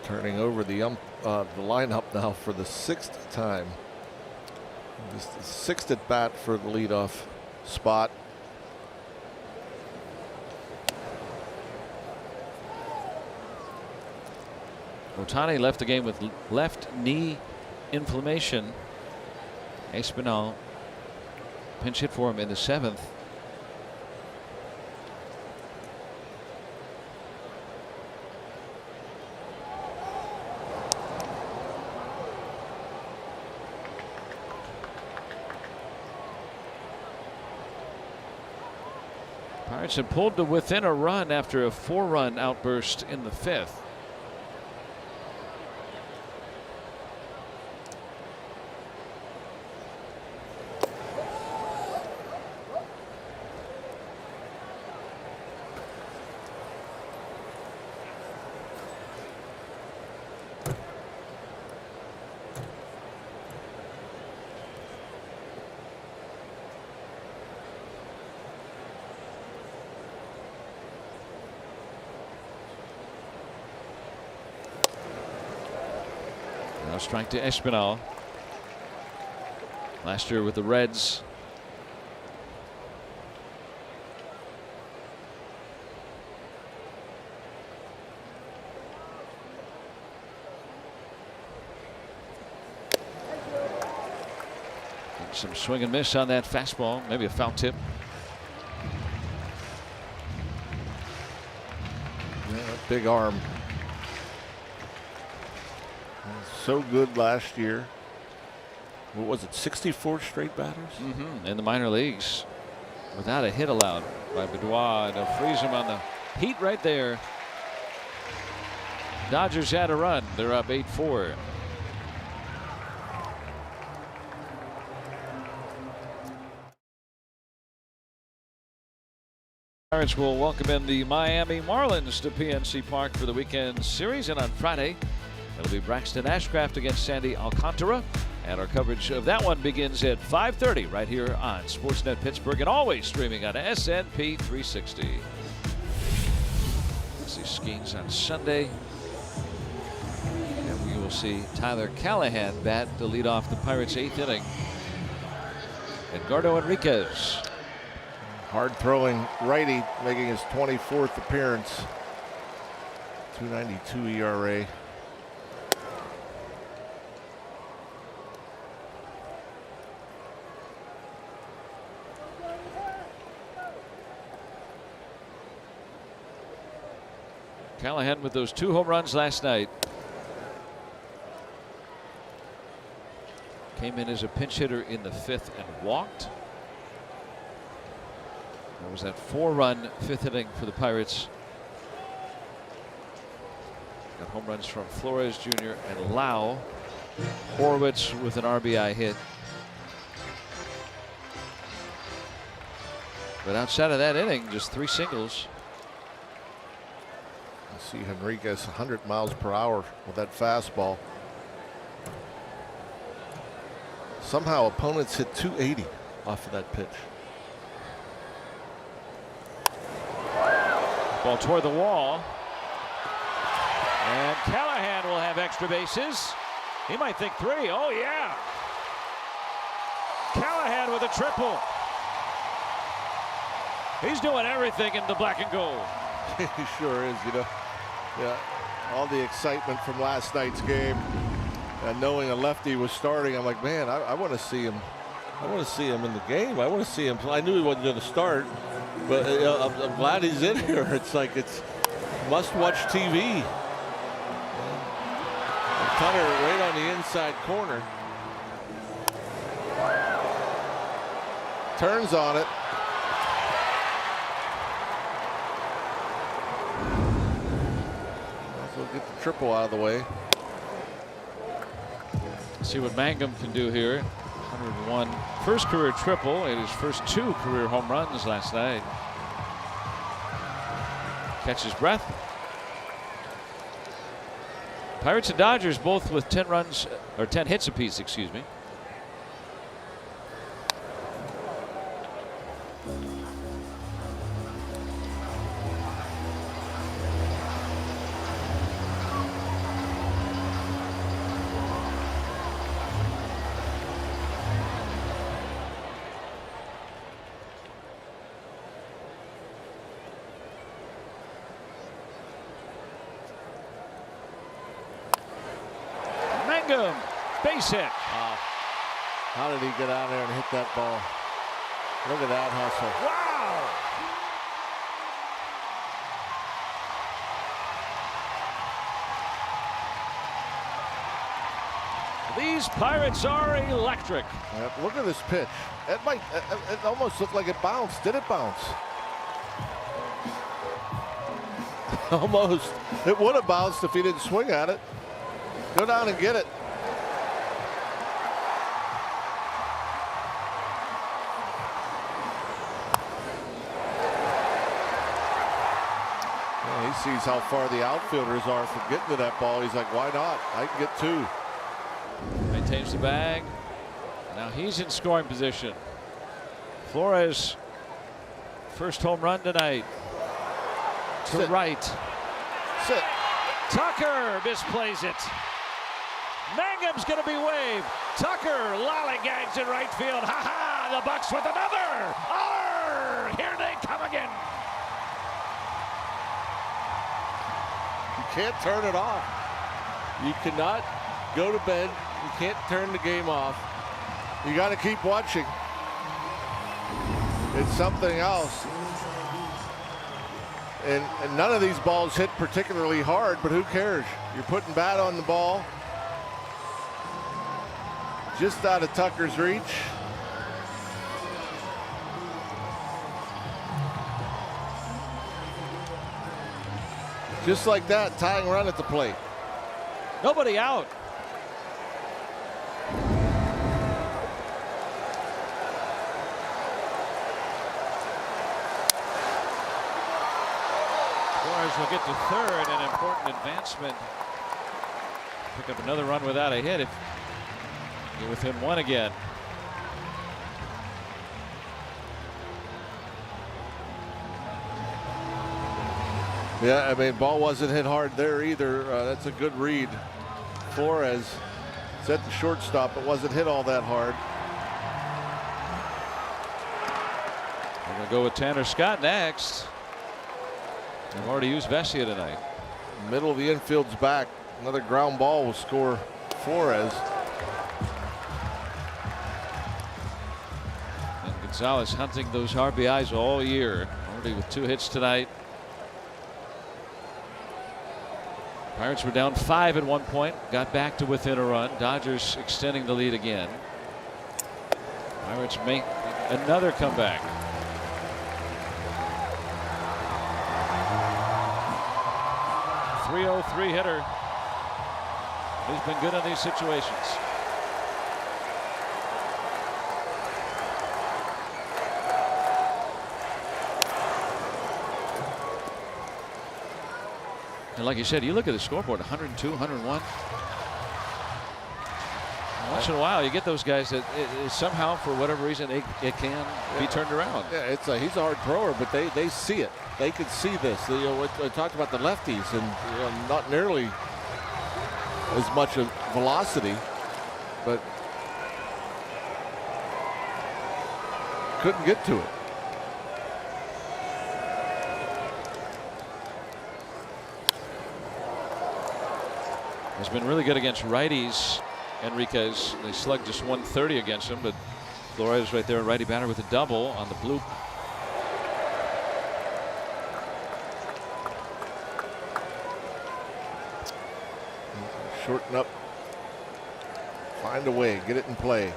Turning over the lineup now for the 6th time. This is the 6th at bat for the leadoff spot. Ohtani left the game with left knee inflammation. Espinal pinch hit for him in the 7th. Pirates had pulled to within a run after a 4-run outburst in the 5th. Now strike to Espinal. Last year with the Reds. Some swing and miss on that fastball, maybe a foul tip. Yeah, big arm. So good last year. What was it, 64 straight batters? In the minor leagues without a hit allowed by Benoit. They'll freeze him on the heat right there. Dodgers had a run. They're up 8-4. Pirates will welcome in the Miami Marlins to PNC Park for the weekend series, and on Friday it'll be Braxton Ashcraft against Sandy Alcantara, and our coverage of that one begins at 5:30 right here on Sportsnet Pittsburgh, and always streaming on SNP 360. See Skeens on Sunday, and we will see Tyler Callahan bat to lead off the Pirates' 8th inning. Edgardo Enriquez, hard throwing righty, making his 24th appearance. 2.92 ERA. Callahan with those 2 home runs last night. Came in as a pinch hitter in the 5th and walked. That was that 4-run 5th inning for the Pirates. Got home runs from Flores Jr. and Lau. Horwitz with an RBI hit. But outside of that inning, just 3 singles. I see Henriquez 100 miles per hour with that fastball. Somehow opponents hit 280 off of that pitch. Ball toward the wall. And Callahan will have extra bases. He might think 3. Oh, yeah. Callahan with a triple. He's doing everything in the black and gold. He sure is, you know. Yeah, all the excitement from last night's game, and knowing a lefty was starting, I'm like, man, I want to see him. I want to see him in the game. I want to see him. I knew he wasn't going to start, but I'm glad he's in here. It's like it's must-watch TV. Cutter right on the inside corner. Turns on it. Also get the triple out of the way. See what Mangum can do here. 101 first career triple and his first 2 career home runs last night. Catches breath. Pirates and Dodgers both with 10 runs or 10 hits apiece, excuse me. Base hit. How did he get out there and hit that ball? Look at that hustle. Wow. These Pirates are electric. Look at this pitch. It almost looked like it bounced. Did it bounce? Almost. It would have bounced if he didn't swing at it. Go down and get it. Yeah, he sees how far the outfielders are from getting to that ball. He's like, why not? I can get 2. Maintains the bag. Now he's in scoring position. Flores, first home run tonight. To right. Sit. Tucker misplays it. Mangum's going to be waved. Tucker lollygags in right field. Ha-ha! The Bucks with another. Here they come again. You can't turn it off. You cannot go to bed. You can't turn the game off. You got to keep watching. It's something else. And none of these balls hit particularly hard, but who cares? You're putting bat on the ball. Just out of Tucker's reach. Just like that, tying run at the plate. Nobody out. Flores will get to third, an important advancement. Pick up another run without a hit if you're within one again. Yeah, I mean, ball wasn't hit hard there either. That's a good read. Flores set the shortstop, but wasn't hit all that hard. We're going to go with Tanner Scott next. They've already used Vesia tonight. Middle of the infield's back. Another ground ball will score Flores. And Gonzalez hunting those RBIs all year. Already with 2 hits tonight. Pirates were down 5 at one point, got back to within a run. Dodgers extending the lead again. Pirates make another comeback. .303 hitter. He's been good in these situations. And like you said, you look at the scoreboard, 102, 101. Once in a while, you get those guys that somehow, for whatever reason, it can be turned around. Yeah, he's a hard thrower, but they see it. They can see this. I talked about the lefties and not nearly as much of velocity, but couldn't get to it. Has been really good against righties. Enriquez, they slugged just 130 against him, but Flores right there, righty batter with a double on the bloop. Shorten up, find a way, get it in play.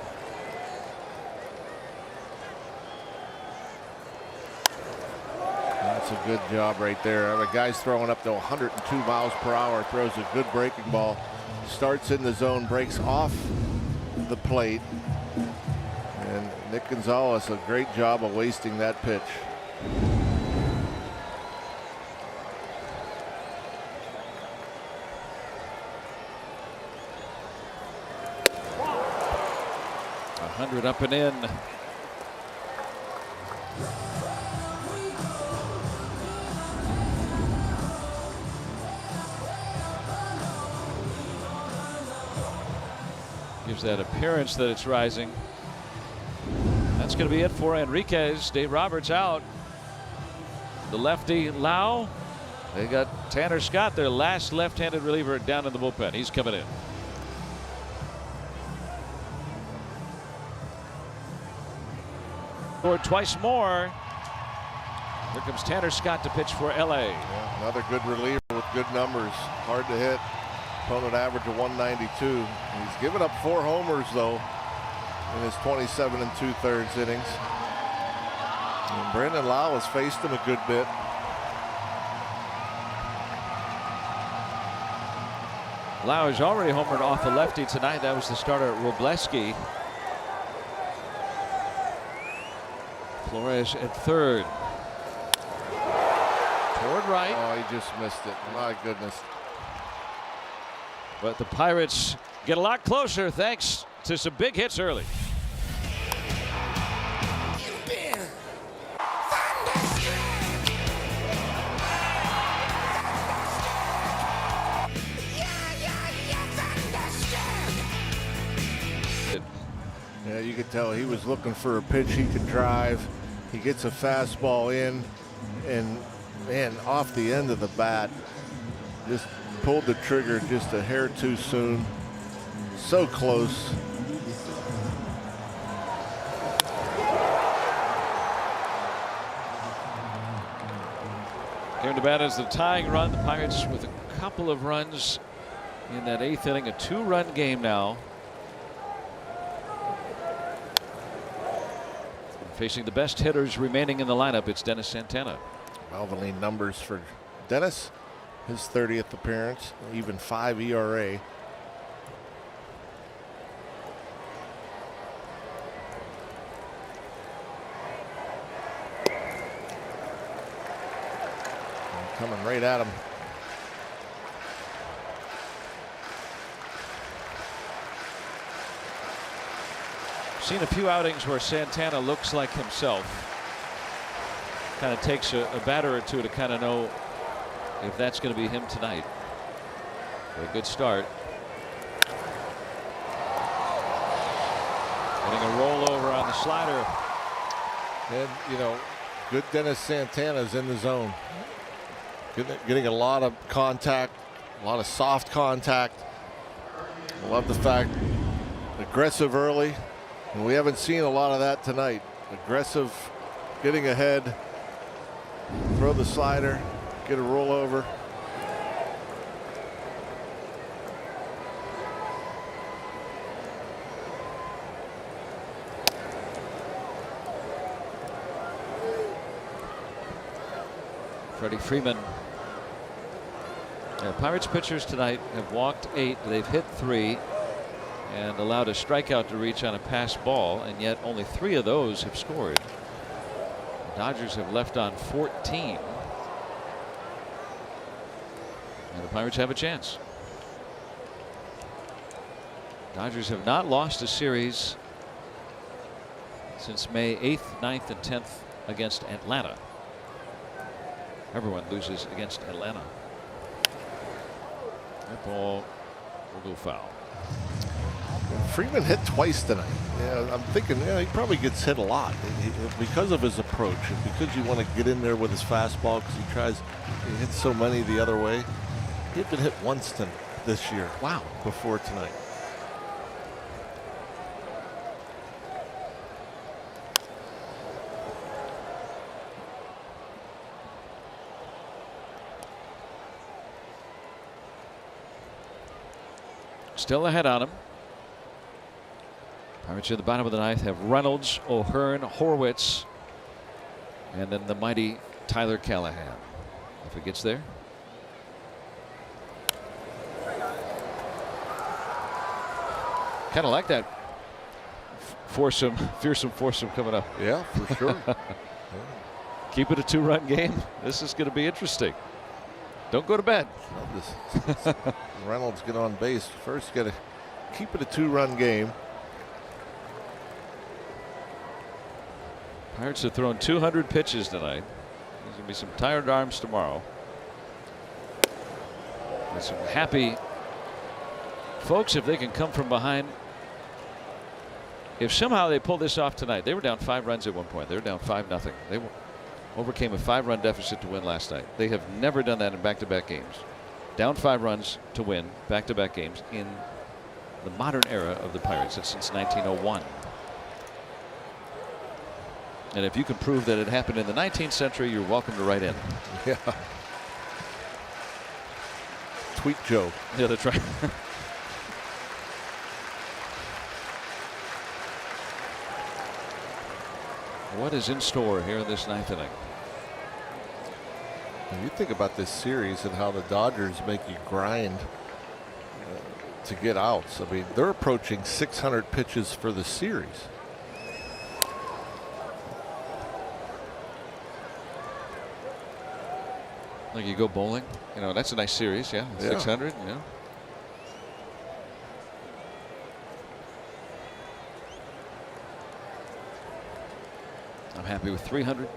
That's a good job right there. The guy's throwing up to 102 miles per hour, throws a good breaking ball, starts in the zone, breaks off the plate. And Nick Gonzalez, a great job of wasting that pitch. .100 up and in. Gives that appearance that it's rising. That's going to be it for Enriquez. Dave Roberts out. The lefty Lau. They got Tanner Scott, their last left-handed reliever, down in the bullpen. He's coming in. Scored twice more. Here comes Tanner Scott to pitch for LA. Yeah, another good reliever with good numbers. Hard to hit. Opponent average of 192. He's given up 4 homers though in his 27 2/3 innings. And Brandon Lau has faced him a good bit. Lau has already homered off the lefty tonight. That was the starter Robleski. Flores at third. Toward right. Oh, he just missed it. My goodness. But the Pirates get a lot closer thanks to some big hits early. Yeah, you could tell he was looking for a pitch he could drive. He gets a fastball in, and man, off the end of the bat, just pulled the trigger just a hair too soon. So close. Here to bat is the tying run. The Pirates with a couple of runs in that 8th inning. A 2-run game now. Facing the best hitters remaining in the lineup, it's Dennis Santana. Valvoline numbers for Dennis. His 30th appearance, even 5 ERA. Coming right at him. Seen a few outings where Santana looks like himself. Kind of takes a batter or two to kind of know if that's going to be him tonight. A good start. Getting a rollover on the slider. And, you know, good Dennis Santana's in the zone. Getting a lot of contact, a lot of soft contact. I love the fact aggressive early, and we haven't seen a lot of that tonight. Aggressive, getting ahead, throw the slider, get a rollover. Freddie Freeman. Pirates pitchers tonight have walked 8. They've hit 3 and allowed a strikeout to reach on a pass ball, and yet only 3 of those have scored. The Dodgers have left on 14. And the Pirates have a chance. Dodgers have not lost a series since May 8th, 9th, and 10th against Atlanta. Everyone loses against Atlanta. That ball will go foul. Freeman hit twice tonight. Yeah, I'm thinking, yeah, he probably gets hit a lot because of his approach and because you want to get in there with his fastball, because he hits so many the other way. He had been hit once this year. Wow. Before tonight. Still ahead on him. Pirates at the bottom of the 9th have Reynolds, O'Hearn, Horwitz, and then the mighty Tyler Callahan. If it gets there. Kind of like that fearsome foursome coming up. Yeah, for sure. Keep it a 2-run game. This is going to be interesting. Don't go to bed. Reynolds get on base first. Got to keep it a 2-run game. Pirates have thrown 200 pitches tonight. There's going to be some tired arms tomorrow. And some happy folks if they can come from behind. If somehow they pull this off tonight, they were down 5 runs at one point. They were down 5-0. They overcame a 5-run deficit to win last night. They have never done that in back-to-back games. Down 5 runs to win back-to-back games in the modern era of the Pirates. It's since 1901. And if you can prove that it happened in the 19th century, you're welcome to write in. Yeah. Tweet Joe. Yeah, that's right. What is in store here in this 9th inning? When you think about this series and how the Dodgers make you grind to get outs. I mean, they're approaching 600 pitches for the series. Like you go bowling, you know, that's a nice series. Yeah, 600. Yeah. I'm happy with 300.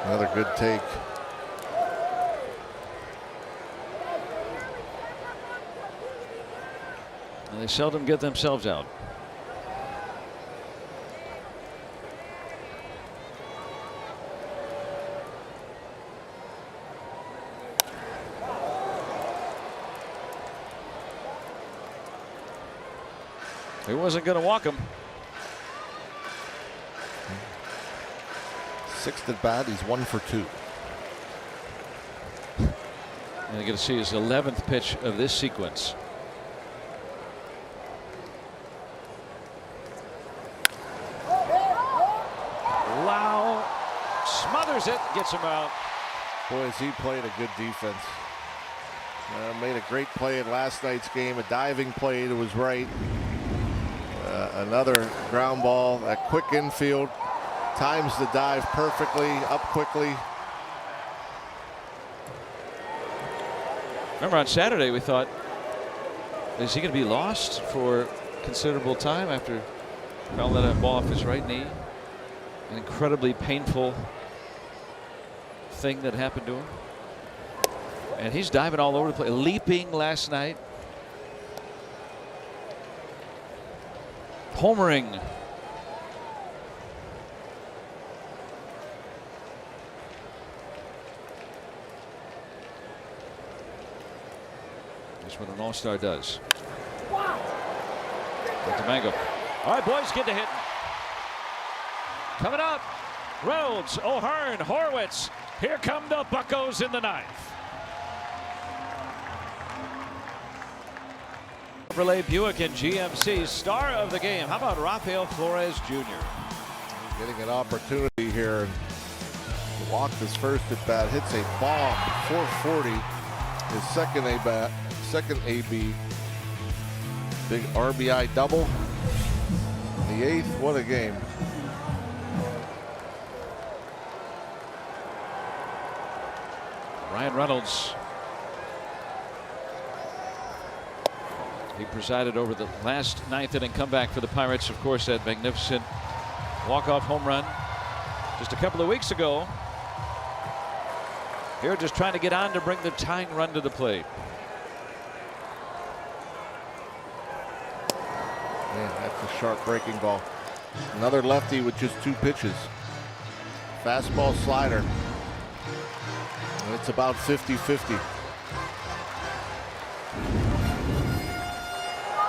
Another good take. They seldom get themselves out. He wasn't going to walk him. 6th at bat, he's 1 for 2. And you're going to see his 11th pitch of this sequence. Lau smothers it, gets him out. Boy, has he played a good defense. Made a great play in last night's game, a diving play that was right. Another ground ball, a quick infield, times the dive perfectly, up quickly. Remember on Saturday we thought, is he going to be lost for considerable time after fouling that ball off his right knee? An incredibly painful thing that happened to him. And he's diving all over the place, leaping last night. Homering. That's what an all-star does. Mango. All right, boys, get to hitting. Coming up, Reynolds, O'Hearn, Horwitz. Here come the Buccos in the 9th. Chevrolet Buick and GMC star of the game. How about Rafael Flores Jr.? Getting an opportunity here. Walked his first at bat, hits a bomb, 440. His second AB. Big RBI double. The 8th, what a game. Ryan Reynolds. He presided over the last 9th inning comeback for the Pirates. Of course, that magnificent walk-off home run just a couple of weeks ago. Here just trying to get on to bring the tying run to the plate. Man, that's a sharp breaking ball. Another lefty with just 2 pitches. Fastball, slider. And it's about 50-50.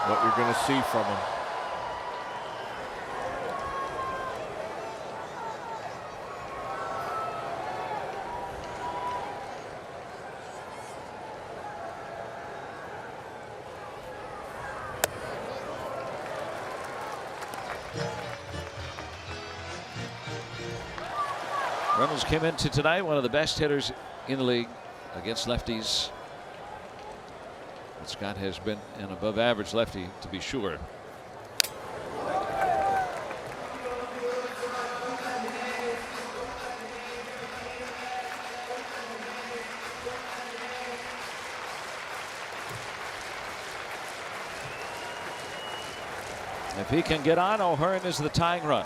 What you're going to see from him. Reynolds came into tonight one of the best hitters in the league against lefties. But Scott has been an above average lefty, to be sure. If he can get on, O'Hearn is the tying run.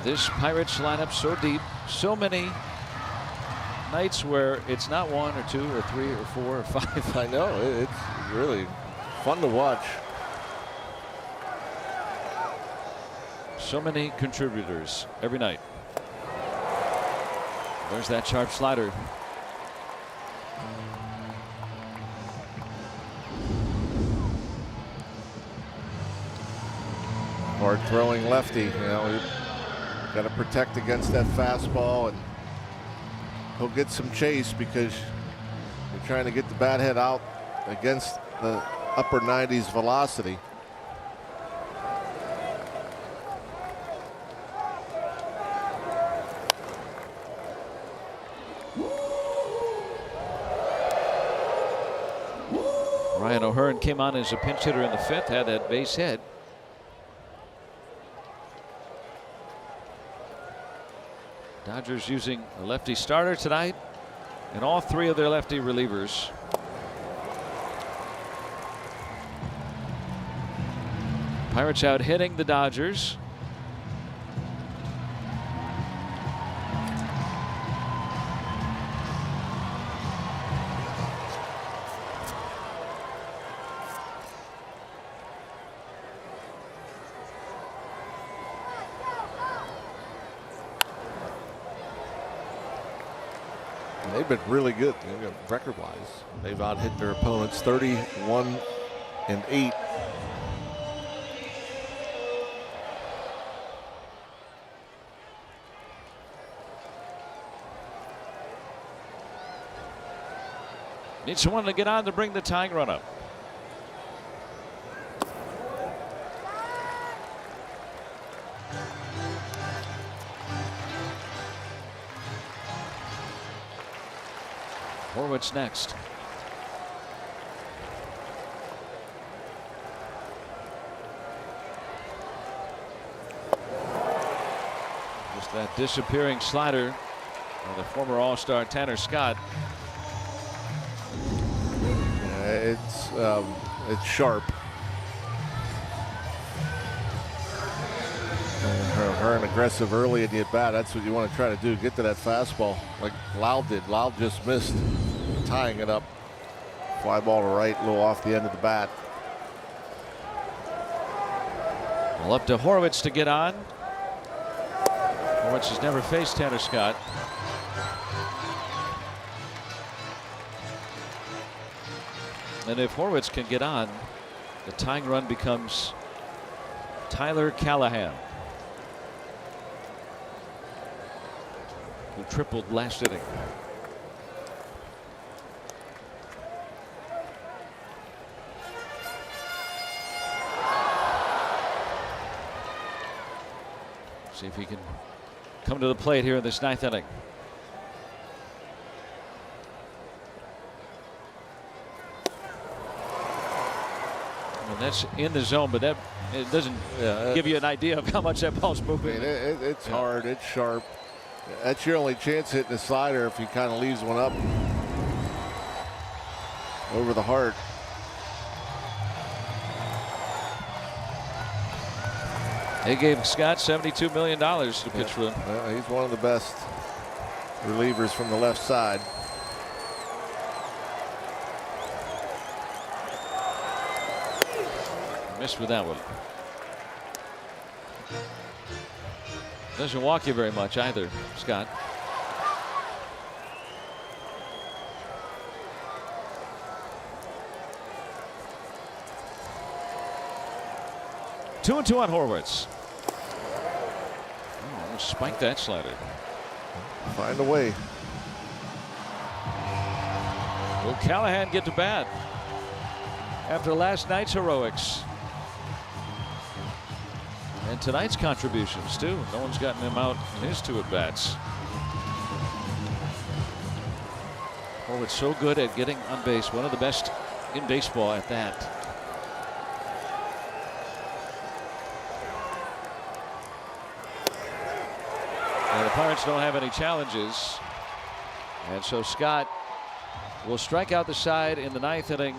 This Pirates lineup so deep, so many nights where it's not 1 or 2 or 3 or 4 or 5. I know, it's really fun to watch. So many contributors every night. There's that sharp slider. Hard throwing lefty, you know. Got to protect against that fastball, and he'll get some chase because you're trying to get the bat head out against the upper 90s velocity. Ryan O'Hearn came on as a pinch hitter in the 5th, had that base hit. Dodgers using a lefty starter tonight and all 3 of their lefty relievers. Pirates out hitting the Dodgers. They've been really good record-wise. They've out-hit their opponents 31-8. Need someone to get on to bring the tying run up. Horwitz next. Just that disappearing slider of the former All-Star Tanner Scott. It's sharp. And aggressive early in the at bat. That's what you want to try to do. Get to that fastball like Lau did. Lau just missed tying it up. Fly ball to right, a little off the end of the bat. Well, up to Horwitz to get on. Horwitz has never faced Tanner Scott. And if Horwitz can get on, the tying run becomes Tyler Callahan, who tripled last inning. See if he can come to the plate here in this ninth inning. And that's in the zone, but that it doesn't give you an idea of how much that ball's moving. I mean, it's hard, it's sharp. That's your only chance hitting the slider if he kind of leaves one up over the heart. They gave Scott $72 million to pitch for them. Well, he's one of the best relievers from the left side. Missed with that one. Doesn't walk you very much either, Scott. Two and two on Horwitz. Oh, spike that slider. Find a way. Will Callahan get to bat after last night's heroics? And tonight's contributions too. No one's gotten him out in his two at-bats. Horwitz so good at getting on base. One of the best in baseball at that. And the Pirates don't have any challenges. And so Scott will strike out the side in the ninth inning.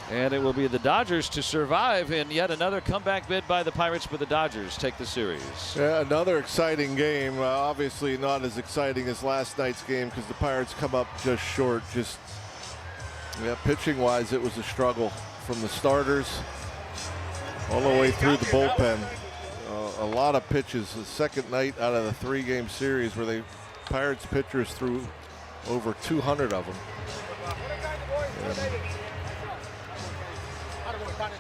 And it will be the Dodgers to survive in yet another comeback bid by the Pirates, but the Dodgers take the series. Yeah, another exciting game. Obviously not as exciting as last night's game because the Pirates come up just short. Pitching wise, it was a struggle from the starters all the way through the bullpen. A lot of pitches. The second night out of the 3-game series where the Pirates pitchers threw over 200 of them.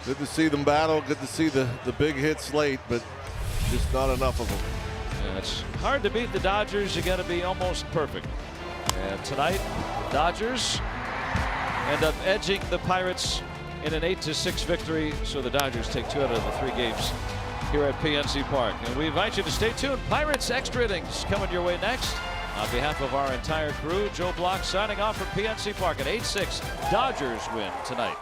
Good to see them battle. Good to see the big hits late, but just not enough of them. Yeah, it's hard to beat the Dodgers. You got to be almost perfect. And tonight, Dodgers end up edging the Pirates in an 8-6 victory. So the Dodgers take 2 out of the 3 games here at PNC Park. And we invite you to stay tuned. Pirates extra innings coming your way next. On behalf of our entire crew, Joe Block signing off from PNC Park at 8-6. Dodgers win tonight.